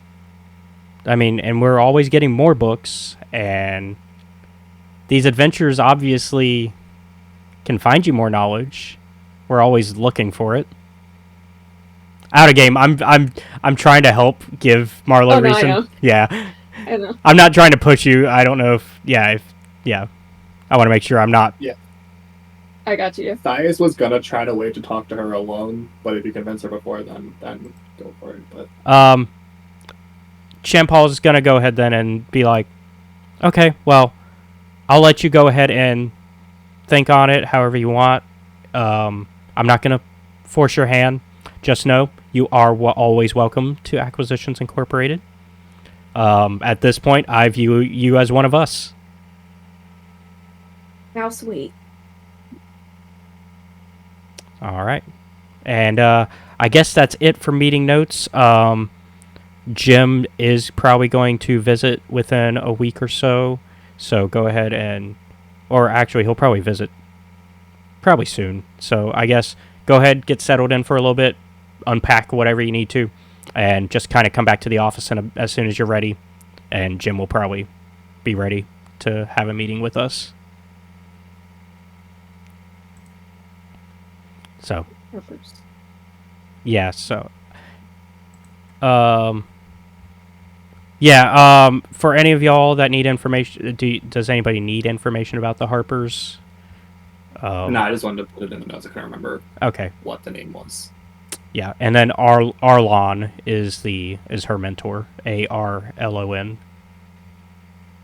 I mean, and we're always getting more books, and these adventures obviously can find you more knowledge. We're always looking for it. Out of game, I'm trying to help give Marlo Oh, no, I reason. know. Yeah. I know. I'm not trying to push you. I don't know if I want to make sure I'm not. I got you. Thias was gonna try to wait to talk to her alone, but if you convince her before then go for it. But Champal's gonna go ahead then and be like, okay, well, I'll let you go ahead and think on it however you want. I'm not gonna force your hand. Just know you are always welcome to Acquisitions Incorporated. At this point, I view you as one of us. How sweet. All right. And I guess that's it for meeting notes. Jim is probably going to visit within a week or so. So go ahead and... Or actually, he'll probably visit probably soon. So I guess go ahead, get settled in for a little bit, unpack whatever you need to, and just kind of come back to the office as soon as you're ready. And Jim will probably be ready to have a meeting with us. So... Harpers. Yeah, so... for any of y'all that need information... Does anybody need information about the Harpers? no, I just wanted to put it in the notes. I couldn't remember Okay. what the name was. Yeah, and then Arlon is her mentor. Arlon.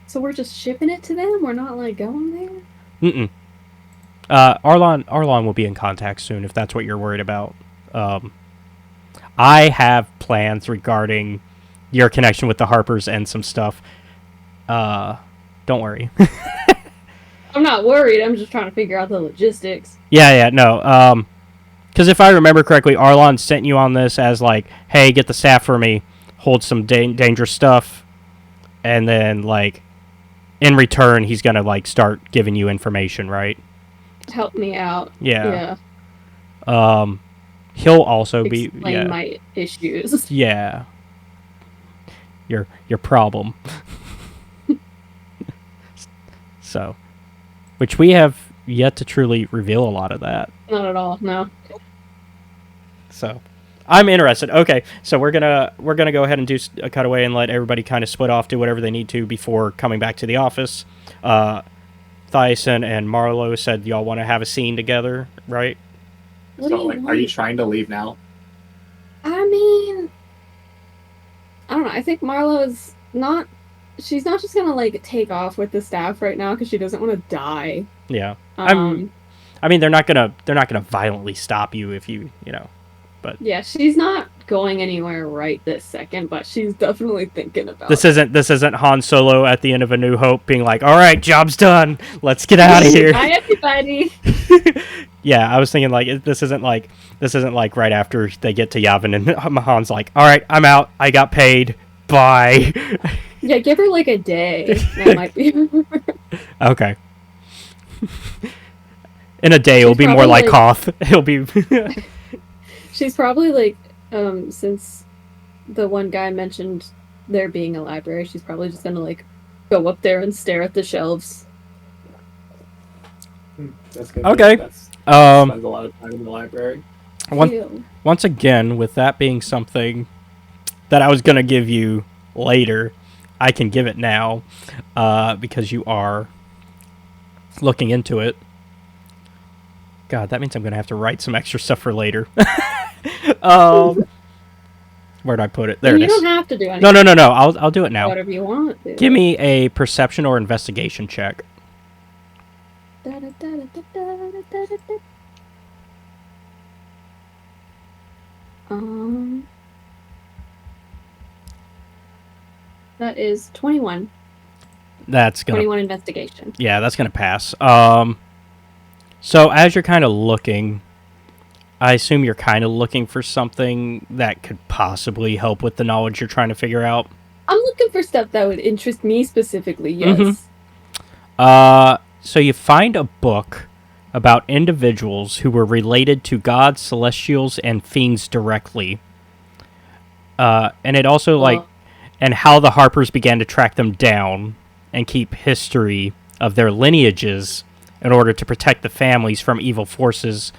So we're just shipping it to them? We're not like going there? Mm-mm. Arlon will be in contact soon if that's what you're worried about. I have plans regarding your connection with the Harpers and some stuff. Don't worry. I'm not worried. I'm just trying to figure out the logistics. Yeah, no. Because if I remember correctly, Arlon sent you on this as like, hey, get the staff for me, hold some dangerous stuff, and then like, in return, he's gonna like start giving you information, right? Help me out. Yeah. He'll also Explain my issues. Yeah. Your problem. So, which we have yet to truly reveal a lot of that. Not at all, no. So, I'm interested. Okay, so we're gonna go ahead and do a cutaway and let everybody kind of split off, do whatever they need to before coming back to the office. Thias and Marlo said y'all want to have a scene together, right? What do So, you like, are want? you trying to leave now? I mean, I don't know. I think Marlo's not. She's not just gonna like take off with the staff right now because she doesn't want to die. Yeah. Um, I mean, they're not gonna violently stop you if you know. But yeah, she's not going anywhere right this second, but she's definitely thinking about this it. isn't Han Solo at the end of A New Hope being like, "All right, job's done. Let's get out of here." Bye, everybody. Yeah, I was thinking like this isn't like right after they get to Yavin and Han's like, "All right, I'm out. I got paid. Bye." Yeah, give her like a day. That might be. Okay. In a day, it'll She's be more probably, like like- Hoth. It'll be. She's probably like, since the one guy mentioned there being a library, she's probably just gonna like go up there and stare at the shelves. That's good. Okay. That's Um, spends a lot of time in the library. Ew. Once again, with that being something that I was gonna give you later, I can give it now, because you are looking into it. God, that means I'm gonna have to write some extra stuff for later. Where'd I put it? There And it you is. don't have to do anything. No. I'll do it now. Whatever you want. Dude. Give me a perception or investigation check. That is 21. That's gonna 21 investigation. Yeah, that's gonna pass. So as you're kind of looking, I assume you're kind of looking for something that could possibly help with the knowledge you're trying to figure out. I'm looking for stuff that would interest me specifically, yes. So you find a book about individuals who were related to gods, celestials, and fiends directly. And it also and how the Harpers began to track them down and keep history of their lineages in order to protect the families from evil forces.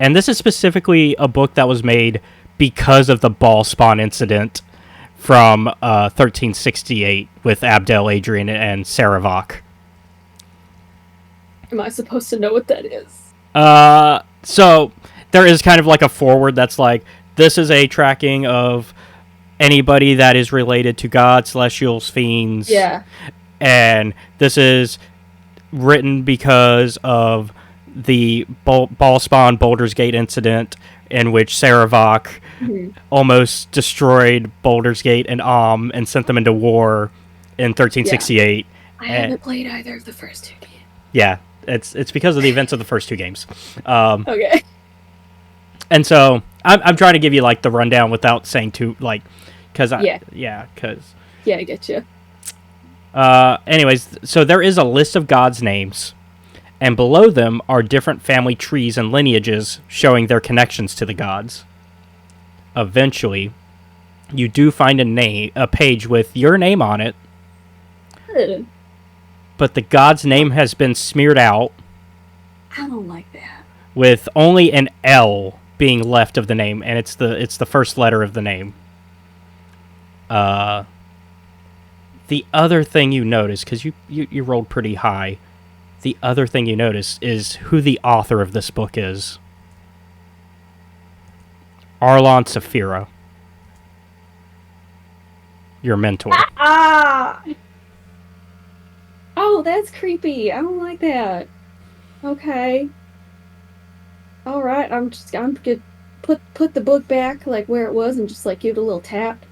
And this is specifically a book that was made because of the ball spawn incident from 1368 with Abdel, Adrian, and Saravok. Am I supposed to know what that is? So there is kind of like a forward that's like, this is a tracking of anybody that is related to gods, celestials, fiends. Yeah. And this is written because of the ball spawn Baldur's Gate incident in which Saravok almost destroyed Baldur's Gate and and sent them into war in 1368. I haven't played either of the first two games. Yeah, it's because of the events of the first two games. Okay. And so I'm trying to give you like the rundown without saying too like, because Yeah, I get you. Anyways, so there is a list of gods' names, and below them are different family trees and lineages showing their connections to the gods. Eventually, you do find a page with your name on it, Ugh, but the god's name has been smeared out I don't like that. with only an L being left of the name, and it's the first letter of the name. The other thing you notice, because you rolled pretty high, the other thing you notice is who the author of this book is. Arlon Saphira. Your mentor. Ah! Oh, that's creepy. I don't like that. Okay. Alright, I'm gonna put the book back like where it was and just like give it a little tap.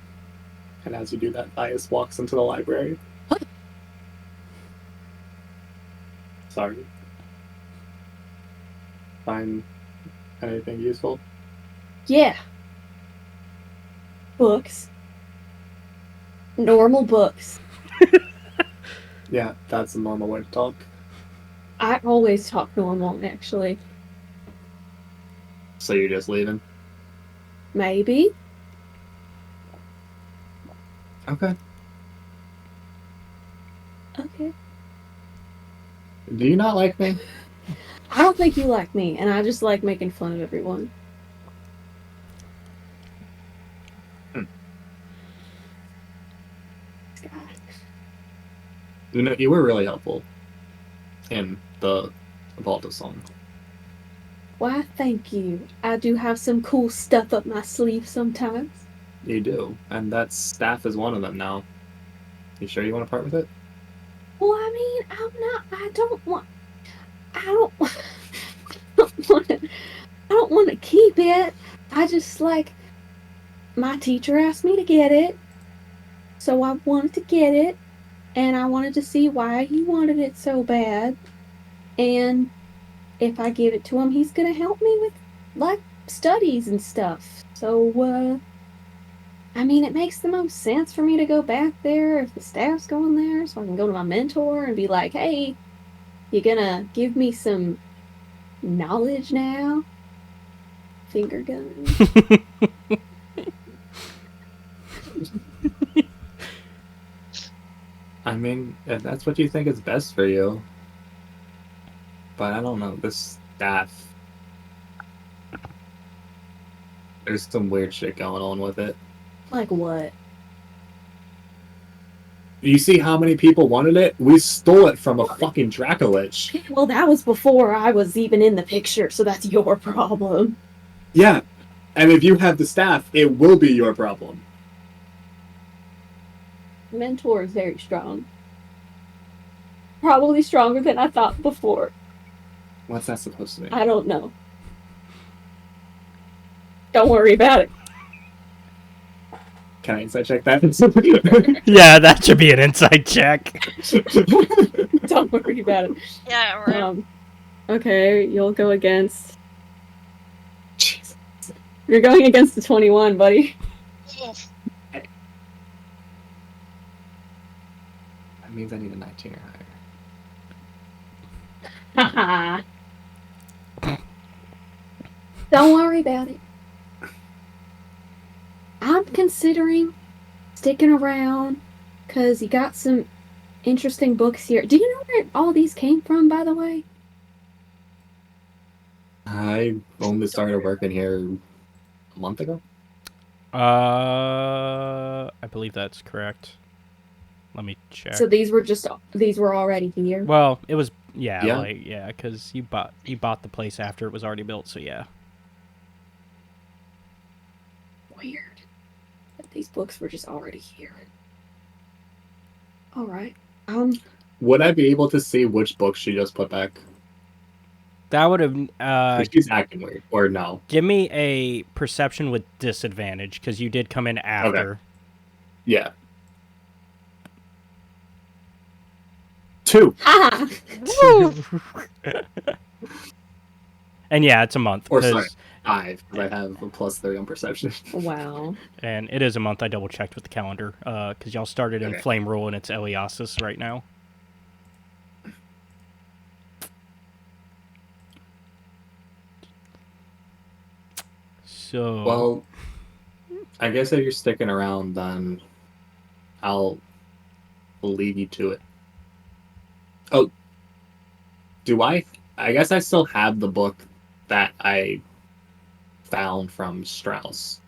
And as you do that, Thias walks into the library. Sorry. Find anything useful? Yeah. Books. Normal books. Yeah, that's the normal way to talk. I always talk normal, actually. So you're just leaving? Maybe. Okay. Okay. Do you not like me? I don't think you like me, and I just like making fun of everyone. You were really helpful in the Balto song. Why, thank you. I do have some cool stuff up my sleeve sometimes. You do, and that staff is one of them now. You sure you want to part with it? Well, I mean, I don't want I don't want to keep it. I just, like, my teacher asked me to get it, so I wanted to get it, and I wanted to see why he wanted it so bad. And if I give it to him, he's gonna help me with, like, studies and stuff. So, I mean, it makes the most sense for me to go back there if the staff's going there, so I can go to my mentor and be like, hey, you gonna give me some knowledge now? Finger gun. I mean, if that's what you think is best for you. But I don't know, this staff... There's some weird shit going on with it. Like what? You see how many people wanted it? We stole it from a fucking Dracolich. Well, that was before I was even in the picture, so that's your problem. Yeah, and if you have the staff, it will be your problem. Mentor is very strong. Probably stronger than I thought before. What's that supposed to mean? I don't know. Don't worry about it. Can I insight check that? Yeah, that should be an inside check. Don't worry about it. Yeah, right. Okay, you'll go against... Jesus. You're going against the 21, buddy. That means I need a 19 or higher. Haha. Don't worry about it. I'm considering sticking around because you got some interesting books here. Do you know where all these came from, by the way? I only started working here a month ago. I believe that's correct. Let me check. So these were already here. Well, it was Yeah. because you bought the place after it was already built, so yeah. Weird. But these books were just already here. All right. Would I be able to see which book she just put back? That would have 'Cause she's acting weird, or no? give me a perception with disadvantage because you did come in after. Yeah. 2. Ha! And yeah, it's a month. Or sorry, 5, because I have a +3 on perception. Wow. And it is a month. I double checked with the calendar because y'all started in Okay. Flame Rule and it's Eliasis right now. So Well, I guess if you're sticking around, then I'll leave you to it. Oh, do I? I guess I still have the book that I found from Strauss.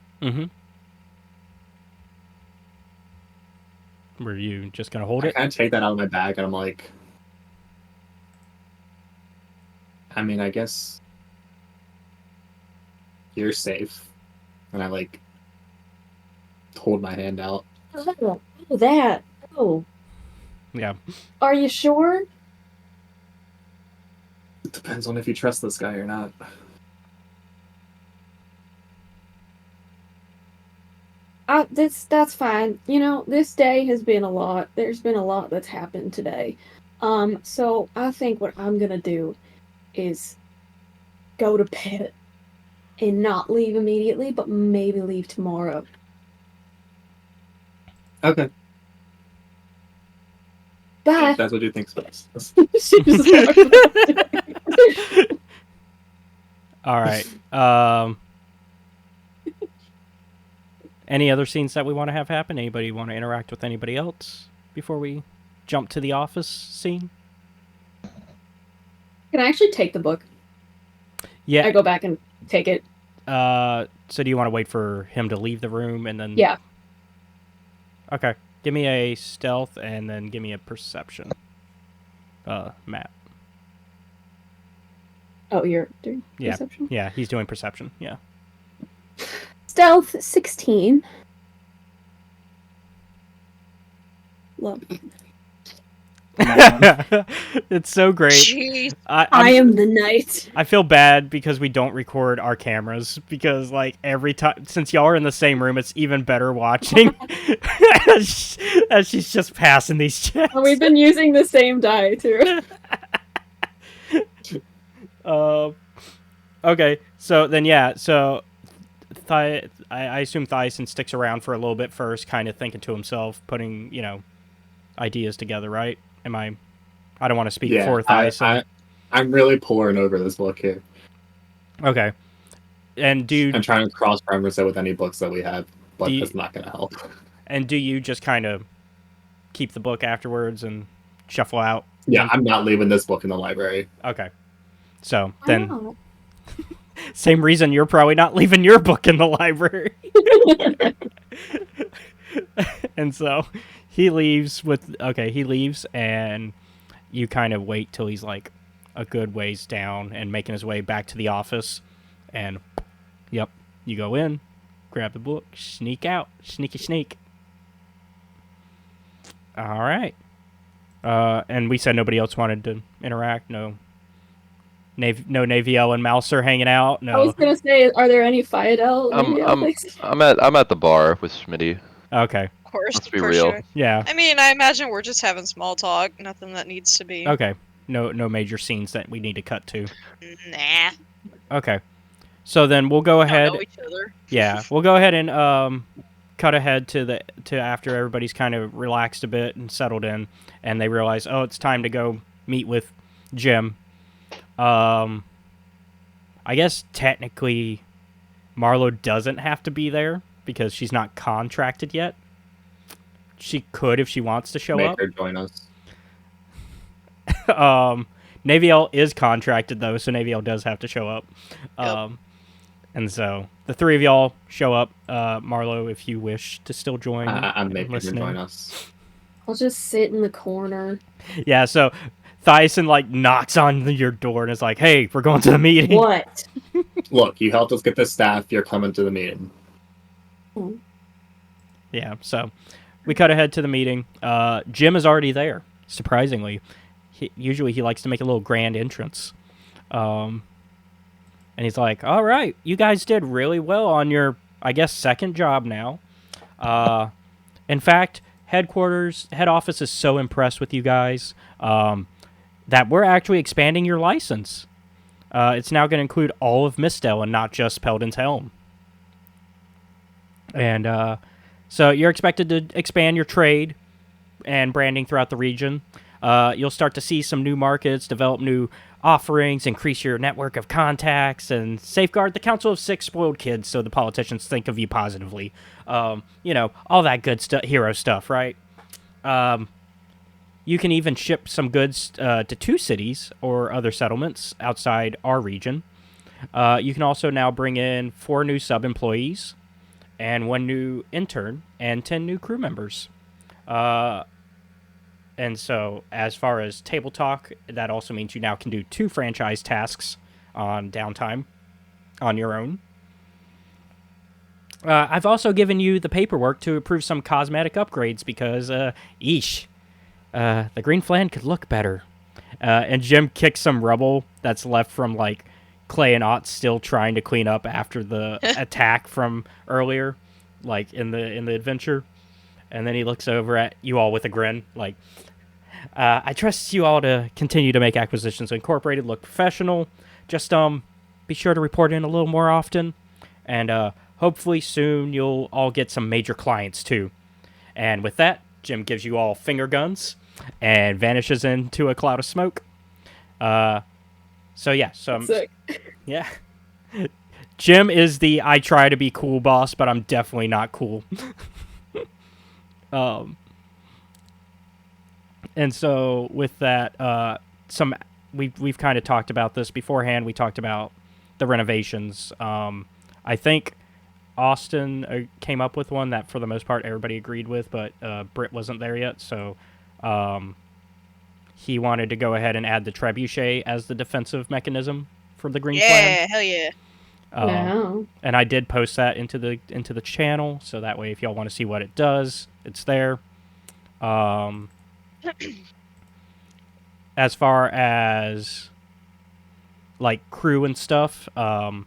were you just gonna hold I it? kind of take that out of my bag, and I'm like, I mean, I guess you're safe. And I like hold my hand out. Oh, that. Oh. Yeah. Are you sure? It depends on if you trust this guy or not. That's fine. You know, this day has been a lot. There's been a lot that's happened today. So I think what I'm gonna do is go to bed and not leave immediately, but maybe leave tomorrow. Okay, Bye. if that's what you think's best. She just All right. Any other scenes that we want to have happen? Anybody want to interact with anybody else before we jump to the office scene? Can I actually take the book? Yeah. I go back and take it. So do you want to wait for him to leave the room and then? Yeah. Okay. Give me a stealth and then give me a perception. Matt. Oh, you're doing Yeah. perception? Yeah, he's doing perception. Yeah. Stealth 16. Low. It's so great. Jeez. I am the knight. I feel bad because we don't record our cameras because, like, every time, since y'all are in the same room, it's even better watching as she's just passing these checks. And we've been using the same die, too. Okay, so then, yeah, so I assume Thias sticks around for a little bit first, kind of thinking to himself, putting, ideas together, right? I don't want to speak for Thias. I'm really pouring over this book here. Okay. And I'm trying to cross-reference it with any books that we have, but it's not going to help. And do you just kind of keep the book afterwards and shuffle out? Yeah, I'm not leaving this book in the library. Okay. So, then... Same reason you're probably not leaving your book in the library. And so, he leaves and you kind of wait till he's like a good ways down and making his way back to the office. And, yep, you go in, grab the book, sneak out, sneak. All right. And we said nobody else wanted to interact. No Naevyel and Malcer hanging out. No. I was gonna say, are there any Phoedele? I'm at the bar with Smitty. Okay. Of course. Let's be real. Sure. Yeah. I mean, I imagine we're just having small talk. Nothing that needs to be. Okay. No major scenes that we need to cut to. Nah. Okay. So then we'll go ahead. Don't know each other. Yeah, we'll go ahead and cut ahead to after everybody's kind of relaxed a bit and settled in, and they realize, oh, it's time to go meet with Jim. I guess technically Marlo doesn't have to be there because she's not contracted yet. She could if she wants to show up. Make her join us. Naevyel is contracted though, so Naevyel does have to show up. Yep. And so the three of y'all show up. Marlo, if you wish to still join, I'm making her join us. I'll just sit in the corner. Yeah, so Thias like knocks on your door and is like, "Hey, we're going to the meeting." What? Look, you helped us get the staff. You're coming to the meeting. Yeah, so we cut ahead to the meeting. Jim is already there, surprisingly. Usually he likes to make a little grand entrance. And he's like, all right, you guys did really well on your, I guess, second job now. In fact, head office is so impressed with you guys that we're actually expanding your license. It's now going to include all of Mistel and not just Peldan's Helm. And so you're expected to expand your trade and branding throughout the region. You'll start to see some new markets, develop new offerings, increase your network of contacts, and safeguard the Council of Six spoiled kids so the politicians think of you positively. All that good hero stuff, right? You can even ship some goods to 2 cities or other settlements outside our region. You can also now bring in 4 new sub-employees and 1 new intern and 10 new crew members. And so, as far as table talk, that also means you now can do 2 franchise tasks on downtime on your own. I've also given you the paperwork to approve some cosmetic upgrades because, the green flan could look better. And Jim kicks some rubble that's left from, like, Clay and Ott still trying to clean up after the attack from earlier, like, in the adventure. And then he looks over at you all with a grin, like, I trust you all to continue to make Acquisitions Incorporated look professional. Just, be sure to report in a little more often. And, hopefully soon you'll all get some major clients, too. And with that, Jim gives you all finger guns and vanishes into a cloud of smoke. Yeah. Jim is the I try to be cool boss, but I'm definitely not cool. And so with that, we've kind of talked about this beforehand. We talked about the renovations. I think Austin came up with one that for the most part everybody agreed with, but Britt wasn't there yet, so he wanted to go ahead and add the trebuchet as the defensive mechanism for the green clan. Yeah, hell yeah. Wow. And I did post that into the channel, so that way if y'all want to see what it does, it's there. As far as like crew and stuff, y'all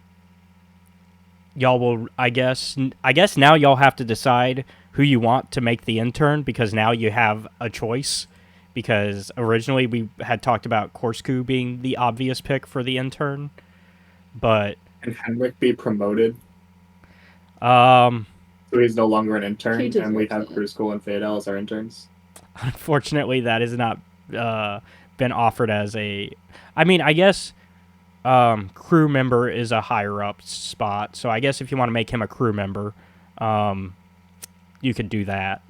will I guess now y'all have to decide who you want to make the intern, because now you have a choice, because originally we had talked about Korsku being the obvious pick for the intern, but Can Henrik be promoted so he's no longer an He intern, just and we looks have it. Crew School and Phoedele as our interns? unfortunately that has not been offered as a, I mean, I guess crew member is a higher up spot, so I guess if you want to make him a crew member, you could do that.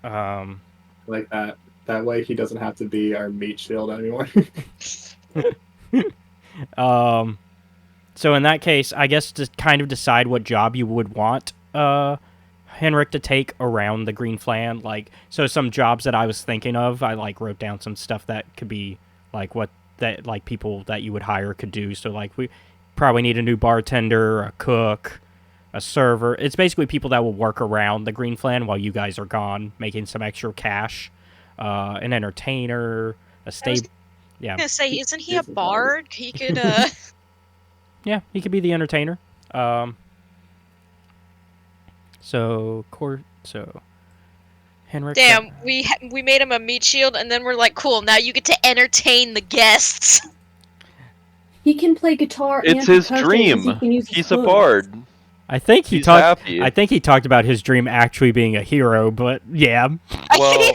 Like that. That way he doesn't have to be our meat shield anymore. So in that case, I guess to kind of decide what job you would want Henrik to take around the Green Flan, like, so some jobs that I was thinking of, I like wrote down some stuff that could be like what that like people that you would hire could do. So like we probably need a new bartender, a cook, a server. It's basically people that will work around the Green Flan while you guys are gone, making some extra cash. An entertainer, a stable. Yeah, I was gonna say, isn't he a He's a bard. bard? He could, yeah, he could be the entertainer. So Henrik. Damn, we made him a meat shield, and then we're like, cool, now you get to entertain the guests. He can play guitar. It's and his percussion 'cause dream. he can use his He's a hooves. bard. I think he He's talked. happy. I think he talked about his dream actually being a hero, but yeah, Well,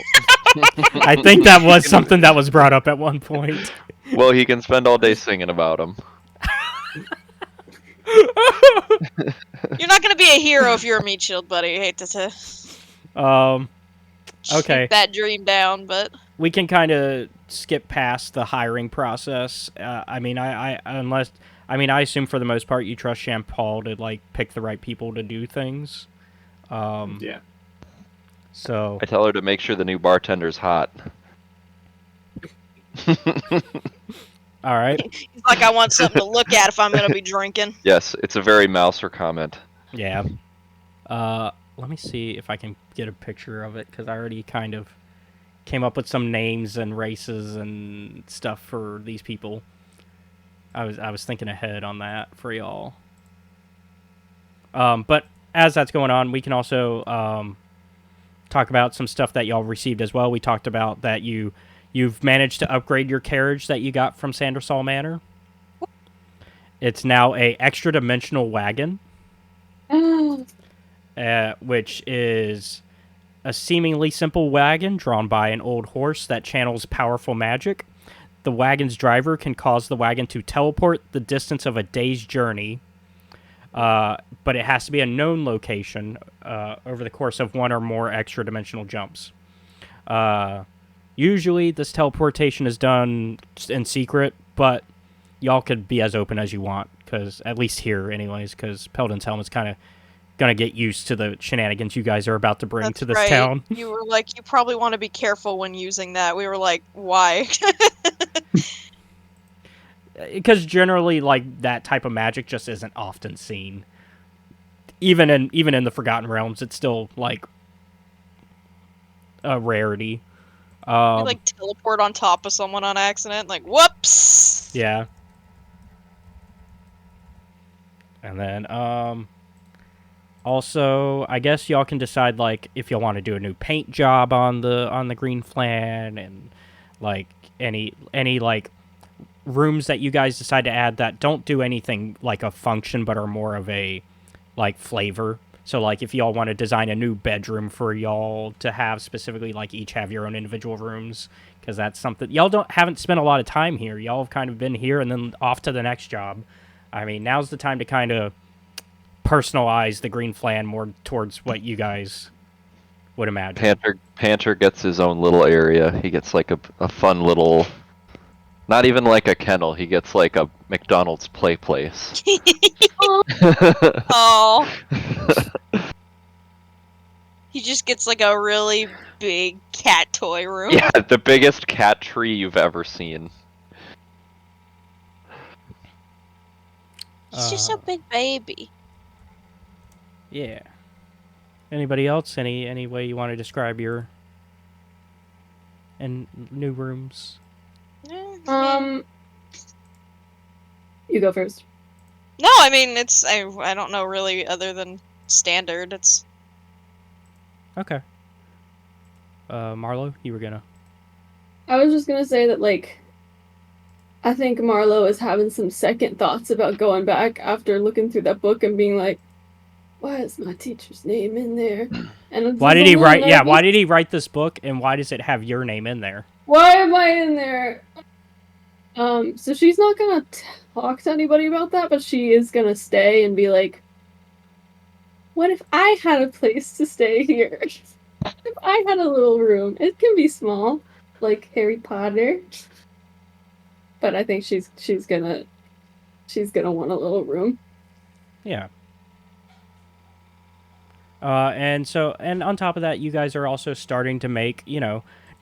I think that was something that was brought up at one point. well, he can spend all day singing about him. You're not gonna be a hero if you're a meat shield, buddy. I hate to Okay. shoot that dream down, but We can kind of skip past the hiring process. I mean, I assume for the most part you trust Jean-Paul to like pick the right people to do things. Yeah. So I tell her to make sure the new bartender's hot. all right, he's like, I want something to look at if I'm gonna be drinking. Yes, it's a very Malcer comment. yeah. Let me see if I can get a picture of it, because I already kind of came up with some names and races and stuff for these people. I was thinking ahead on that for y'all. But as that's going on, we can also talk about some stuff that y'all received as well. We talked about that you've managed to upgrade your carriage that you got from Sandersall Manor. It's now a extra dimensional wagon, which is a seemingly simple wagon drawn by an old horse that channels powerful magic. The wagon's driver can cause the wagon to teleport the distance of a day's journey, but it has to be a known location over the course of one or more extra dimensional jumps. Usually this teleportation is done in secret, but y'all could be as open as you want, because at least here anyways, because Peldan's Helm is kind of gonna get used to the shenanigans you guys are about to bring That's to this right. town. You were like, you probably want to be careful when using that. We were like, why? Because generally, like, that type of magic just isn't often seen. Even in the Forgotten Realms, it's still like a rarity. You like teleport on top of someone on accident, like whoops. Yeah. And then also, I guess y'all can decide like if y'all want to do a new paint job on the Green Flan, and like any like rooms that you guys decide to add that don't do anything like a function but are more of a like flavor. So like if y'all want to design a new bedroom for y'all to have specifically, like each have your own individual rooms, because that's something y'all haven't spent a lot of time here. Y'all have kind of been here and then off to the next job. I mean, now's the time to kind of personalize the Green Flan more towards what you guys would imagine. Panter gets his own little area. He gets like a fun little Not even like a kennel. He gets like a McDonald's play place. Oh, he just gets like a really big cat toy room. Yeah, the biggest cat tree you've ever seen. He's just a big baby. Yeah. Anybody else? Any way you want to describe your and new rooms? You go first. No, I mean it's I don't know really other than standard. It's Okay. Marlo, you were gonna. I was just gonna say that, like, I think Marlo is having some second thoughts about going back after looking through that book and being like, why is my teacher's name in there? And it's Why just did a he little write? Yeah, nervous. why did he write this book, and why does it have your name in there? Why am I in there? So she's not gonna talk to anybody about that, but she is gonna stay and be like, what if I had a place to stay here? If I had a little room, it can be small, like Harry Potter. But I think she's gonna want a little room. Yeah. And on top of that, you guys are also starting to make,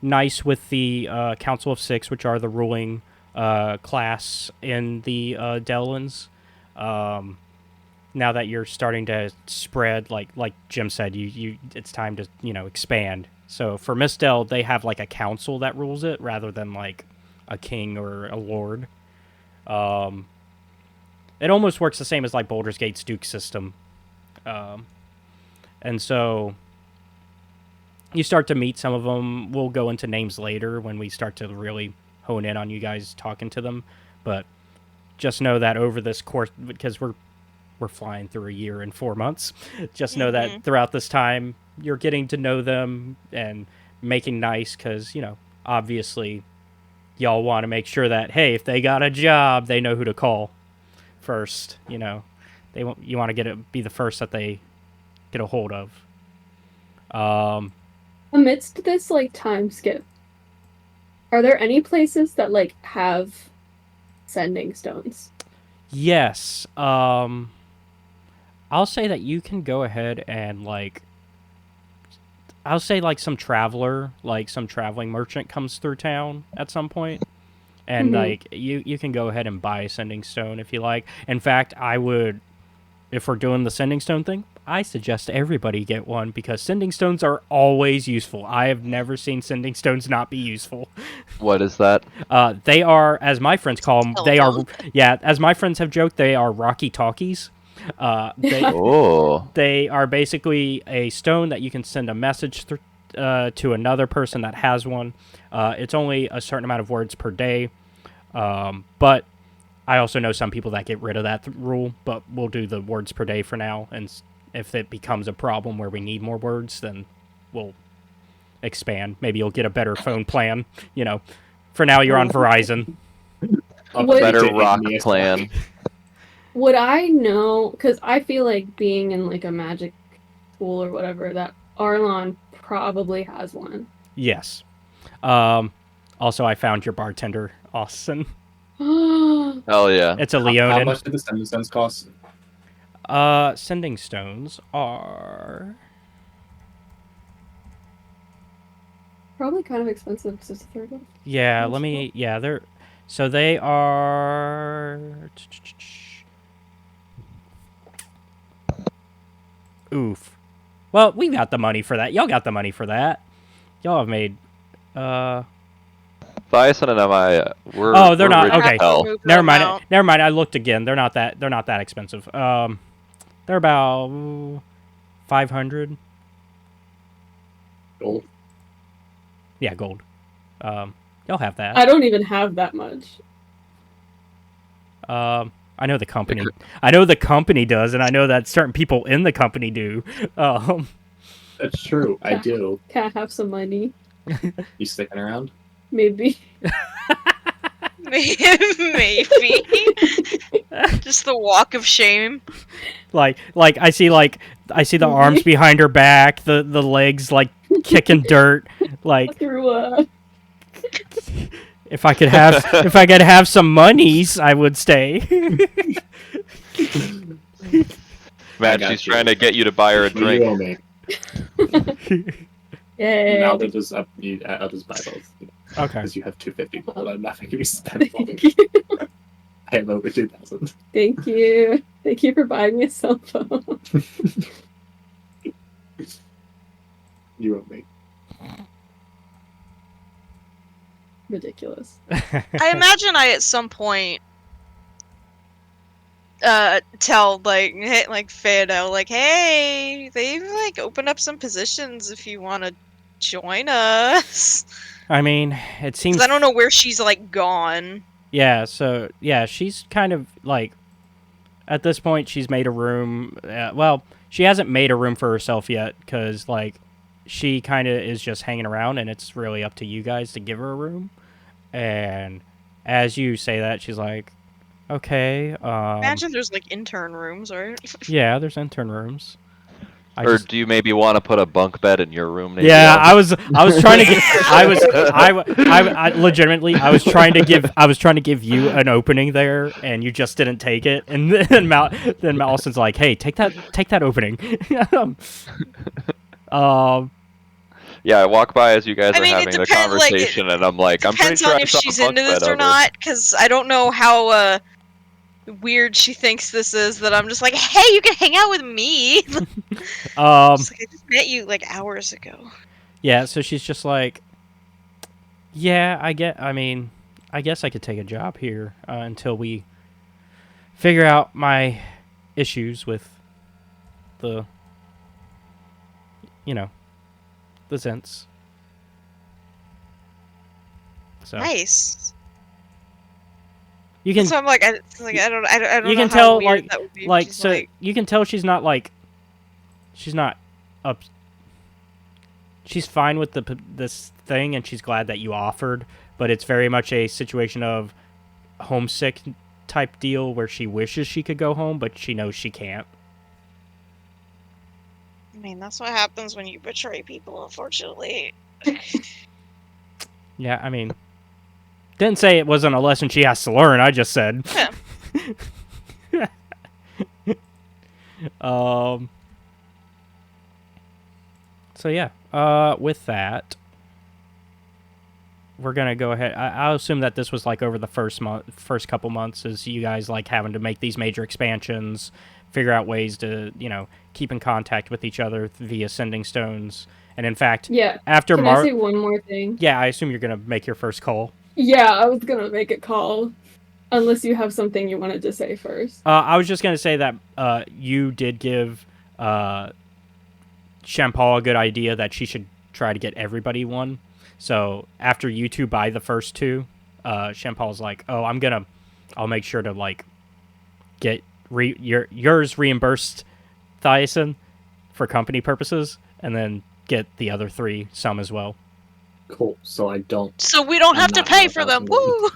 nice with the Council of Six, which are the ruling class in the Delans. Now that you're starting to spread, like Jim said, you it's time to expand. So for Mistel, they have like a council that rules it rather than like a king or a lord. It almost works the same as like Baldur's Gate's Duke system. And so you start to meet some of them. We'll go into names later when we start to really hone in on you guys talking to them. But just know that over this course, because we're flying through a year and 4 months, just know that throughout this time, you're getting to know them and making nice because, obviously y'all want to make sure that, hey, if they got a job, they know who to call first. You want to be the first that they get a hold of. Amidst this like time skip, are there any places that like have sending stones? Yes. I'll say that you can go ahead and I'll say some traveling merchant comes through town at some point. And you can go ahead and buy a sending stone if you like. In fact, I would, if we're doing the sending stone thing, I suggest everybody get one because sending stones are always useful. I have never seen sending stones not be useful. What is that? They are, as my friends call them, as my friends have joked, they are rocky talkies. They are basically a stone that you can send a message to another person that has one. It's only a certain amount of words per day, but I also know some people that get rid of that rule, but we'll do the words per day for now, and if it becomes a problem where we need more words, then we'll expand. Maybe you'll get a better phone plan. For now you're on Verizon. A better rock plan. Would I know, because I feel like being in like a magic school or whatever, that Arlon probably has one. Yes. Also, I found your bartender, Austin. Oh yeah. It's a Leonin. How much did the sending stones cost? Sending stones are Probably kind of expensive because it's a third one. Yeah, they are. Oof. Well, we got the money for that. Y'all got the money for that. Y'all have made. Thias and I, they're not rich as okay. hell. Never mind. I looked again. They're not that expensive. They're about 500 Gold. Yeah, gold. Y'all have that. I don't even have that much. I know the company. I know the company does, and I know that certain people in the company do. That's true. I do. Can I have some money? You sticking around? Maybe. Maybe. Just the walk of shame. Like I see the arms behind her back, the legs kicking dirt, Through If I could have some monies, I would stay. Man, got she's you. trying to get you to buy her a You owe drink. me. Yay. And I'll just buy both. Okay. Because you have 250 gold. I'm not making you spend more. Thank you. I have over 2,000. Thank you. Thank you for buying me a cell phone. You owe me. Ridiculous. I imagine I at some point tell like Phoedele like, hey, they've like opened up some positions if you want to join us. I mean, it seems. 'Cause I don't know where she's like gone. Yeah. So yeah, she's kind of like. At this point, she's made a room. Well, she hasn't made a room for herself yet because like, she kind of is just hanging around, and it's really up to you guys to give her a room. And as you say that, she's like, "Okay." Imagine there's like intern rooms, right? Yeah, there's intern rooms. Or do you maybe want to put a bunk bed in your room? Naevyel? Yeah, I was trying to get. I legitimately, I was trying to give you an opening there, and you just didn't take it. And then Allison's like, "Hey, take that opening." Yeah, I walk by as you guys I are mean, it having a depends, like, conversation, and I'm like, I'm pretty Depends sure on I if saw she's a bunk into bed this or over. not, because I don't know how weird she thinks this is. That I'm just like, hey, you can hang out with me. Just like, I just met you like hours ago. Yeah, so she's just like, yeah, I guess I could take a job here until we figure out my issues with the, the Zents. So Nice. you can So I'm like, I don't you know can how tell weird that would be. like She's so like, you can tell she's not up. She's fine with this thing, and she's glad that you offered, but it's very much a situation of homesick type deal where she wishes she could go home, but she knows she can't. I mean, that's what happens when you betray people, unfortunately. Yeah, I mean, didn't say it wasn't a lesson she has to learn. I just said. Yeah. So yeah, with that, we're gonna go ahead. I'll assume that this was like over the first couple months, as you guys like having to make these major expansions, figure out ways to keep in contact with each other via sending stones. And in fact, Yeah. after Can I say one more thing? yeah, I assume you're gonna make your first call. Yeah, I was gonna make a call. Unless you have something you wanted to say first. I was just gonna say that you did give Champal a good idea that she should try to get everybody one. So after you two buy the first two, Champal's like, "Oh, I'll make sure to like get yours reimbursed, Thias, for company purposes, and then get the other three some as well." Cool. So I don't. So we don't I'm have to not pay gonna for them. thousand Woo!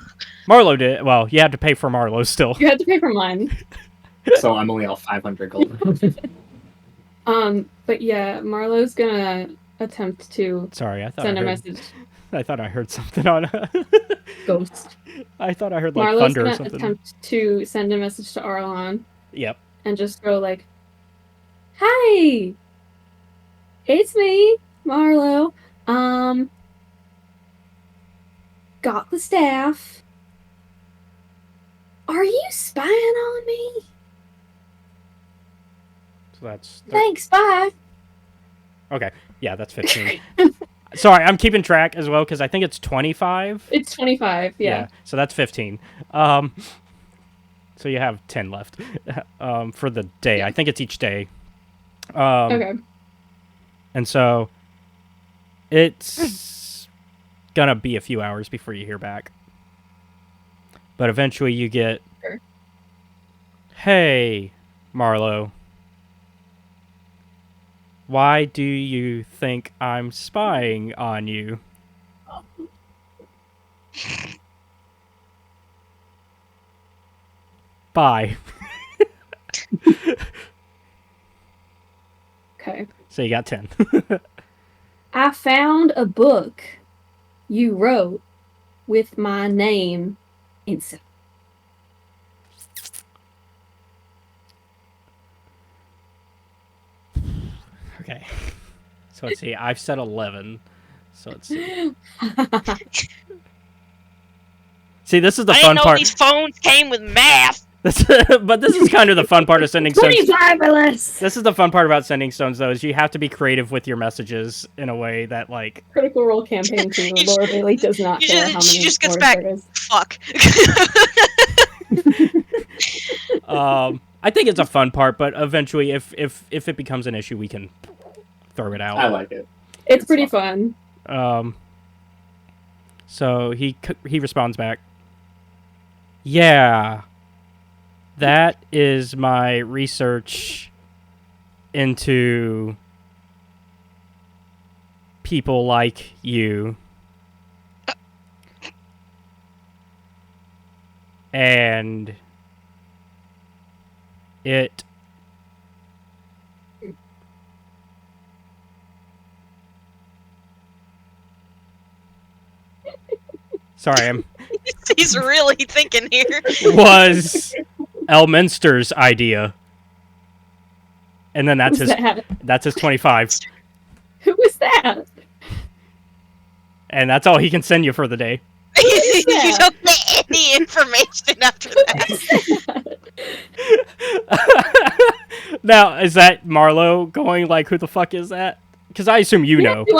Marlo did. Well, you had to pay for Marlo still. You had to pay for mine. So I'm only out 500 gold. But yeah, Marlo's gonna attempt to Sorry, I thought send I a heard, message. I thought I heard something on. Ghost. I thought I heard like Marlo's thunder or gonna something. attempt to send a message to Arlon Yep. and just go like, "Hi, it's me, Marlo. Got the staff. Are you spying on me? So that's Thanks, bye." okay. Yeah, that's 15. Sorry, I'm keeping track as well because I think it's 25. It's 25. Yeah. So that's 15. So you have 10 left for the day. I think it's each day. Okay. And so it's gonna be a few hours before you hear back. But eventually you get, Sure. "Hey, Marlo. Why do you think I'm spying on you?" Bye. Okay. So you got 10. I found a book you wrote with my name inside. Okay. So let's see. I've said 11. So let's see. See, this is the I fun didn't know part. these phones came with math. But this is kind of the fun part of sending stones. 25 or less! This is the fun part about sending stones, though, is you have to be creative with your messages in a way that, like... Critical Role campaign 2. Laura Bailey does not care how many She just gets words back. there is. Fuck. I think it's a fun part, but eventually, if it becomes an issue, we can throw it out. I like it. It's pretty fun. So he responds back, yeah, that is my research into people like you. And it sorry, He's really thinking here. was Elminster's idea. And then that's Who's that? that's his 25. Who was that? And that's all he can send you for the day. You don't get any information after that. Now, is that Marlo going like, who the fuck is that? Because I assume you know. Do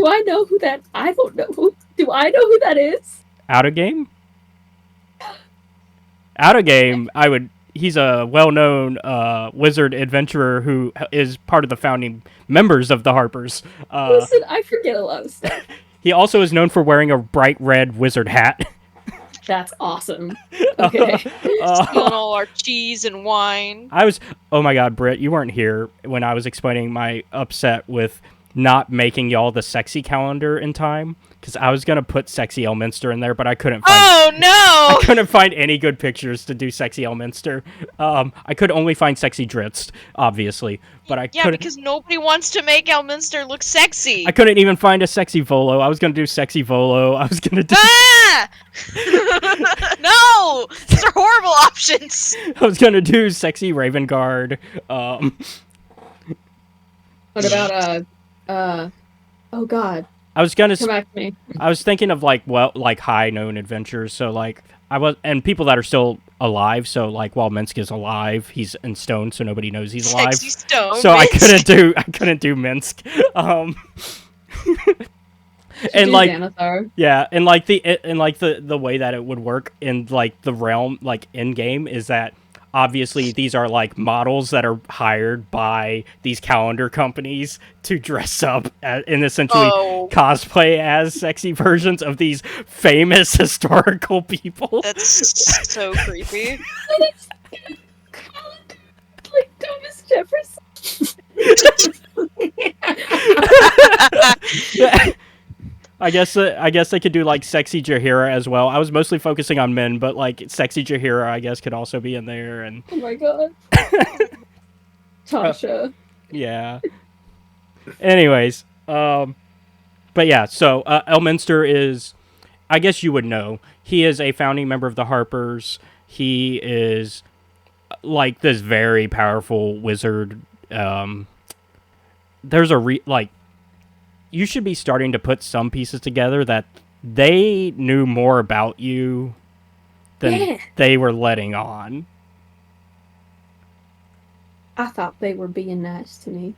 I know who that? I don't know. Do I know who that is? Out of game? Out of game, he's a well-known wizard adventurer who is part of the founding members of the Harpers. Listen, I forget a lot of stuff. He also is known for wearing a bright red wizard hat. That's awesome. Okay. Stealing all our cheese and wine. Oh my god, Britt, you weren't here when I was explaining my upset with not making y'all the sexy calendar in time. Because I was going to put sexy Elminster in there, but I couldn't find... Oh, no! I couldn't find any good pictures to do sexy Elminster. I could only find sexy Dritz, obviously. But I couldn't... because nobody wants to make Elminster look sexy. I couldn't even find a sexy Volo. I was going to do sexy Volo. I was going to do... Ah! No! These are horrible options. I was going to do sexy Raven Guard. What about, oh god. I was gonna. Come back to me. I was thinking of like high known adventures. So like and people that are still alive. So like while Minsk is alive, he's in stone, so nobody knows he's alive. Sexy stone. So Minsk. I couldn't do Minsk. And like Xanathar. yeah, and like the way that it would work in like the realm like in game is that obviously these are like models that are hired by these calendar companies to dress up and essentially cosplay as sexy versions of these famous historical people. That's so creepy. Like Thomas Jefferson. I guess they could do like sexy Jaheira as well. I was mostly focusing on men, but like sexy Jaheira I guess could also be in there. And Oh my god. Tasha. yeah. Anyways, but yeah, so Elminster is, I guess you would know, he is a founding member of the Harpers. He is like this very powerful wizard. There's you should be starting to put some pieces together that they knew more about you than they were letting on. I thought they were being nice to me.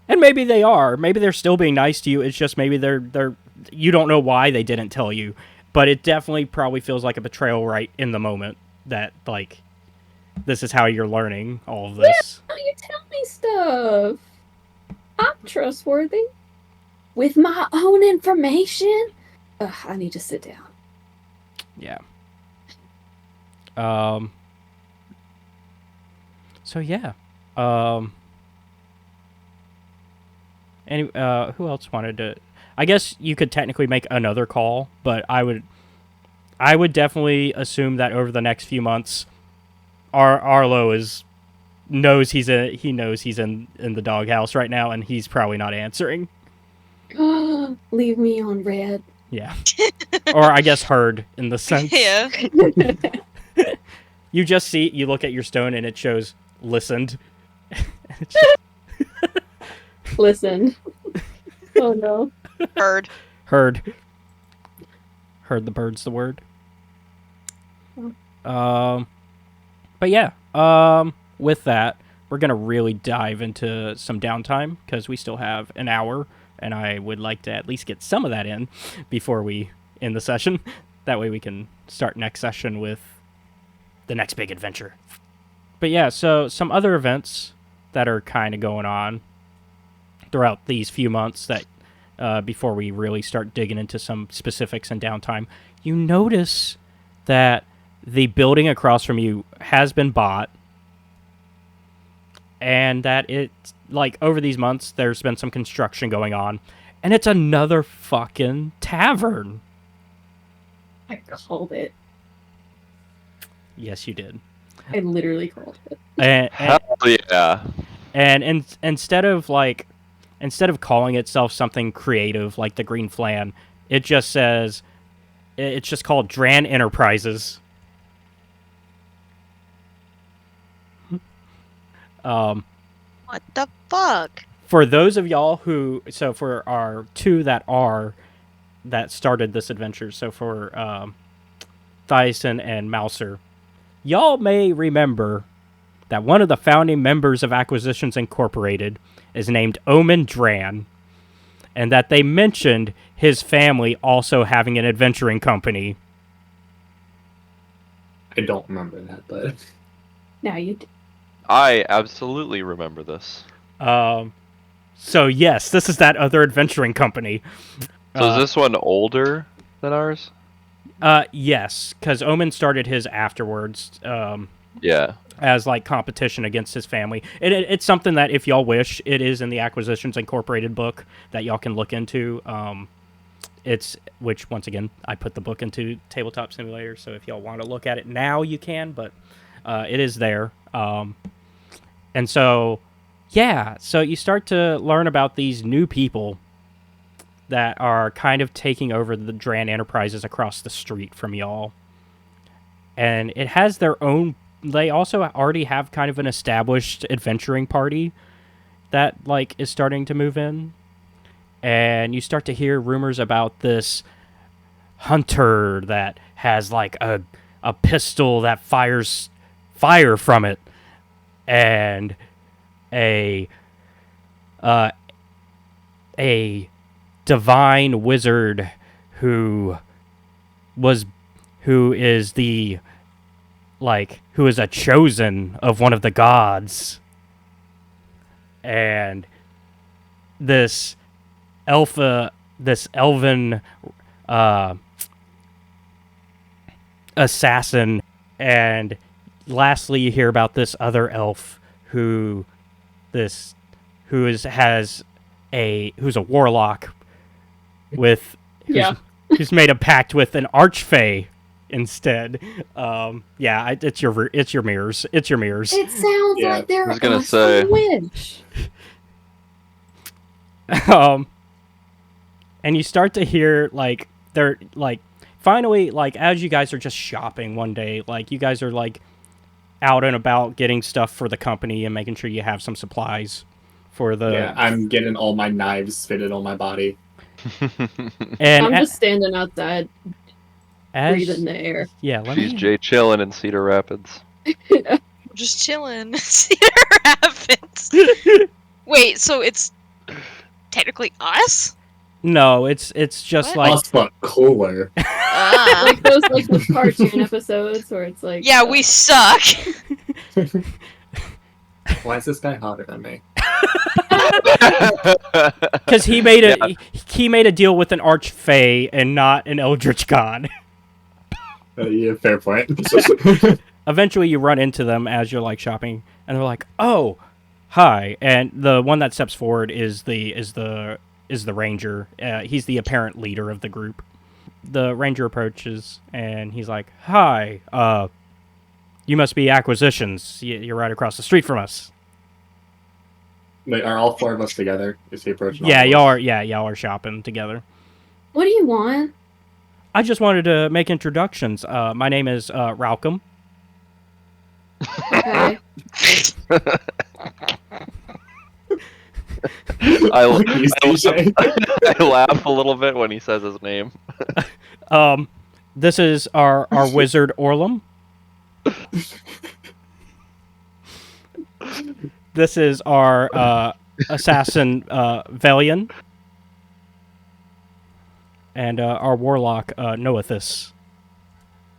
And maybe they are. Maybe they're still being nice to you. It's just maybe they're you don't know why they didn't tell you. But it definitely probably feels like a betrayal right in the moment that like this is how you're learning all of this. Yeah, you tell me stuff. I'm trustworthy. With my own information? Ugh, I need to sit down. Yeah. So yeah. Who else wanted to? I guess you could technically make another call, but I would definitely assume that over the next few months, Arlo knows he's in the doghouse right now, and he's probably not answering. Leave me on red. Yeah. Or I guess heard in the sense. Yeah. You just see, you look at your stone and it shows listened. Listen. Oh no. Heard. Heard. Heard the bird's the word. But yeah, with that, we're going to really dive into some downtime because we still have an hour, and I would like to at least get some of that in before we end the session. That way we can start next session with the next big adventure. But yeah, so some other events that are kind of going on throughout these few months that before we really start digging into some specifics and downtime, you notice that the building across from you has been bought, and that it's like over these months there's been some construction going on, and it's another fucking tavern. I called it. Yes, you did. I literally called it. And Hell yeah. instead of calling itself something creative like the Green Flan, it just says it's just called Dran Enterprises. What the fuck? For those of y'all for our two that started this adventure, so for Thias and Malcer, y'all may remember that one of the founding members of Acquisitions Incorporated is named Omen Dran, and that they mentioned his family also having an adventuring company. I don't remember that, but Now you do. I absolutely remember this. So yes, this is that other adventuring company. So is this one older than ours? Yes, because Omen started his afterwards. Yeah. As like competition against his family. It's something that if y'all wish, it is in the Acquisitions Incorporated book that y'all can look into. Which once again, I put the book into Tabletop Simulator, so if y'all want to look at it now, you can, but it is there. And so, yeah, so you start to learn about these new people that are kind of taking over the Dran Enterprises across the street from y'all. And it has their own... They also already have kind of an established adventuring party that, like, is starting to move in. And you start to hear rumors about this hunter that has, like, a pistol that fires fire from it. And a divine wizard who is a chosen of one of the gods, and this elven assassin, and lastly you hear about this other elf who's a warlock who's made a pact with an archfey instead. It's your mirrors. It's your mirrors. It sounds Yeah, like they're I was gonna a say. witch. And you start to hear like they're like finally, like as you guys are just shopping one day, like you guys are like out and about getting stuff for the company and making sure you have some supplies for the... yeah, I'm getting all my knives fitted on my body. And I'm just standing outside, as breathing the air. yeah, let She's me... Jay chilling in Cedar Rapids. Just chilling. Cedar Rapids. Wait, so it's technically us? No, it's just What? like Us, but cooler. Ah. Like those cartoon episodes where it's like Yeah, we suck. Why is this guy hotter than me? because he made a deal with an archfey and not an eldritch god. Yeah, fair point. Eventually you run into them as you're like shopping, and they're like, "Oh, hi!" And the one that steps forward is the ranger. He's the apparent leader of the group. The ranger approaches, and he's like, "Hi, you must be Acquisitions. You're right across the street from us." Wait, are all four of us together? Is he approaching? Yeah, all of us? y'all are shopping together. What do you want? I just wanted to make introductions. My name is Ralcom. Okay. I laugh a little bit when he says his name. This is our wizard Orlum. This is our assassin Valian. And our warlock Noethus.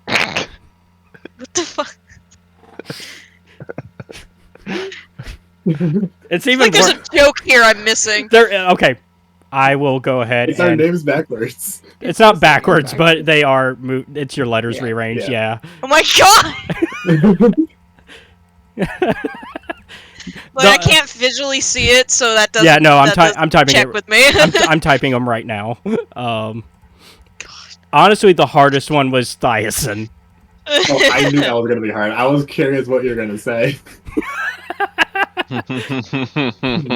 What the fuck? It's even Like there's a joke here I'm missing. Okay, I will go ahead. It's our names backwards. It's not backwards, but they are. It's your letters rearranged. Yeah. Oh my god! But I can't visually see it, so that doesn't. Yeah, no, I'm typing check it with me. I'm typing them right now. Honestly, the hardest one was Thiasen. Oh, I knew that was gonna be hard. I was curious what you're gonna say.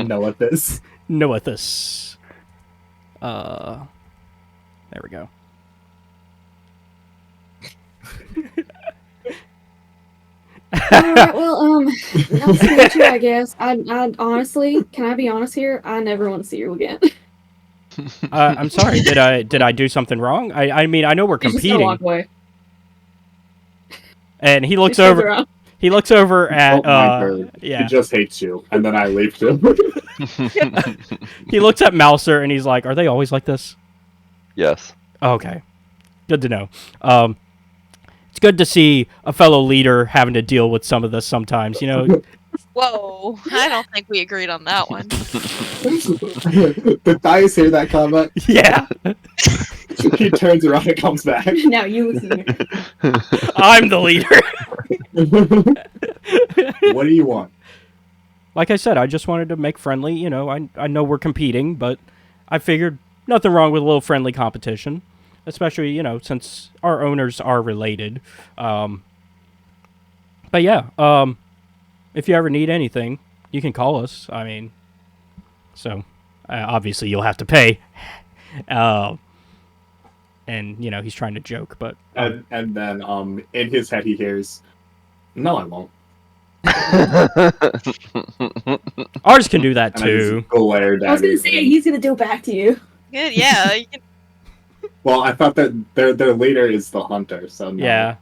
Noethus. Noethus. There we go. Alright, well, nice to meet you, I guess. I honestly, can I be honest here? I never want to see you again. I'm sorry. Did I do something wrong? I mean, I know we're He's just gonna walk competing. away. And he looks He turns over. around. He looks over at. He Yeah. just hates you, and then I leave too. He looks at Malcer and he's like, "Are they always like this?" Yes. Okay. Good to know. It's good to see a fellow leader having to deal with some of this sometimes. You know. Whoa, I don't think we agreed on that one. Did Thias hear that comment? Yeah. He turns around and comes back. Now you listen here. I'm the leader. What do you want? Like I said, I just wanted to make friendly. You know, I know we're competing, but I figured nothing wrong with a little friendly competition, especially, you know, since our owners are related. But yeah, if you ever need anything, you can call us. I mean, so obviously you'll have to pay. And you know, he's trying to joke, but And then in his head he hears, "No, I won't." ours can do that And I just too. glared at I was gonna him. say he's gonna do it back to you. Good, yeah. You can... Well, I thought that their leader is the hunter, so no. Yeah.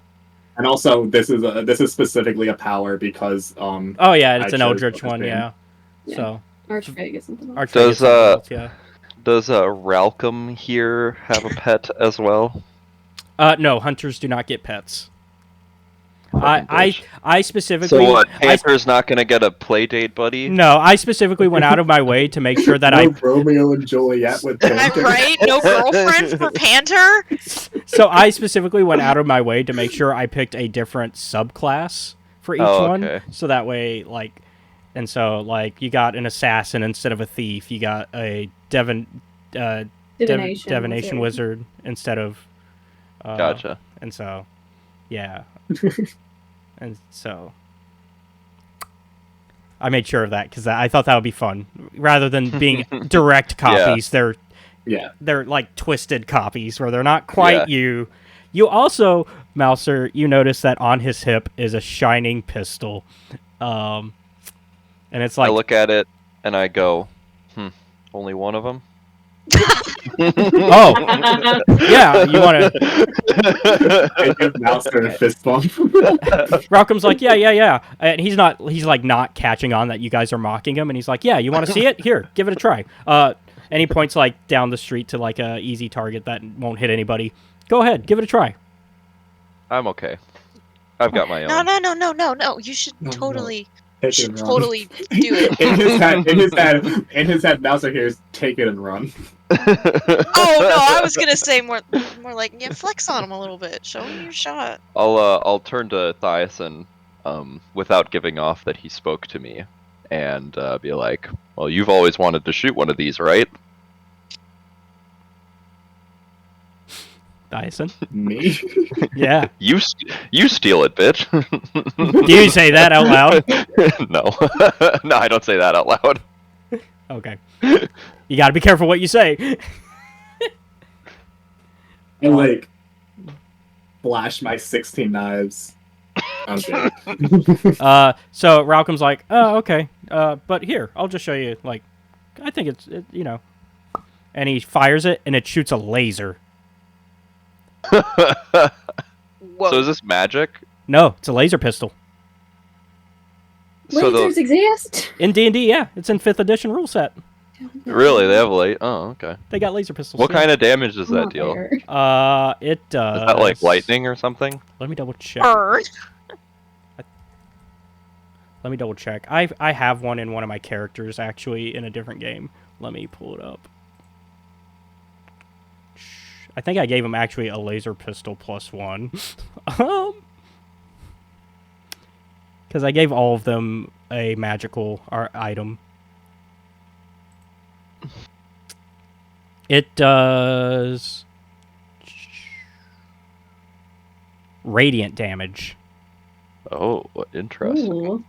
And also, this is specifically a power because Oh yeah, it's I an chose Eldritch what one. his name. Yeah. Yeah. So Archfey or something. Archfey Does, gets something else, yeah. Does Ralcom here have a pet as well? No, hunters do not get pets. I specifically. So what? Panter's not gonna get a play date, buddy? No, I specifically went out of my way to make sure that No Romeo and Juliet with Am I Panter. right? No girlfriend for Panter? So I specifically went out of my way to make sure I picked a different subclass for each one. Okay. So that way, like, and so like you got an assassin instead of a thief. You got a divination wizard instead of. Gotcha. And so, yeah. And so, I made sure of that because I thought that would be fun. Rather than being direct copies, they're like twisted copies where they're not quite you. You also, Malcer, you notice that on his hip is a shining pistol, and it's like I look at it and I go, only one of them? oh, yeah, you want to. I give Malcer a fist bump. Ralcom's like, yeah, and he's like not catching on that you guys are mocking him, and he's like, yeah, you want to see it? Here, give it a try. And he points like down the street to like a easy target that won't hit anybody. Go ahead, give it a try. I'm okay. I've got my own. No. You should totally, Take you it should and run. totally do it. In his head, Malcer hears, "Take it and run." Oh no, I was gonna say more like flex on him a little bit. Show him your shot. I'll turn to Thiasen, without giving off that he spoke to me, and be like, "Well, you've always wanted to shoot one of these, right?" Dyson? Me? Yeah. You steal it, bitch. Do you say that out loud? No. No, I don't say that out loud. Okay. You gotta be careful what you say. And like, flash my 16 knives. I'm good. So Ralcom's like, oh, okay. But here, I'll just show you. Like, I think you know. And he fires it, and it shoots a laser. Whoa. So is this magic? No, it's a laser pistol. So Lasers exist. In D&D, yeah. It's in 5th edition rule set. really, they have light. Oh, okay. They got laser pistols. What yeah. kind of damage does that Not deal? fair. It does. Is that like lightning or something? Let me double check. Burn. Let me double check. I have one in one of my characters, actually, in a different game. Let me pull it up. I think I gave him, actually, a laser pistol +1. Because I gave all of them a magical item. It does radiant damage. Oh, interesting. Ooh.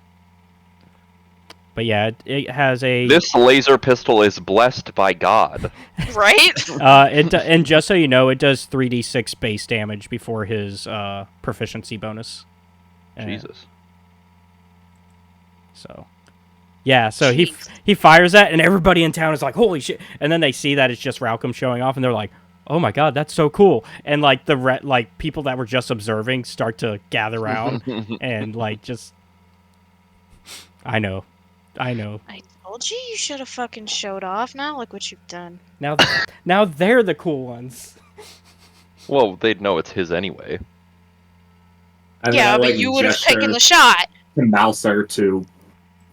But yeah, it has a... This laser pistol is blessed by God. Right? and just so you know, it does 3d6 base damage before his proficiency bonus. Jesus. So, yeah, so he fires that, and everybody in town is like, holy shit. And then they see that it's just Ralcom showing off, and they're like, oh my god, that's so cool. And like like people that were just observing start to gather around and like just... I know. I told you you should have fucking showed off. Now look what you've done. Now they're the cool ones. Well, they'd know it's his anyway. And Yeah, then I, but like, you would have gesture taken the shot. to Malcer to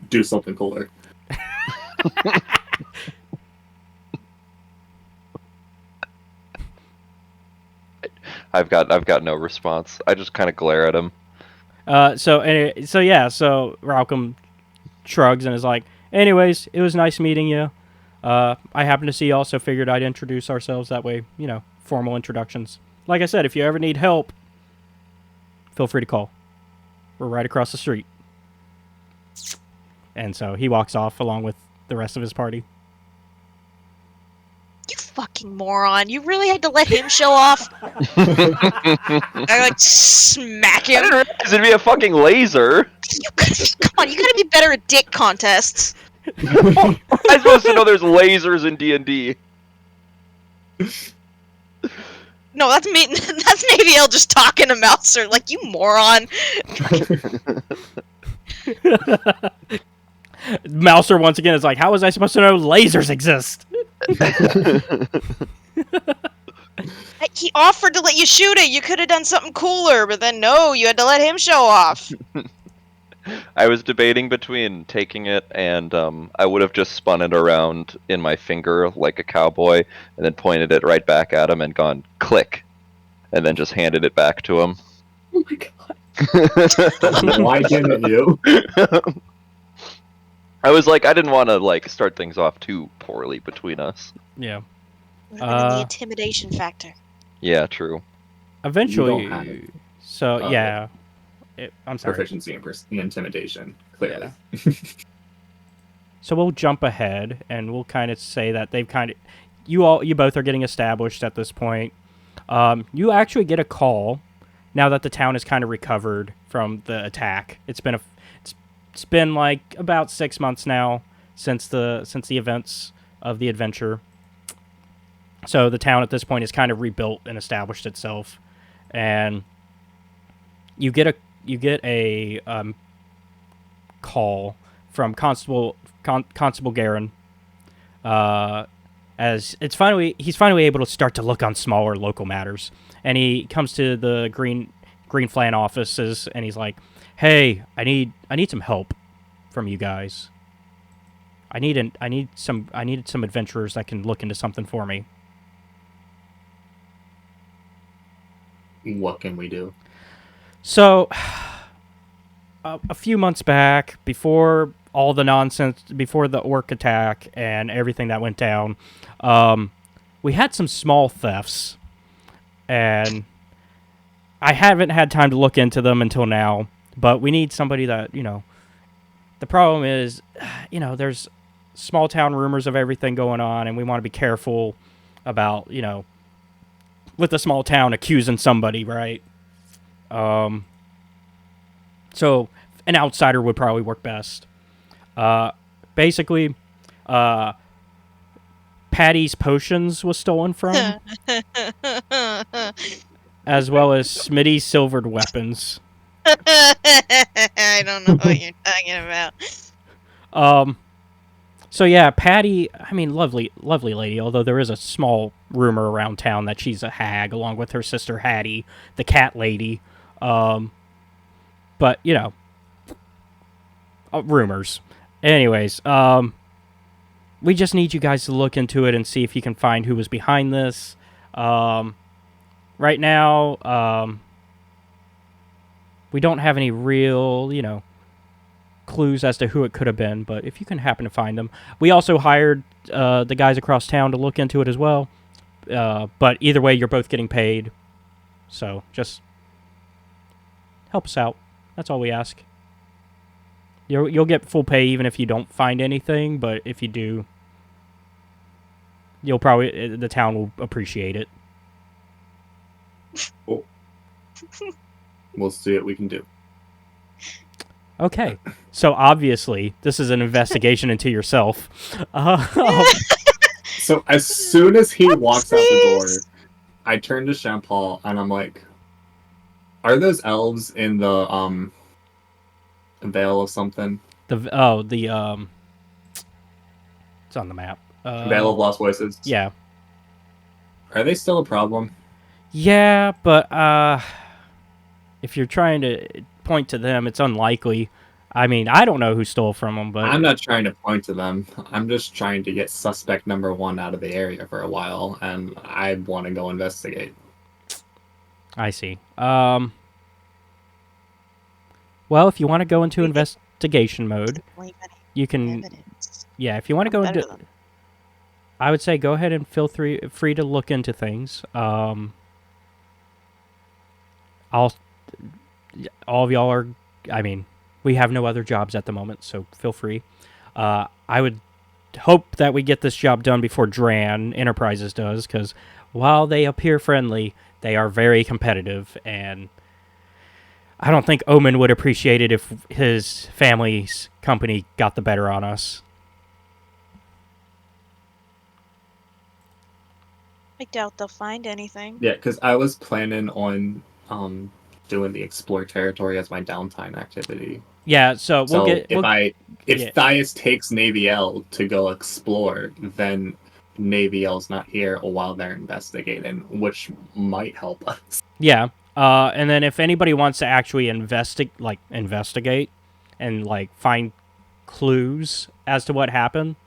do something cooler. I've got no response. I just kind of glare at him. So Ralcom shrugs and is like, anyways, it was nice meeting you. I happened to see you, also figured I'd introduce ourselves that way, you know, formal introductions. Like I said, if you ever need help, feel free to call. We're right across the street. And so he walks off along with the rest of his party. You fucking moron. You really had to let him show off? I like smack I him. didn't realize it'd be a fucking laser. Come on, you gotta be better at dick contests. I'm supposed to know there's lasers in D&D. No, that's me. That's Naevyel just talking to Malcer. Like, you moron. Malcer once again is like, how was I supposed to know lasers exist? He offered to let you shoot it. You could have done something cooler, but then no, you had to let him show off. I was debating between taking it and I would have just spun it around in my finger like a cowboy and then pointed it right back at him and gone click and then just handed it back to him. Oh my god. Why didn't you? I was like, I didn't want to like start things off too poorly between us. Yeah. Would have been the intimidation factor. Yeah, true. Eventually. You don't have it. So, yeah. I'm sorry. Proficiency in intimidation, clearly. So we'll jump ahead, and we'll kind of say that they've kind of... You both are getting established at this point. You actually get a call now that the town is kind of recovered from the attack. It's been like about 6 months now since the events of the adventure. So the town at this point is kind of rebuilt and established itself, and you get a call from Constable Garen. As he's finally able to start to look on smaller local matters, and he comes to the Green Flan offices, and he's like, "Hey, I need some help from you guys. I needed some adventurers that can look into something for me." What can we do? So, a few months back, before all the nonsense, before the orc attack and everything that went down, we had some small thefts, and I haven't had time to look into them until now, but we need somebody that, the problem is, there's small town rumors of everything going on, and we want to be careful about, with the small town accusing somebody, right? So an outsider would probably work best. Basically, Patty's potions was stolen from, as well as Smitty's silvered weapons. I don't know what you're talking about. So yeah, Patty, I mean, lovely lady, although there is a small rumor around town that she's a hag, along with her sister Hattie, the cat lady. But, you know, rumors. Anyways, we just need you guys to look into it and see if you can find who was behind this. Right now, we don't have any real, you know, clues as to who it could have been, but if you can happen to find them. We also hired the guys across town to look into it as well. But either way, you're both getting paid. So just help us out. That's all we ask. You'll get full pay even if you don't find anything, but if you do, you'll probably the town will appreciate it. Cool. We'll see what we can do. Okay, so obviously this is an investigation into yourself. So as soon as he walks out the door, I turn to Champal and I'm like, "Are those elves in the veil of something? It's on the map. Veil of Lost Voices? Yeah. Are they still a problem? Yeah, but if you're trying to point to them, it's unlikely. I mean, I don't know who stole from them, but I'm not trying to point to them. I'm just trying to get suspect number 1 out of the area for a while, and I want to go investigate." I see. Well, if you want to go into investigation mode, you can. Yeah, if you want to go into, I would say go ahead and feel free to look into things. All of y'all are. I mean, we have no other jobs at the moment, so feel free. I would hope that we get this job done before Dran Enterprises does, because while they appear friendly, they are very competitive, and I don't think Omen would appreciate it if his family's company got the better on us. I doubt they'll find anything. Yeah, because I was planning on doing the explore territory as my downtime activity. Yeah, so if Thias takes Naevyel to go explore, then Naevyel's not here while they're investigating, which might help us. Yeah, and then if anybody wants to actually investigate and like find clues as to what happened,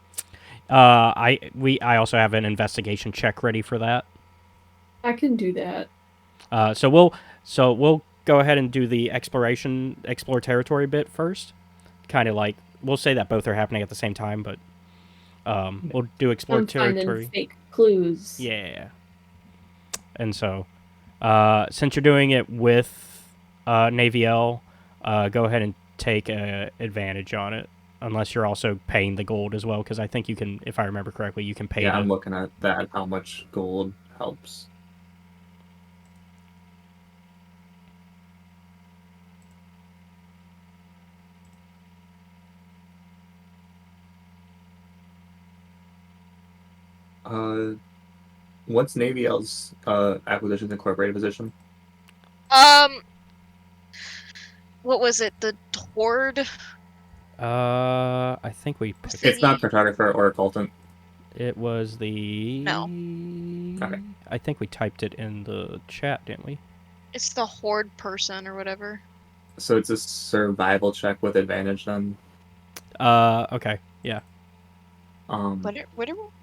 I also have an investigation check ready for that. I can do that. So we'll go ahead and do the explore territory bit first. Kind of like we'll say that both are happening at the same time, but we'll do explore territory. Finding fake clues. Yeah. And so, since you're doing it with Naevyel, go ahead and take advantage on it. Unless you're also paying the gold as well, because I think you can, if I remember correctly, you can pay. Yeah, I'm looking at that. How much gold helps? What's Naevyel's Acquisitions Incorporated position? What was it? The Tord? I think we picked It's not cartographer or occultant. It was the... No. Okay. I think we typed it in the chat, didn't we? It's the Horde person or whatever. So it's a survival check with advantage then? Okay, yeah.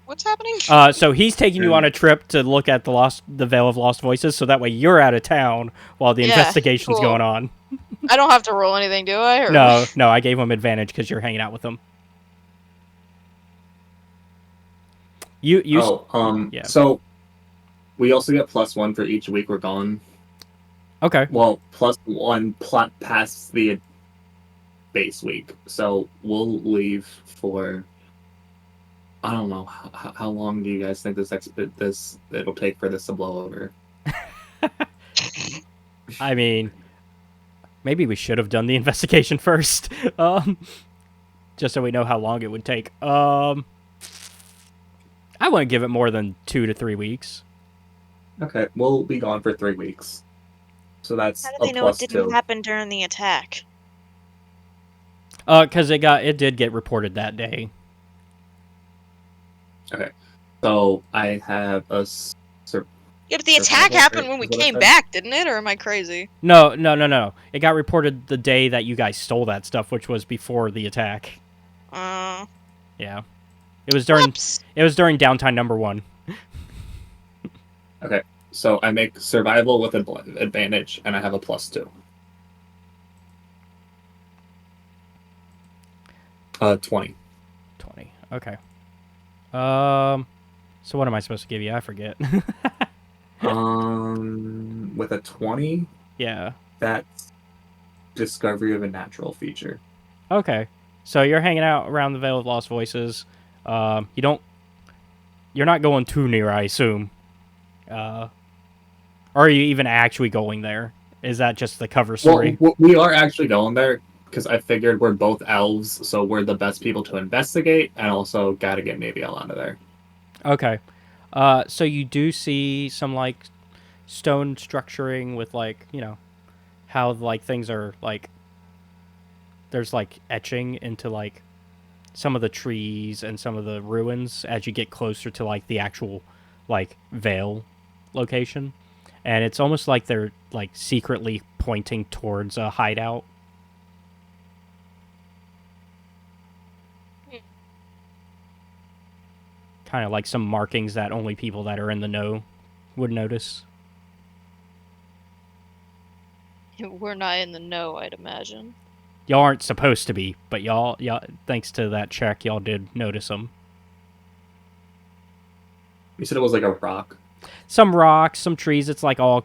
What's happening? So he's taking you on a trip to look at the Veil of Lost Voices, so that way you're out of town while the investigation's cool. going on. I don't have to roll anything, do I? Or... No, I gave him advantage because you're hanging out with him. Yeah. So we also get +1 for each week we're gone. Okay. Well, +1 past the base week. So we'll leave for... I don't know. How long do you guys think it'll take for this to blow over? I mean, Maybe we should have done the investigation first. Just so we know how long it would take. I wouldn't give it more than 2 to 3 weeks. Okay, we'll be gone for 3 weeks. So that's How do a they know it plus didn't 2. happen during the attack? Because it did get reported that day. Okay. So I have a Yeah, but the attack survival, happened right, when we is what I came said? back, didn't it? Or am I crazy? No. It got reported the day that you guys stole that stuff, which was before the attack. Yeah. It was during Whoops. downtime number 1. Okay. So I make survival with advantage, and I have a plus 2. 20. 20. Okay. So what am I supposed to give you? I forget. With a 20, Yeah. that's discovery of a natural feature. Okay. So you're hanging out around the Veil of Lost Voices. You're not going too near, I assume. Or are you even actually going there? Is that just the cover story? Well, we are actually going there because I figured we're both elves, so we're the best people to investigate, and also gotta get Naevyel out of there. Okay. So you do see some, like, stone structuring with, like, how, like, things are, like, there's, like, etching into, like, some of the trees and some of the ruins as you get closer to, like, the actual, like, Veil location. And it's almost like they're, like, secretly pointing towards a hideout. Kind of like some markings that only people that are in the know would notice. We're not in the know, I'd imagine. Y'all aren't supposed to be, but y'all, thanks to that check, y'all did notice them. You said it was like a rock. Some rocks, some trees. It's like all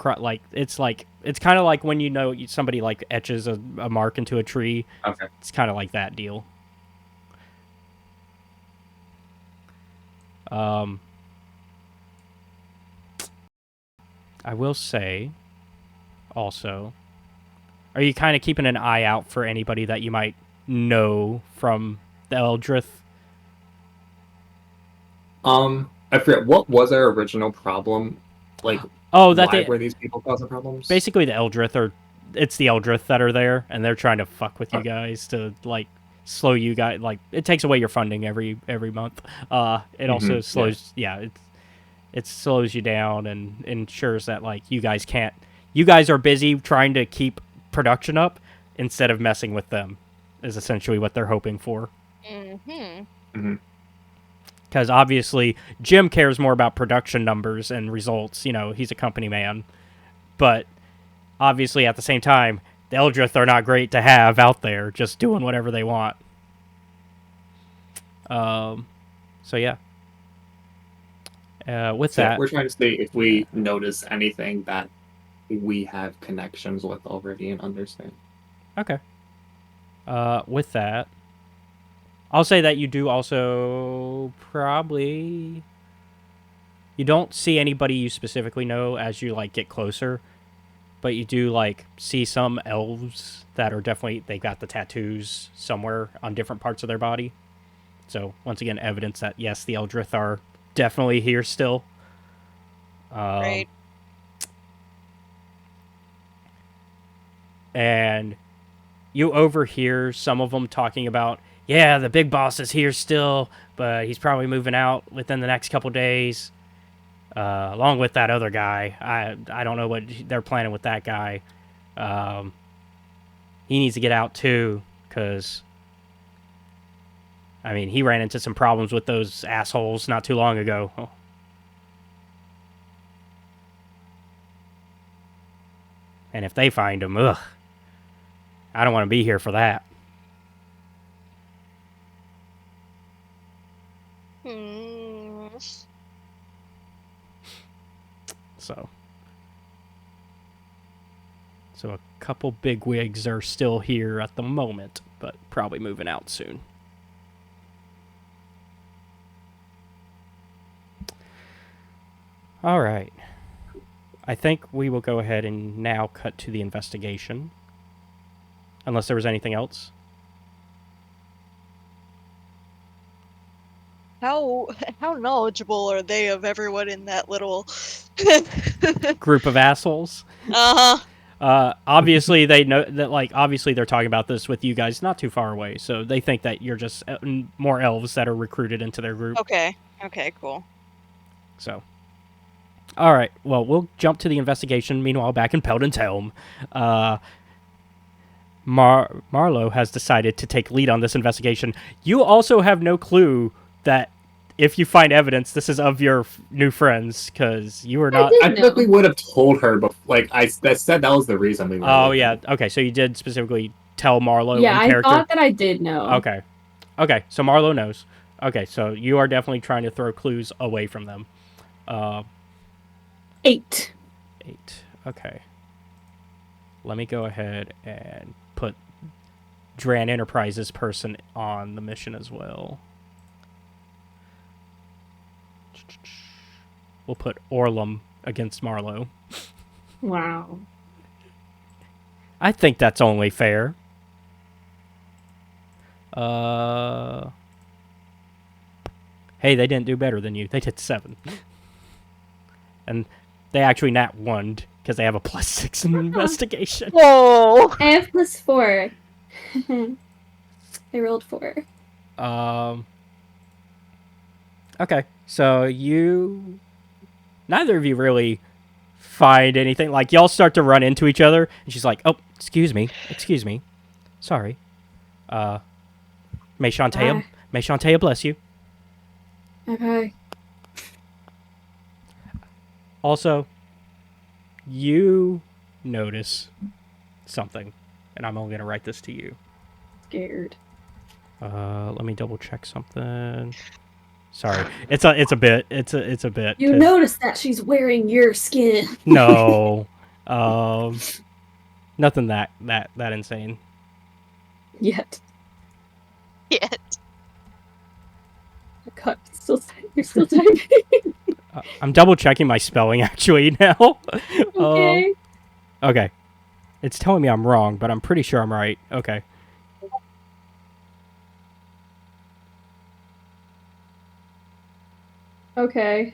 it's kind of like when somebody like etches a mark into a tree. Okay. It's kind of like that deal. I will say, also, are you kind of keeping an eye out for anybody that you might know from the Eldrith? I forget, what was our original problem? Like, Oh, that why were these people causing problems? basically the Eldrith it's the Eldrith that are there, and they're trying to fuck with you guys to, like, slow you guys. Like, it takes away your funding every month. It also slows, it slows you down and ensures that, like, you guys are busy trying to keep production up instead of messing with them, is essentially what they're hoping for. Because obviously Jim cares more about production numbers and results. He's a company man. But obviously at the same time, the Eldrith are not great to have out there just doing whatever they want. So yeah. With that, we're trying to see if we notice anything that we have connections with already and understand. Okay. With that, I'll say that you do also probably... You don't see anybody you specifically know as you, like, get closer, but you do, like, see some elves that are definitely... They got the tattoos somewhere on different parts of their body. So, once again, evidence that, yes, the Eldrith are definitely here still. Right. And you overhear some of them talking about, yeah, the big boss is here still, but he's probably moving out within the next couple days, along with that other guy. I don't know what they're planning with that guy. He needs to get out too, because, I mean, he ran into some problems with those assholes not too long ago. And if they find him, ugh, I don't want to be here for that. So a couple bigwigs are still here at the moment, but probably moving out soon. All right. I think we will go ahead and now cut to the investigation. Unless there was anything else. How knowledgeable are they of everyone in that little Group of assholes. Obviously they know that, like, obviously they're talking about this with you guys not too far away, so they think that you're just more elves that are recruited into their group. Okay, cool. So, all right, well, we'll jump to the investigation. Meanwhile, back in Peldan's Helm, Marlo has decided to take lead on this investigation. You also have no clue that if you find evidence, this is of your new friends, because you were not... I typically would have told her, but like I said, that was the reason we were. Oh, looking. yeah. Okay, so you did specifically tell Marlo Yeah, in character? I thought that I did know. Okay. Okay, so Marlo knows. Okay, so you are definitely trying to throw clues away from them. 8. 8. Okay. Let me go ahead and put Dran Enterprises person on the mission as well. We'll put Orlum against Marlo. Wow. I think that's only fair. Hey, they didn't do better than you. They did 7. And they actually nat 1'd because they have a +6 in investigation. Whoa! I have +4. I rolled 4. Okay, so neither of you really find anything. Like, y'all start to run into each other, and she's like, "Oh, excuse me, sorry. May Shantae bless you." Okay. Also, you notice something, and I'm only gonna write this to you. Scared. Let me double check something. Sorry, it's a bit. You notice that she's wearing your skin. No, nothing that insane. Yet. God, you're still typing. I'm double checking my spelling actually now. Okay. Okay, it's telling me I'm wrong, but I'm pretty sure I'm right. Okay. Okay.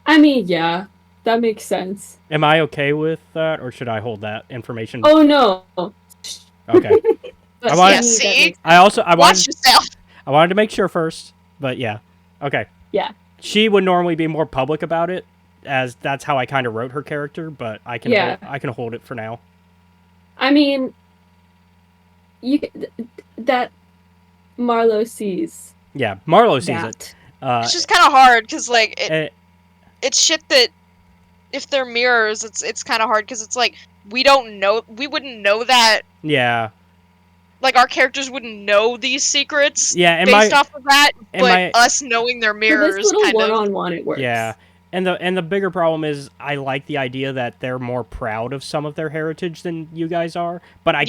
I mean, yeah, that makes sense. Am I okay with that, or should I hold that information? Oh no. Okay. But I wanted- to me, that see? makes I Watch yourself. wanted to make sure first, but yeah. Okay. Yeah. She would normally be more public about it, as that's how I kind of wrote her character, but I can hold it for now. I mean, that Marlo sees. Yeah, Marlo sees that. it. It's just kind of hard because like it's shit that if they're mirrors, it's kind of hard because it's like we wouldn't know that. Yeah. Like our characters wouldn't know these secrets. Yeah, based off of that, but us knowing their For mirrors, this little kind of. one-on-one, it works. Yeah. And the bigger problem is I like the idea that they're more proud of some of their heritage than you guys are, but I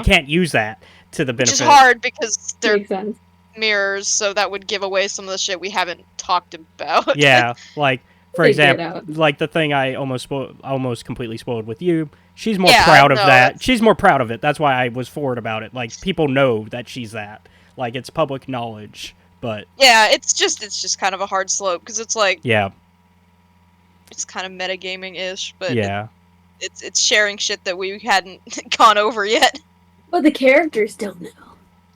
can't use that to the benefit. Which is hard because they're Makes sense. mirrors, so that would give away some of the shit we haven't talked about. Yeah, like for Figure it example, out. like the thing I almost completely spoiled with you. She's more proud of that. She's more proud of it. That's why I was forward about it. Like people know that she's that. Like it's public knowledge, but yeah, it's just kind of a hard slope because it's like yeah, it's kind of metagaming-ish, but yeah, it's sharing shit that we hadn't gone over yet. But the characters don't know.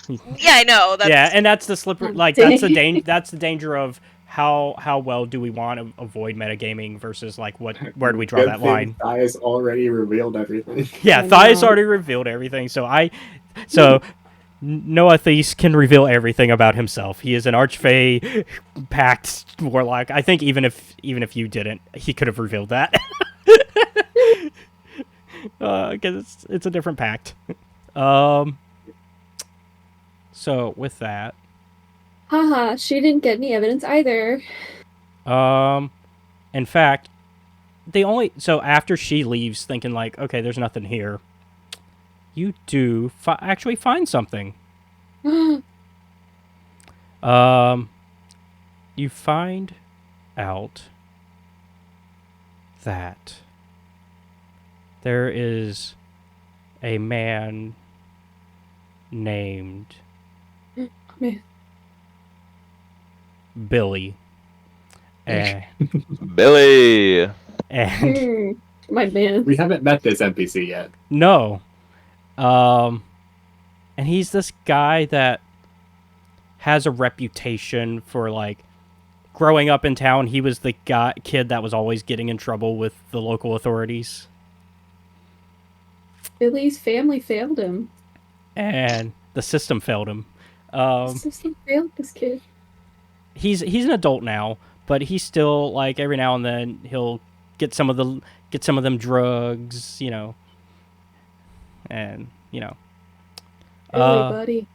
Yeah, I know. yeah, and that's the slippery. Like Dang. that's the danger of how well do we want to avoid metagaming versus like where do we draw Good that thing line? Thias already revealed everything. Yeah, I Thias know. already revealed everything, so Noah Thias can reveal everything about himself. He is an Archfey pact warlock. I think even if you didn't, he could have revealed that. Because it's a different pact. So with that, Haha, she didn't get any evidence either. in fact, so after she leaves, thinking like, okay, there's nothing here. You do actually find something. You find out that there is a man named Man. Billy. And, Billy. and My man. We haven't met this NPC yet. no. And he's this guy that has a reputation for, like, growing up in town, he was the kid that was always getting in trouble with the local authorities. Billy's family failed him. And the system failed him. The system failed this kid. He's an adult now, but he's still, like, every now and then he'll get some of them drugs, you know. And, you know. Billy, buddy.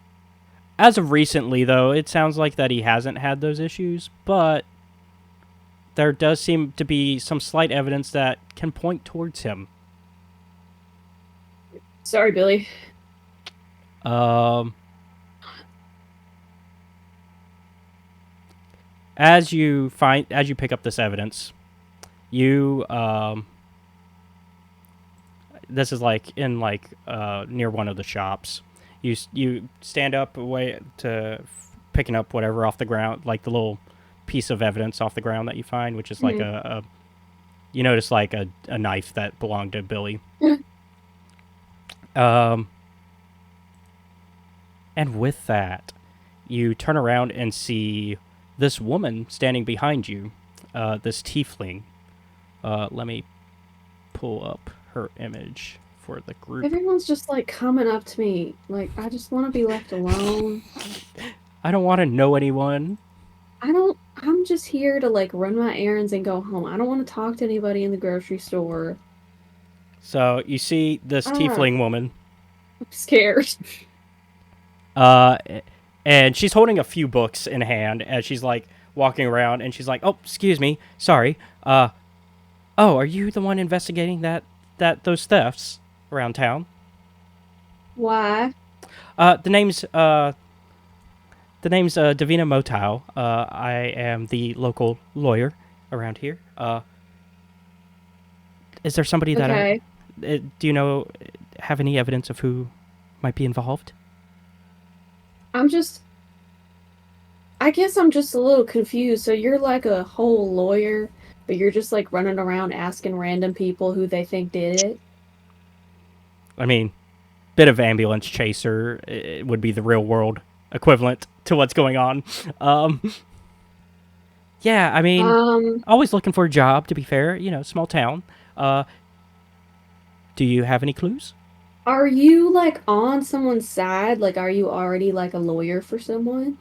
As of recently, though, it sounds like that he hasn't had those issues, but there does seem to be some slight evidence that can point towards him. Sorry, Billy. As you pick up this evidence, you this is like in near one of the shops. You stand up away to picking up whatever off the ground, like the little piece of evidence off the ground that you find, which is like you notice like a knife that belonged to Billy. And with that, you turn around and see this woman standing behind you, this tiefling. Let me pull up her image for the group. Everyone's just like coming up to me, like I just want to be left alone. I don't want to know anyone. I'm just here to like run my errands and go home. I don't want to talk to anybody in the grocery store. So you see this tiefling woman. I'm scared. And she's holding a few books in hand as she's like walking around, and she's like, "Oh, excuse me, sorry. Oh, are you the one investigating those thefts around town?" Why? The name's Davina Motau. I am the local lawyer around here. Is there somebody that do you know have any evidence of who might be involved? I guess I'm just a little confused. So you're like a whole lawyer, but you're just like running around asking random people who they think did it? I mean, bit of ambulance chaser it would be the real world equivalent to what's going on. Yeah, I mean, always looking for a job, to be fair. You know, small town. Do you have any clues? Are you like on someone's side? Like, are you already like a lawyer for someone?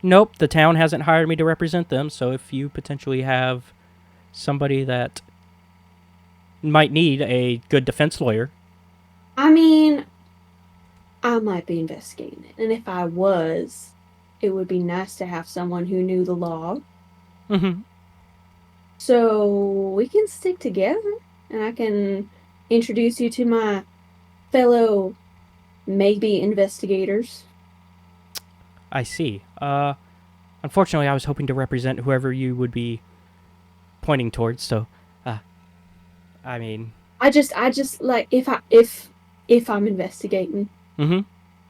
Nope, the town hasn't hired me to represent them, so if you potentially have somebody that might need a good defense lawyer. I mean, I might be investigating it, and if I was, it would be nice to have someone who knew the law. Mm-hmm. So we can stick together, and I can introduce you to my fellow maybe investigators. I see. Unfortunately, I was hoping to represent whoever you would be pointing towards. So, I mean, I just like if I'm investigating. Mm-hmm.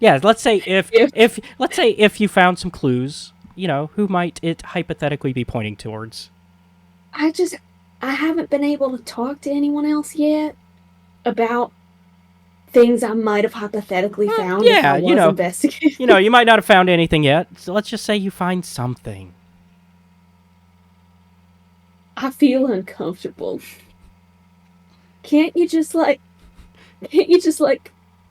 Yeah. Let's say if you found some clues, you know, who might it hypothetically be pointing towards? I haven't been able to talk to anyone else yet about things I might have hypothetically found if I was investigating. You know, you might not have found anything yet. So let's just say you find something. I feel uncomfortable. Can't you just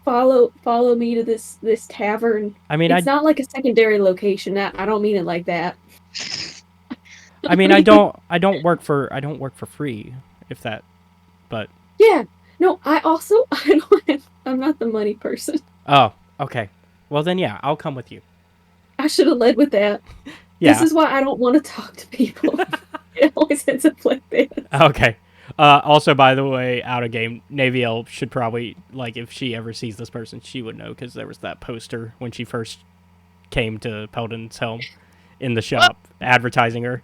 follow me to this tavern? I mean, it's not like a secondary location. I don't mean it like that. I mean, I don't work for free, if that, but yeah. No, I'm not the money person. Oh, okay. Well then, yeah, I'll come with you. I should have led with that. Yeah. This is why I don't want to talk to people. It always ends up like this. Okay. Also, by the way, out of game, Naevyel should probably, like, if she ever sees this person, she would know, because there was that poster when she first came to Peldan's Helm in the shop, advertising her.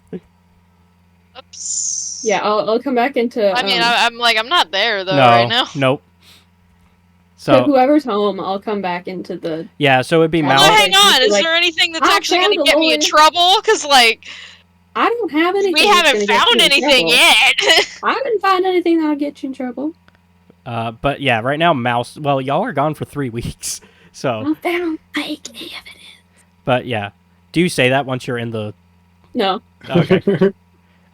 Oops. Yeah, I'll come back into... I mean, I'm not there, though, no, right now. Nope. So whoever's home, I'll come back into the. yeah, so it'd be Well, Well, Mal. hang on. Is Like, there anything that's I actually going found to a get me in lawyer. trouble? Because, like, I don't have anything. we that's haven't gonna get found you in anything trouble. yet. I didn't find anything that'll get you in trouble. But yeah, right now Mouse. Well, y'all are gone for 3 weeks, so. I found fake evidence. But yeah, do you say that once you're in the? No, Okay.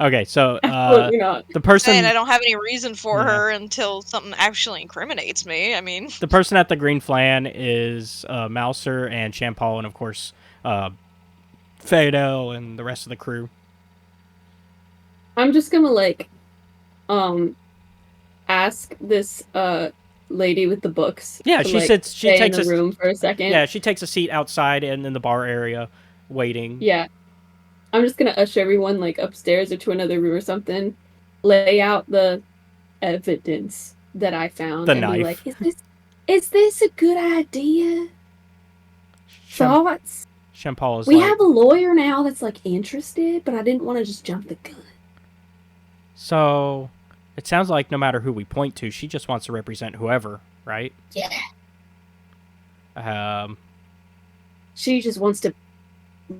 Okay, so absolutely not. the person. And I don't have any reason for Yeah. her until something actually incriminates me. I mean, The person at the green flan is Malcer and Champal, and of course, Phoedele and the rest of the crew. I'm just gonna ask this lady with the books. Yeah, to, she like, sits. She stay takes in the a room for a second. yeah. She takes a seat outside and in the bar area, waiting. Yeah. I'm just gonna usher everyone like upstairs or to another room or something. Lay out the evidence that I found The and be knife. like, is this a good idea? Thoughts? Champal is We like, have a lawyer now that's like interested, but I didn't want to just jump the gun. so. It sounds like no matter who we point to, she just wants to represent whoever, right? Yeah. She just wants to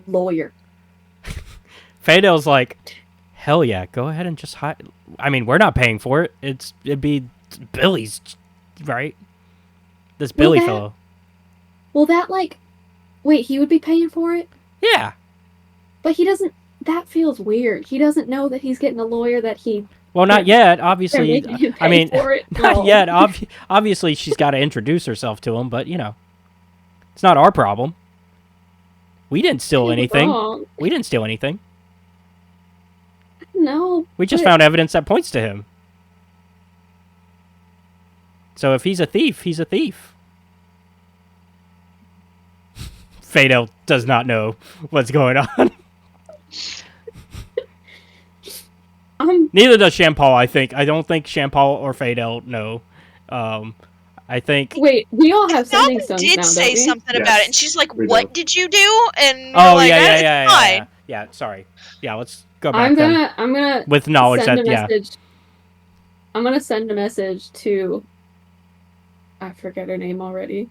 lawyer. Phoedele's like, hell yeah, go ahead and just hide. I mean, we're not paying for it. It'd be Billy's, right? This Billy that- fellow. Well, that wait, he would be paying for it? Yeah. But he doesn't. That feels weird. He doesn't know that he's getting a lawyer that he. Well, not yet. they're Obviously, making him I pay mean, for it. not No. yet. Obviously, she's got to introduce herself to him, but it's not our problem. We didn't steal You're anything. wrong. We didn't steal anything. No. We just but- found evidence that points to him. So if he's a thief, he's a thief. Phoedele does not know what's going on. Neither does Champal, I think. I don't think Champal or Phoedele know. I think... Wait, we all have Mom sending stones did now, say don't we? something about it, and she's like, we "What do. did you do?" And we're Oh, like, yeah, "It's yeah, fine." yeah. Sorry. Yeah, let's go back I'm then. gonna With knowledge send that, a yeah. message. I'm gonna send a message to. I forget her name already.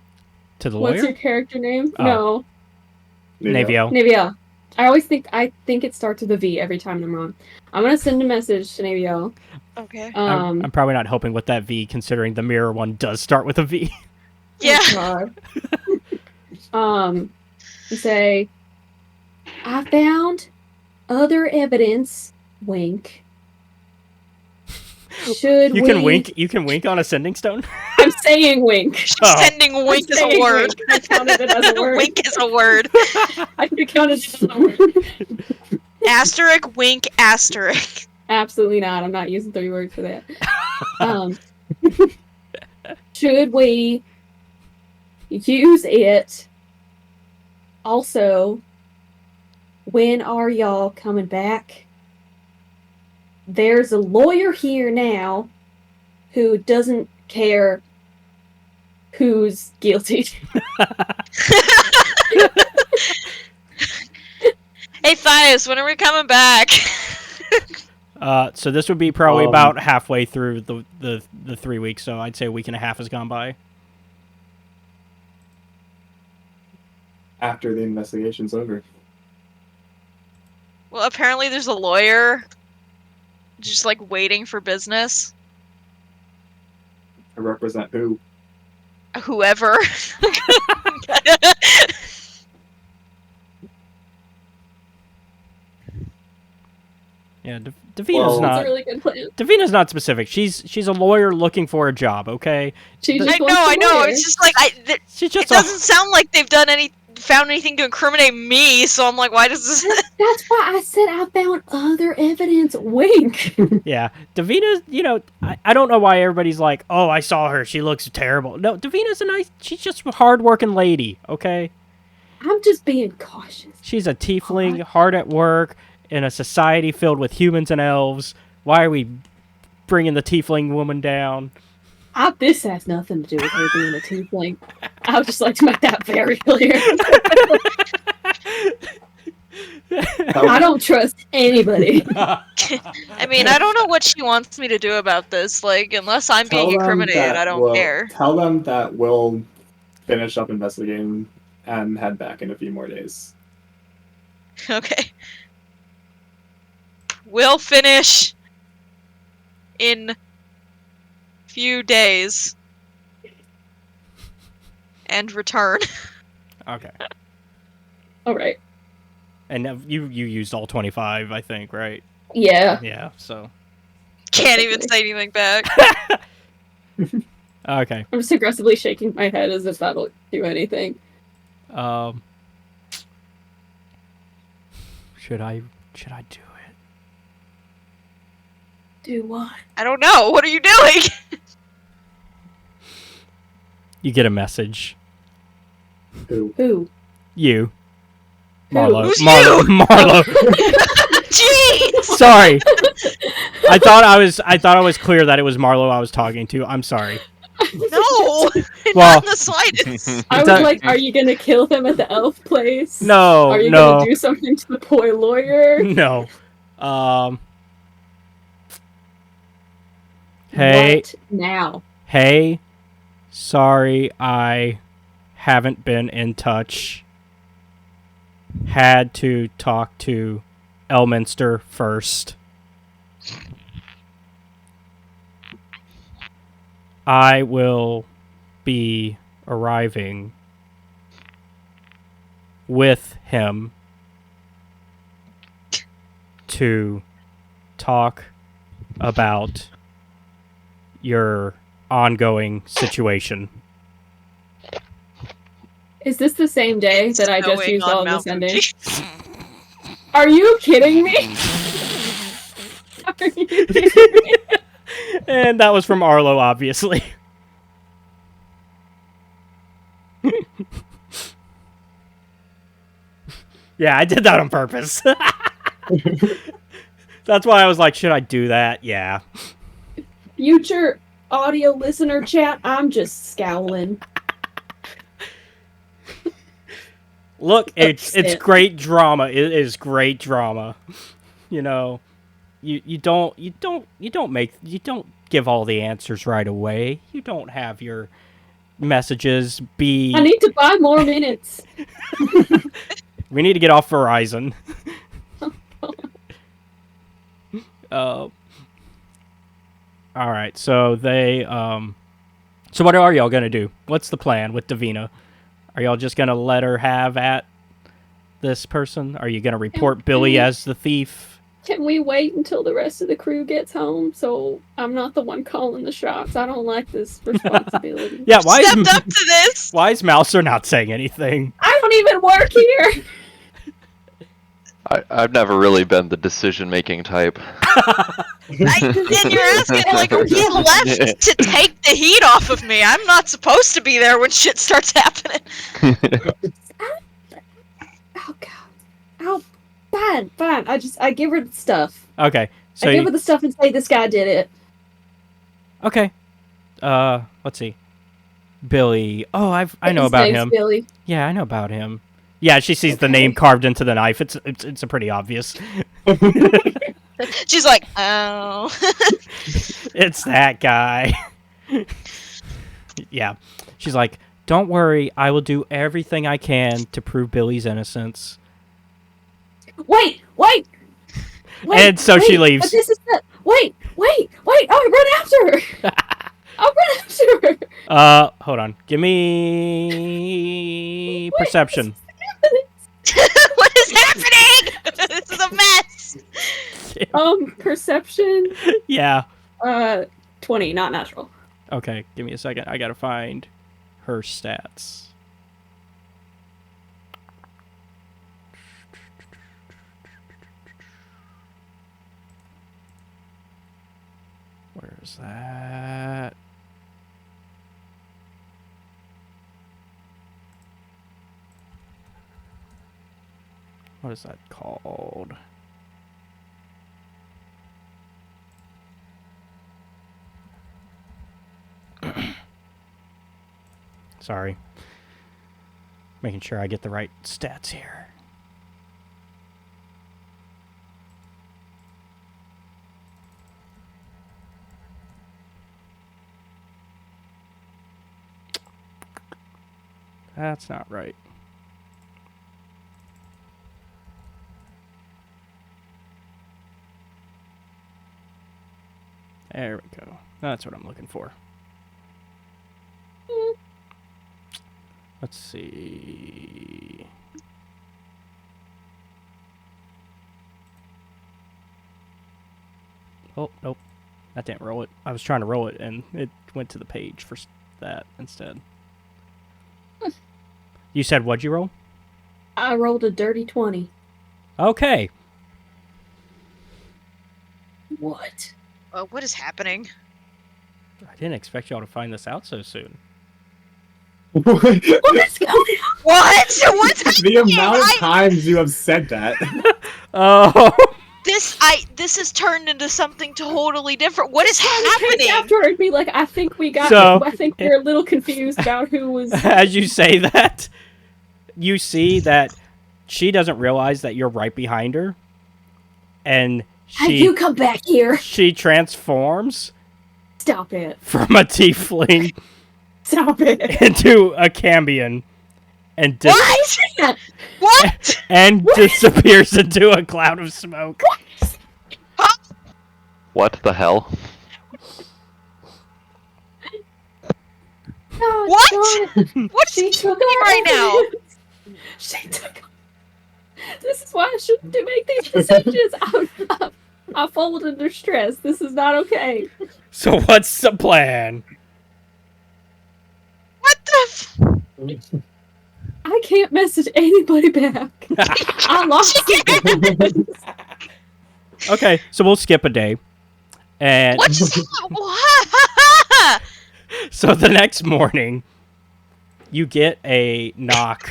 To the What's lawyer? your character name? Oh. No, Naevyel. Naevyel. I think it starts with a V every time I'm wrong. I'm gonna send a message to Naevyel. Okay. I'm probably not helping with that V, considering the mirror one does start with a V. Yeah. Oh, God. You say, I found other evidence. Wink. Should You we? can wink. You can wink on a sending stone. I'm saying wink. Oh. Sending wink is a saying word. wink. I counted it as a word. Wink is a word. I counted it as a word. Asterisk, wink, asterisk. Absolutely not. I'm not using 3 words for that. Should we use it? Also, when are y'all coming back? There's a lawyer here now who doesn't care who's guilty. Hey, Thias, when are we coming back? So this would be probably about halfway through the 3 weeks. So I'd say a week and a half has gone by. After the investigation's over. Well, apparently there's a lawyer just, like, waiting for business. I represent who? Whoever. Yeah, Davina's Well, not. That's a really good plan. Davina's not specific. She's a lawyer looking for a job. Okay, She I just know, wants a I know. lawyer. It's just like she's it just doesn't sound like they've found anything to incriminate me. So I'm like, why does this? That's why I said I found other evidence. Wink. yeah. Davina's. I don't know why everybody's like, oh, I saw her. She looks terrible. No, Davina's a nice. She's just a hardworking lady. Okay, I'm just being cautious. she's a tiefling, hard at work in a society filled with humans and elves. Why are we bringing the tiefling woman down? This has nothing to do with her being a tiefling. I would just like to make that very clear. I don't trust anybody. And I mean, I don't know what she wants me to do about this. Like, unless I'm being incriminated, I don't care. Tell them that we'll finish up investigating and head back in a few more days. Okay. We'll finish in few days and return. Okay. All right. And you used all 25, I think, right? Yeah. Yeah, so. Can't even say anything back. Okay. I'm just aggressively shaking my head as if that'll do anything. Should I do it? Do what? I don't know. What are you doing? You get a message. Who? You. Who? Marlo. Who's Marlo. you? Marlo. Jeez! Sorry. I thought I was clear that it was Marlo I was talking to. I'm sorry. No! Well- Not in the slightest. I was like, are you gonna kill him at the elf place? No. Are you no. gonna do something to the boy lawyer? No. Hey. What now? Hey. Sorry I haven't been in touch. Had to talk to Elminster first. I will be arriving with him to talk about your ongoing situation. Is this the same day that I just Snowing used on all Mount this ending? Fuji. Are you kidding me? Are you kidding me? And that was from Arlo, obviously. Yeah, I did that on purpose. That's why I was like, should I do that? Yeah. Future audio listener chat, I'm just scowling. Look, it's Upset. great drama. It is great drama. You know, you don't give all the answers right away. You don't have your messages be. I need to buy more minutes. We need to get off Verizon. All right, so they so what are y'all gonna do? What's the plan with Davina? Are y'all just gonna let her have at this person? Are you gonna report Billy as the thief? Can we wait until the rest of the crew gets home so I'm not the one calling the shots? I don't like this responsibility. Yeah, why Stepped is up to this! why is Malcer not saying anything? I don't even work here! I've never really been the decision-making type. And you're asking, like, he left to take the heat off of me. I'm not supposed to be there when shit starts happening. Oh god. Oh, fine. I give her the stuff. Okay, so I give her the stuff and say this guy did it. okay. Let's see. Billy. Oh, I know His about name's him. Billy. Yeah, I know about him. Yeah, she sees the name carved into the knife. It's a pretty obvious. She's like, oh. It's that guy. Yeah. She's like, don't worry, I will do everything I can to prove Billy's innocence. Wait! And so she leaves. But this is the... Wait! I'll run after her! I'll run after her! Hold on. Give me perception. What is happening? This is a mess. Perception? Yeah. 20, not natural. Okay, give me a second. I gotta find her stats. Where's that? What is that called? Sorry. Making sure I get the right stats here. That's not right. There we go. That's what I'm looking for. Let's see. Oh, nope. That didn't roll it. I was trying to roll it, and it went to the page for that instead. You said what'd you roll? I rolled a dirty 20. Okay. What? What is happening? I didn't expect y'all to find this out so soon. What is going on? What? What's happening? The amount of times you have said that. Oh. This has turned into something totally different. What is Happening? happening? Afterward, be like, I think we got. So- I think we're a little confused about who was. As you say that, you see that she doesn't realize that you're right behind her, and Have you come back here? she transforms Stop it! from a tiefling Stop it! into a cambion, and What? What? and disappears into a cloud of smoke. What the hell? No, What? What's She happening took right now? She took. This is why I shouldn't make these decisions. I folded under stress. This is not okay. So what's the plan? What the? I can't message anybody back. I lost it. Okay, so we'll skip a day, and What just happened? so the next morning, you get a knock.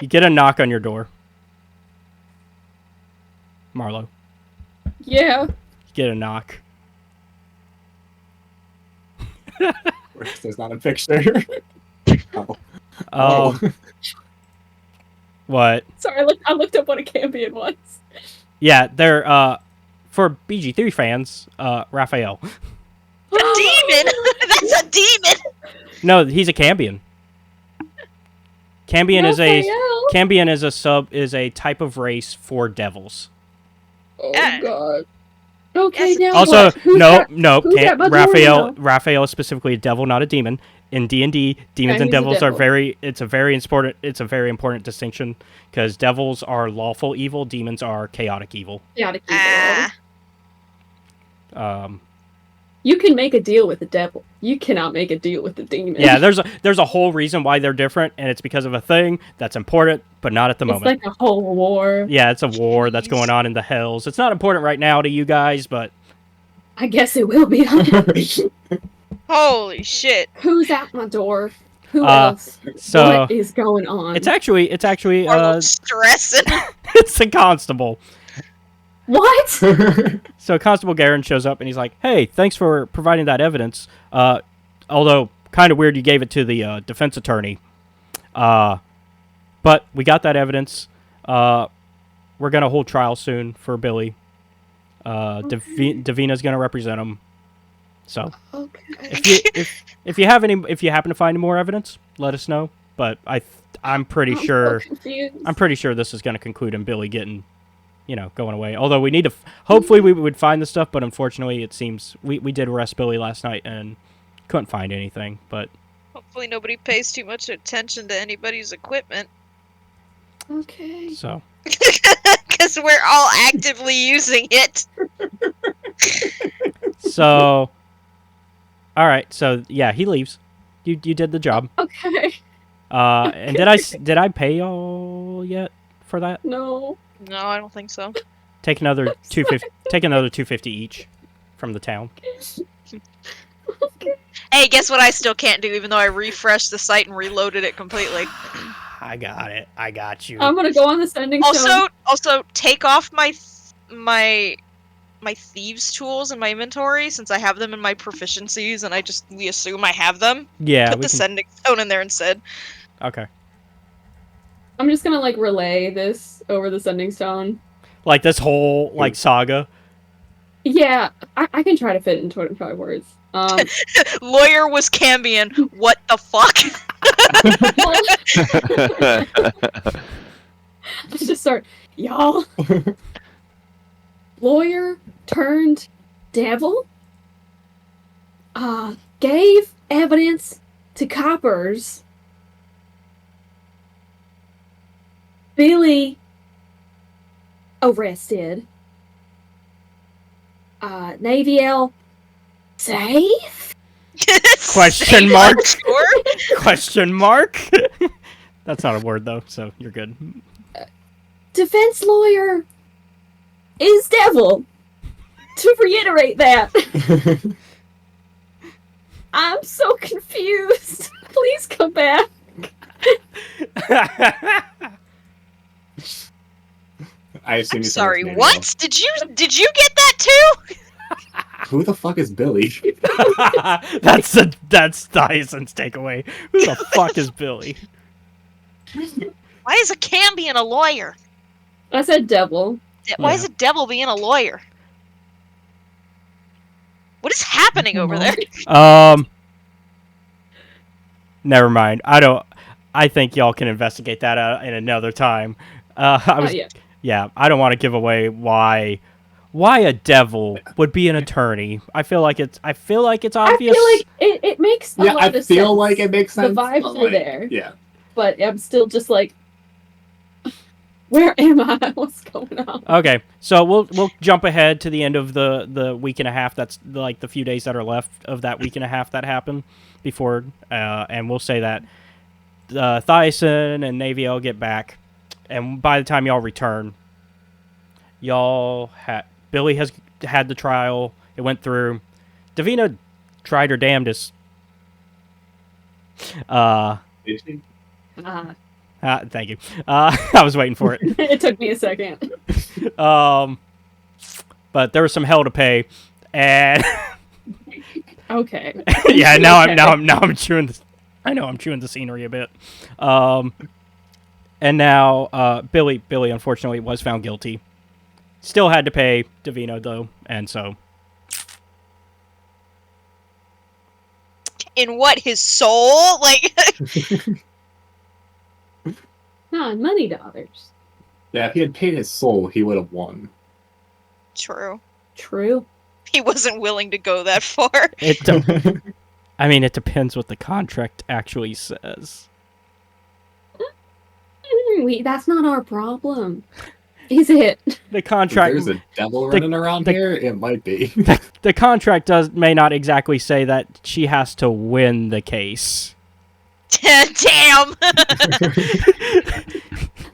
You get a knock on your door, Marlo. Yeah. You get a knock. There's not a picture. Oh. Oh, what? Sorry, I looked up what a cambion was. Yeah, they're for BG3 fans, Raphael. A demon? That's a demon. No, he's a cambion. Cambion Raphael? is a type of race for devils. Oh Yeah. god. Okay, Yes. now Also, what? Who's no, that- no, who's that Raphael. Majorino? Raphael is specifically a devil, not a demon. In D&D, demons Yeah, and he's a devils are devil. It's a very important distinction because devils are lawful evil, demons are chaotic evil. Chaotic evil. Ah. You can make a deal with the devil. You cannot make a deal with the demon. Yeah, there's a whole reason why they're different, and it's because of a thing that's important, but not at the It's moment. like a whole war. Yeah, it's a war that's going on in the hells. It's not important right now to you guys, but I guess it will be. Holy shit. Who's at my door? Who Uh, else? so What is going on? it's actually Warlock's stressing. it's a constable. What? So Constable Garen shows up and he's like, "Hey, thanks for providing that evidence. Although kind of weird you gave it to the defense attorney. But we got that evidence. We're gonna hold trial soon for Billy. Davina's gonna represent him. So Okay. if you happen to find any more evidence, let us know. But I'm pretty I'm so sure confused. this is gonna conclude in Billy getting, going away. Although we need to, hopefully we would find the stuff, but unfortunately it seems we did arrest Billy last night and couldn't find anything. But Hopefully nobody pays too much attention to anybody's equipment. Okay. so Because we're all actively using it. so, all right. So yeah, he leaves. You did the job. Okay. And did I pay y'all yet for that? No. No, I don't think so. Take another 250. Take another 250 each from the town. Hey, guess what I still can't do, even though I refreshed the site and reloaded it completely. I got it. I got you. I'm gonna go on the sending stone. Also, take off my thieves tools in my inventory since I have them in my proficiencies, and we assume I have them. Yeah. Put the sending stone in there instead. Okay. I'm just gonna relay this over the sending stone. Like this whole saga. Yeah, I can try to fit in 25 words. Lawyer was Cambion. What the fuck? Let's just start, y'all. Lawyer turned devil. Gave evidence to coppers. Billy arrested. Naevyel safe? Question mark? Sure. Question mark? That's not a word, though, so you're good. Defense lawyer is devil. To reiterate that. I'm so confused. Please come back. I assume I'm you sorry, said what? Did you get that too? Who the fuck is Billy? That's Dyson's takeaway. Who the fuck is Billy? Why is a Cam being a lawyer? I said devil. Why is a devil being a lawyer? What is happening over there? Never mind. I think y'all can investigate that in another time. Yeah, I don't want to give away why a devil would be an attorney. I feel like it's obvious. I feel like it makes a lot of sense. I feel like it makes sense. The vibes are there. Yeah. But I'm still just like, where am I? What's going on? Okay, so we'll jump ahead to the end of the week and a half. That's like the few days that are left of that week and a half that happened before, and we'll say that Thias and Naevyel get back, and by the time y'all return, Billy has had the trial. It went through. Davina tried her damnedest. Did she? Thank you. I was waiting for it. It took me a second. But there was some hell to pay, and Okay. yeah. Now I'm chewing this. I know I'm chewing the scenery a bit. And now Billy unfortunately was found guilty. Still had to pay Davina though, and so. In what, his soul? Like, Money dollars. Yeah, if he had paid his soul, he would have won. true. True. He wasn't willing to go that far. I mean, it depends what the contract actually says. That's not our problem. Is it? The If contract. there's a devil running around here, it might be. The contract may not exactly say that she has to win the case. Damn.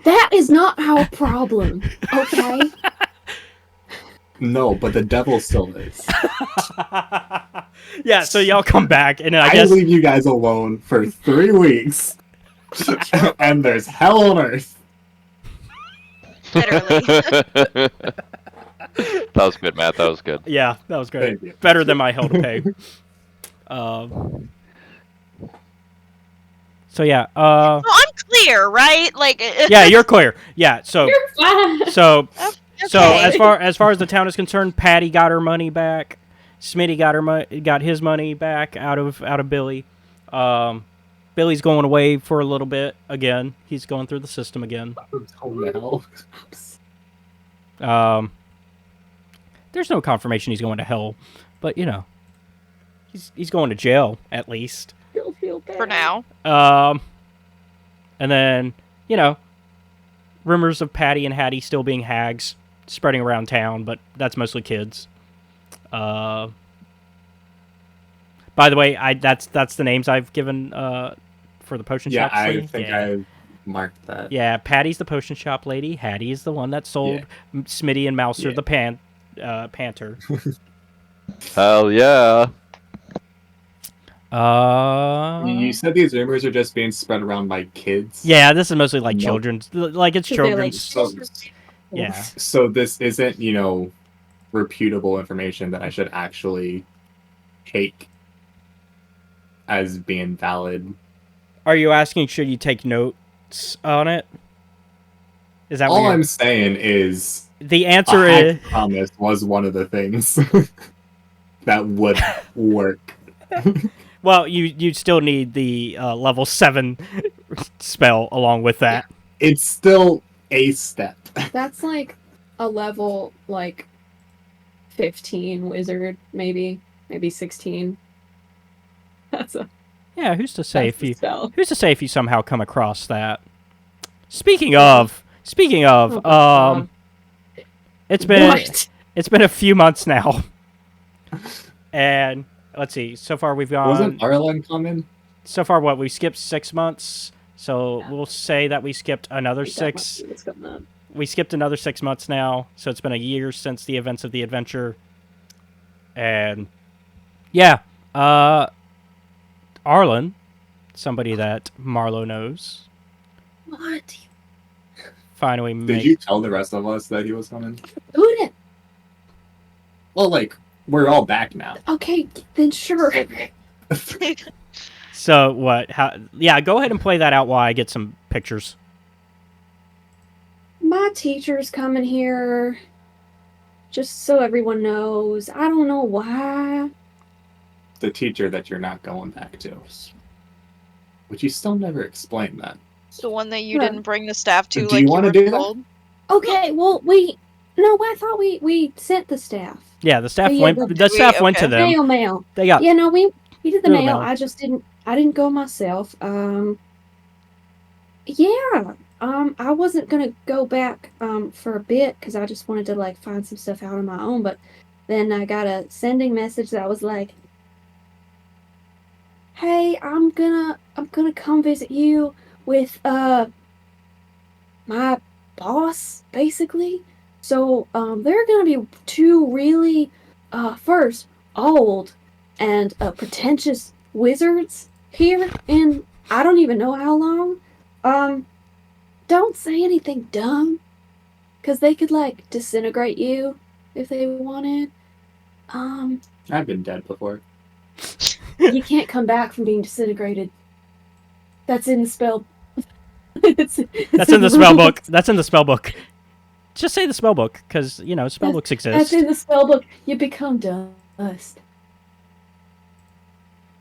That is not our problem. Okay. No, but the devil still is. Yeah, so y'all come back, and I I guess leave you guys alone for 3 weeks, and there's hell on earth. Literally. That was good, Matt. That was good. yeah, that was great. Thank you. Better than my hell to pay. So yeah, Well, I'm clear, right? Like, yeah, you're clear. Yeah, so You're fine. so okay. as far as the town is concerned, Patty got her money back. Smitty got his money back out of Billy. Billy's going away for a little bit again. He's going through the system again. Oh, no. There's no confirmation he's going to hell, but you know, he's going to jail at least. Still feel bad. For now. And then you know, rumors of Patty and Hattie still being hags spreading around town, but that's mostly kids. By the way, that's the names I've given for the potion Yeah, shop. I lady. think I marked that. Yeah, Patty's the potion shop lady. Hattie is the one that sold Smitty and Malcer Yeah. the Panter. Hell yeah. You said these rumors are just being spread around by kids? Yeah, this is mostly like Nope. children's, like it's They're like, children's. So, Yeah. so this isn't, reputable information that I should actually take as being valid. Are you asking should you take notes on it? Is that what All you're... I'm saying is The answer a is hack promise was one of the things that would work. Well, you still need the level 7 spell along with that. It's still a step. That's like a level, like, 15 wizard, maybe 16. That's a Yeah, who's to say that's the spell. if you somehow come across that? Speaking of, Oh, God. it's been What? it's been a few months now, and let's see. So far we've Wasn't gone. Arlen coming? So far, what we skipped 6 months. So we'll say that we skipped another Like, that must 6. be what's going on. We skipped another 6 months now. So it's been a year since the events of the adventure, and yeah, Arlen, somebody that Marlo knows, What? finally Did you tell the rest of us that he was coming? Who did? Well, like, we're all back now. Okay, then sure. So what? How? Yeah, go ahead and play that out while I get some pictures. My teacher's coming here. Just so everyone knows. I don't know why. The teacher that you're not going back to. But you still never explained that. The one that you Huh. didn't bring the staff to, Do like you you wanna were do that? told. Okay, well, no, I thought we sent the staff. Yeah, the staff Yeah, went. but- The staff went to Okay. them. Mail. They got. Yeah, no, we did the Through the mail. mail. I didn't go myself. Yeah. I wasn't gonna go back for a bit because I just wanted to like find some stuff out on my own, but then I got a sending message that was like, "Hey, I'm gonna come visit you with my boss, basically. So there are gonna be two really first old and pretentious wizards here in I don't even know how long. Don't say anything dumb, because they could like disintegrate you if they wanted. I've been dead before. You can't come back from being disintegrated. That's in the spell. It's That's in the spell book. That's in the spell book. Just say the spell book, because spell books That's exist. in the spell book. You become dust.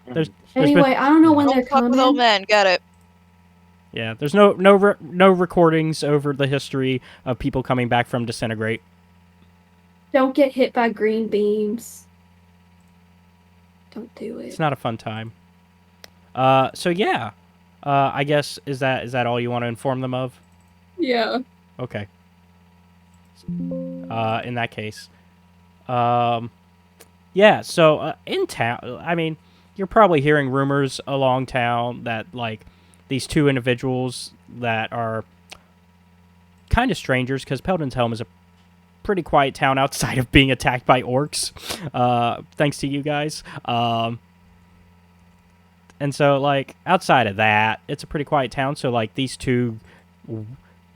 There's Anyway, been, I don't know when Don't they're fuck with old coming. men. Got it. yeah, there's no recordings over the history of people coming back from disintegrate. Don't get hit by green beams. Don't do it. It's not a fun time. So yeah, I guess is that all you want to inform them of? Yeah. Okay. In that case, yeah. So in town, I mean, you're probably hearing rumors along town that like these two individuals that are kind of strangers, because Peldan's Helm is a pretty quiet town outside of being attacked by orcs, thanks to you guys. And so, like, outside of that, it's a pretty quiet town. So, like, these two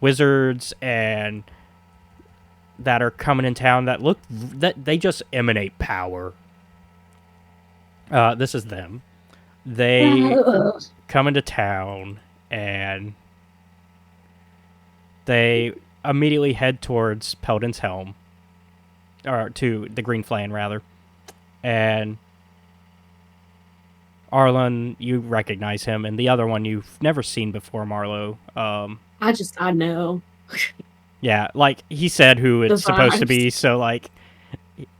wizards and that are coming in town that they just emanate power. This is them. They come into town and they immediately head towards Peldan's Helm, or to the Green Flan rather, and Arlen, you recognize him, and the other one you've never seen before, Marlo. I know. Yeah, like he said who it's The supposed to vibes. be, so like,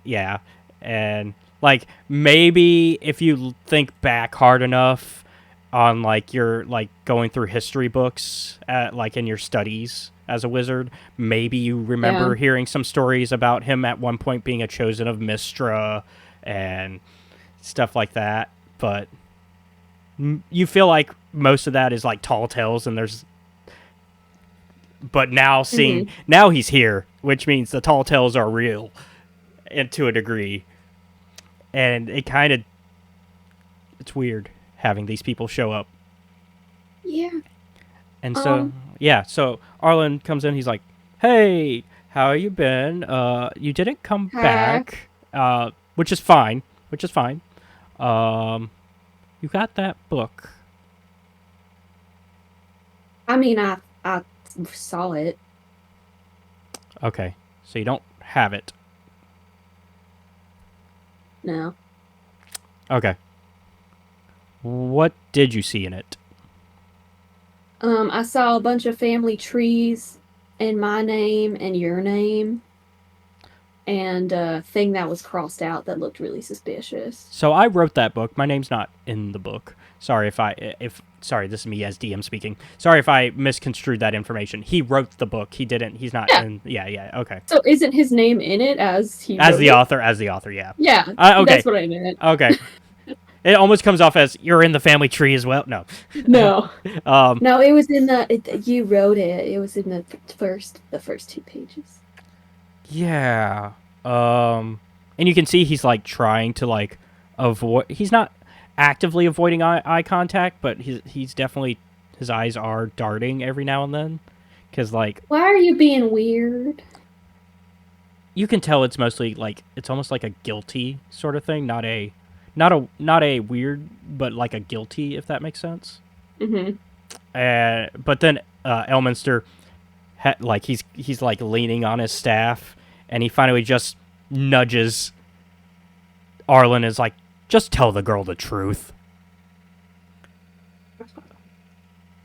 yeah, and like maybe if you think back hard enough on like your like going through history books like in your studies as a wizard, maybe you remember hearing some stories about him at one point being a chosen of Mistra and stuff like that. But you feel like most of that is like tall tales, and there's. But now now he's here, which means the tall tales are real, and to a degree, and it's weird having these people show up. Yeah. And so so Arlen comes in. He's like, "Hey, how you been? You didn't come Hi. back, which is fine. You got that book." I mean, I saw it. Okay, so you don't have it. No. Okay. What did you see in it? I saw a bunch of family trees and my name and your name and a thing that was crossed out that looked really suspicious. So I wrote that book. My name's not in the book. Sorry sorry, this is me as DM speaking. Sorry if I misconstrued that information. He wrote the book. He didn't. He's not Yeah. in. Yeah. Okay. So isn't his name in it as he As wrote the it? author. As the author. Yeah. Yeah, Okay. that's what I meant. Okay. It almost comes off as you're in the family tree as well. No. No, Um. no, it was in you wrote it. It was in the first 2 pages. Yeah. And you can see he's like trying to like avoid. He's not actively avoiding eye contact, but he's definitely, his eyes are darting every now and then, because like Why are you being weird? you can tell it's mostly like it's almost like a guilty sort of thing, not a weird, but like a guilty, if that makes sense. Mm-hmm. But then Elminster, like he's like leaning on his staff, and he finally just nudges Arlen, is like, just tell the girl the truth.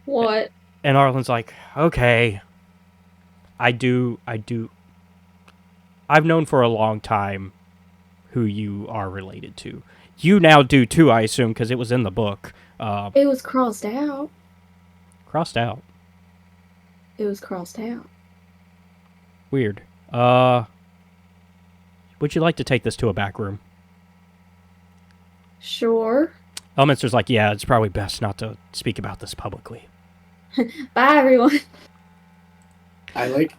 What? And Arlen's like, okay, I do. I've known for a long time who you are related to. You now do too, I assume, because it was in the book. It was crossed out. Crossed out. It was crossed out. Weird. Would you like to take this to a back room? Sure. Elminster's like, yeah, it's probably best not to speak about this publicly. Bye, everyone. I like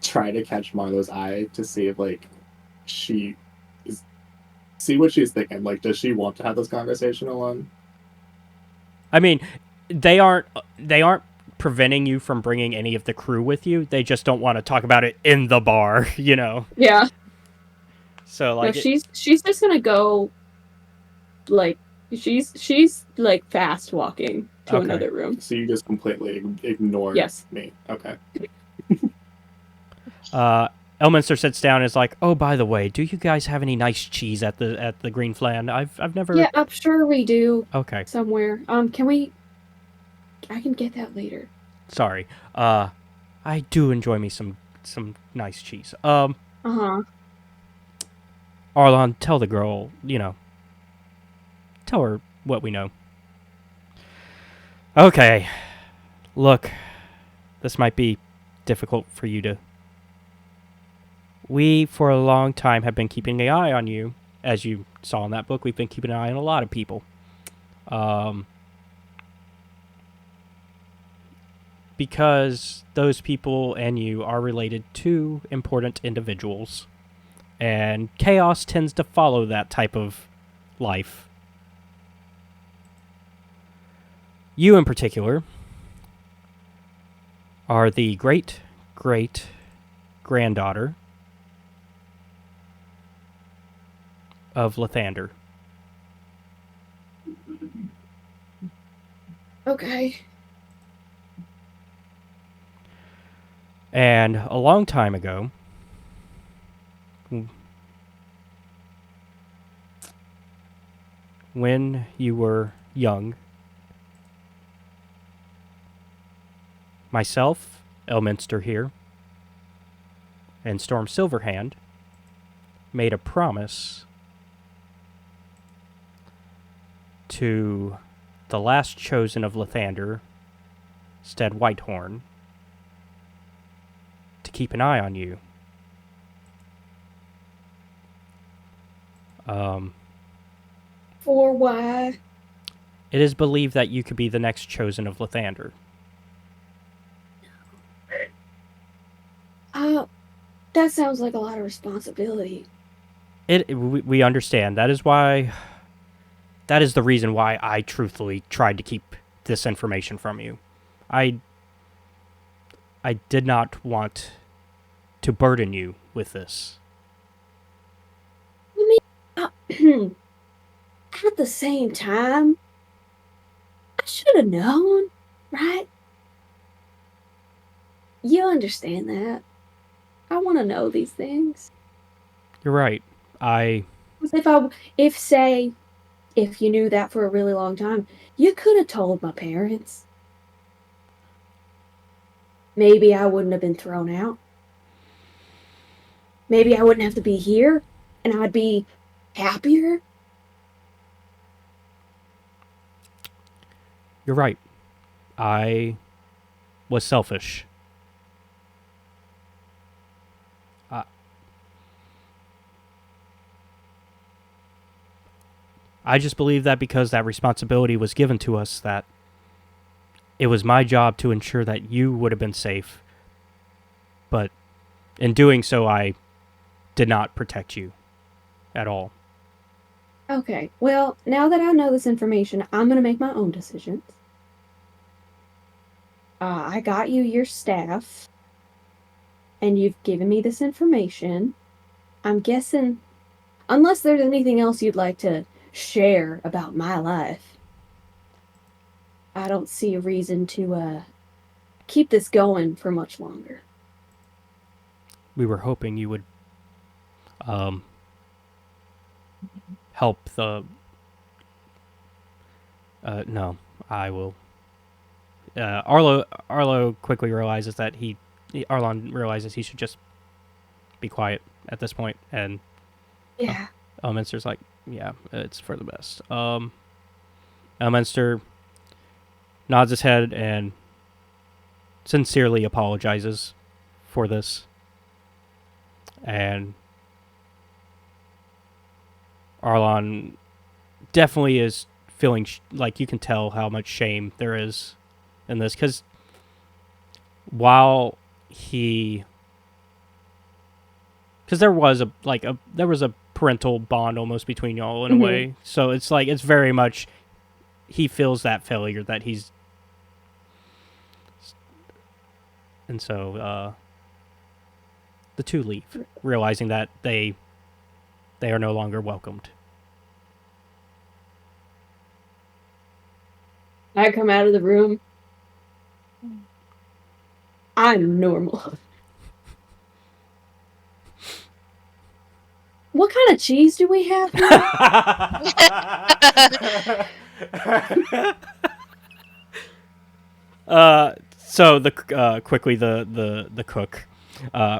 try to catch Marlo's eye to see if like she is, see what she's thinking. Like, does she want to have this conversation alone? I mean, they aren't preventing you from bringing any of the crew with you. They just don't want to talk about it in the bar, you know. Yeah. So No, like, she's just gonna go. Like she's like fast walking to Okay. another room. So you just completely ignore Yes. me. Okay. Elminster sits down and is like, oh, by the way, do you guys have any nice cheese at the Green Flan? I've never. Yeah, I'm sure we do Okay. somewhere. Can we? I can get that later. Sorry. I do enjoy me some nice cheese. Uh-huh. Arlon, tell the girl, tell her what we know. Okay. Look, this might be difficult for you to. We, for a long time, have been keeping an eye on you. As you saw in that book, we've been keeping an eye on a lot of people. Because those people and you are related to important individuals. And chaos tends to follow that type of life. You, in particular, are the great-great-granddaughter of Lathander. Okay. And a long time ago, when you were young, myself, Elminster here, and Storm Silverhand made a promise to the last chosen of Lathander, Stead Whitehorn, to keep an eye on you. For why? It is believed that you could be the next chosen of Lathander. That sounds like a lot of responsibility. We understand. That is the reason why I truthfully tried to keep this information from you. I did not want to burden you with this. At the same time, I should have known, right? You understand that. I want to know these things. You're right. If if you knew that for a really long time, you could have told my parents. Maybe I wouldn't have been thrown out. Maybe I wouldn't have to be here, and I'd be happier. You're right. I was selfish. I just believe that because that responsibility was given to us, that it was my job to ensure that you would have been safe. But in doing so, I did not protect you at all. Okay, well, now that I know this information, I'm gonna make my own decisions. I got you your staff, and you've given me this information. I'm guessing, unless there's anything else you'd like to share about my life, I don't see a reason to keep this going for much longer. We were hoping you would help the... no, I will... Arlo quickly realizes that Arlon realizes he should just be quiet at this point, and Yeah. Elminster's like, yeah, it's for the best. Elminster nods his head and sincerely apologizes for this. And Arlon definitely is feeling like you can tell how much shame there is in this, because while there was a parental bond almost between y'all in a way, so it's like it's very much he feels that failure that he's, and so the two leave, realizing that they are no longer welcomed. I come out of the room. I'm normal. What kind of cheese do we have here? So quickly the cook,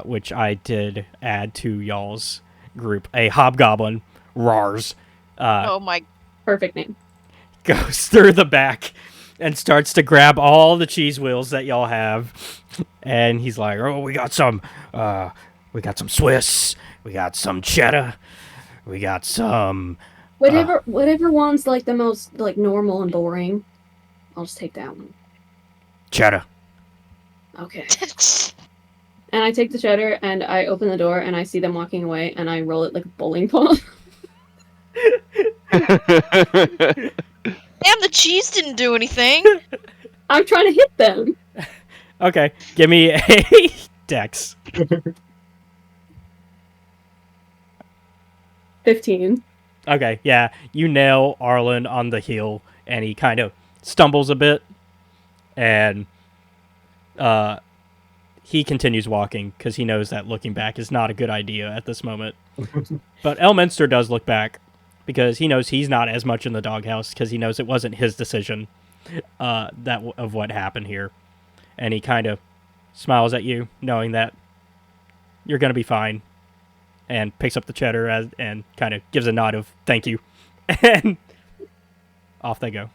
which I did add to y'all's group, a hobgoblin, Rars, Oh my. Perfect name. goes through the back and starts to grab all the cheese wheels that y'all have, and he's like, "Oh, we got some Swiss, we got some cheddar, we got some Whatever one's like the most like normal and boring, I'll just take that one. cheddar." Okay. And I take the cheddar and I open the door and I see them walking away and I roll it like a bowling ball. Damn, the cheese didn't do anything. I'm trying to hit them. Okay, give me a dex. 15. Okay, yeah, you nail Arlen on the heel, and he kind of stumbles a bit, and he continues walking because he knows that looking back is not a good idea at this moment. But Elminster does look back because he knows he's not as much in the doghouse because he knows it wasn't his decision of what happened here, and he kind of smiles at you, knowing that you're gonna be fine, and picks up the cheddar and kind of gives a nod of thank you, and off they go.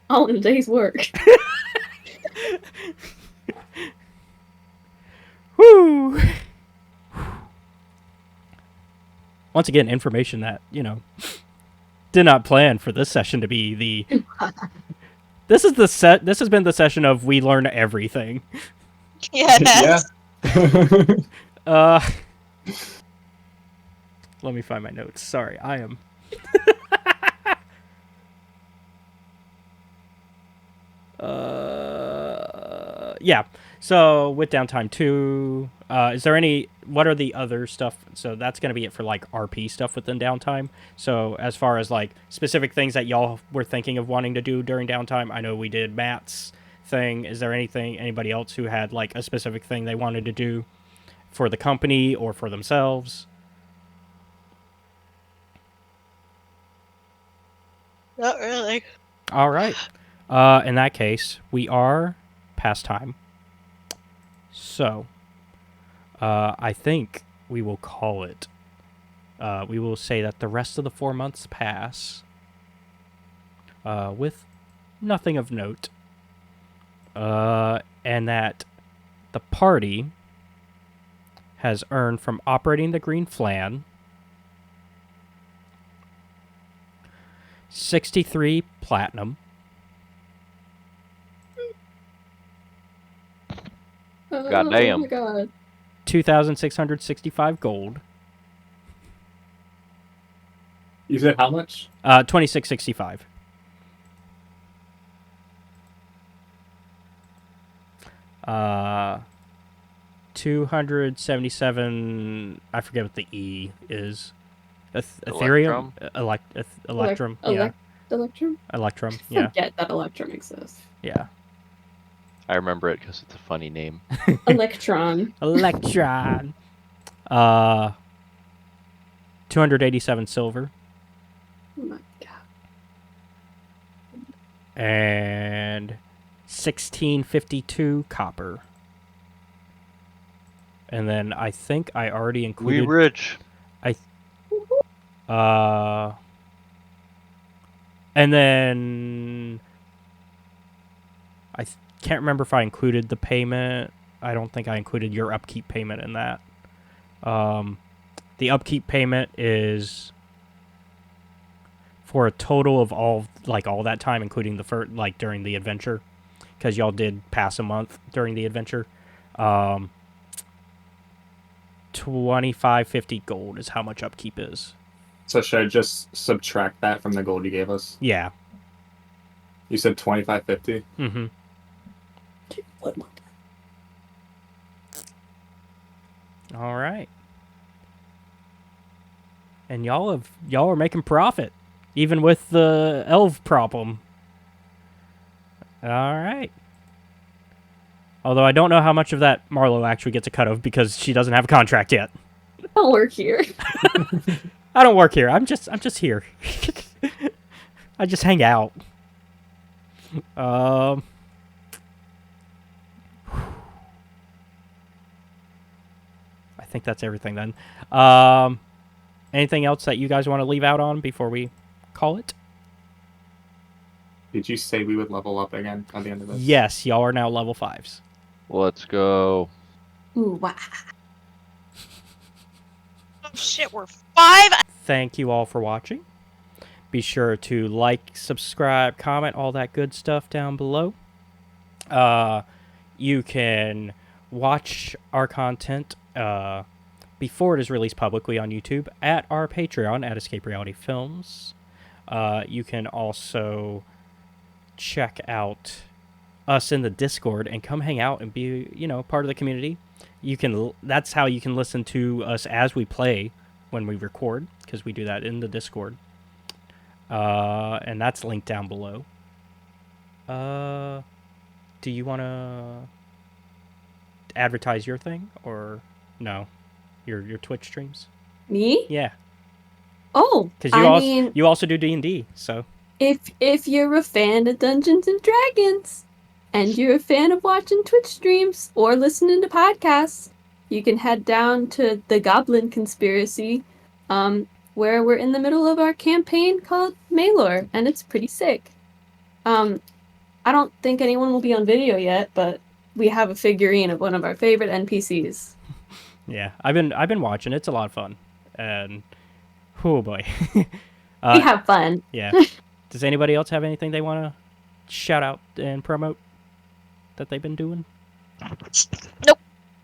All in a day's work. Woo! Once again, information that, did not plan for this session to be the... This has been the session of we learn everything. Yes. Yeah. Let me find my notes. Sorry, I am... yeah. So with downtime 2, is there what are the other stuff? So that's going to be it for like RP stuff within downtime. So as far as like specific things that y'all were thinking of wanting to do during downtime, I know we did Matt's thing. Is there anybody else who had like a specific thing they wanted to do for the company or for themselves? Not really. All right. In that case, we are past time. So, I think we will call it. We will say that the rest of the 4 months pass with nothing of note. And that the party has earned from operating the Green Flan 63 platinum, Goddamn. Oh my god. 2,665 gold, You said how much? 2665. Uh, 277. I forget what the E is. Ethereum, Electrum, yeah, Electrum? Electrum, yeah, Forget that Electrum exists. yeah. I remember it because it's a funny name. Electron. Electron. 287 silver Oh my god. and 1652 copper. And then I think I already We included. rich. And then can't remember if I included the payment. I don't think I included your upkeep payment in that. The upkeep payment is for a total of all that time, including the first, during the adventure, because y'all did pass a month during the adventure. 2550 gold is how much upkeep is. So should I just subtract that from the gold you gave us? Yeah. You said 2550. Mm-hmm. What month? All right. And y'all are making profit, even with the elf problem. All right. Although I don't know how much of that Marlo actually gets a cut of because she doesn't have a contract yet. I don't work here. I don't work here. I'm just here. I just hang out. I think that's everything then. Anything else that you guys want to leave out on before we call it? Did you say we would level up again at the end of this? Yes, y'all are now level 5s. Let's go. Ooh, wow. Oh shit, we're 5. Thank you all for watching. Be sure to like, subscribe, comment, all that good stuff down below. You can watch our content before it is released publicly on YouTube at our Patreon at Escape Reality Films. You can also check out us in the Discord and come hang out and be, part of the community. That's how you can listen to us as we play when we record, because we do that in the Discord. And that's linked down below. Do you want to advertise your thing or no? Your Twitch streams? Me? Yeah. Oh, because you also do D&D, so. If you're a fan of Dungeons and Dragons, and you're a fan of watching Twitch streams or listening to podcasts, you can head down to the Goblin Conspiracy, where we're in the middle of our campaign called Malor, and it's pretty sick. I don't think anyone will be on video yet, but we have a figurine of one of our favorite NPCs. Yeah, I've been watching. It's a lot of fun, and oh boy, We have fun. Yeah. Does anybody else have anything they want to shout out and promote that they've been doing? Nope.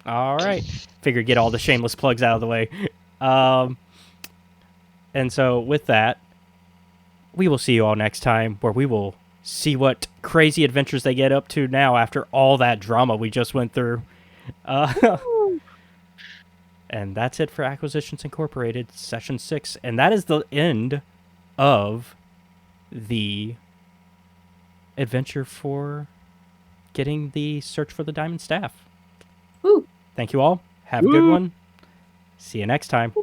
All right. Figured get all the shameless plugs out of the way. And so with that, we will see you all next time, where we will see what crazy adventures they get up to now after all that drama we just went through. And that's it for Acquisitions Incorporated, Session 6. And that is the end of the adventure for getting the search for the diamond staff. Woo. Thank you all. Have a good one. See you next time.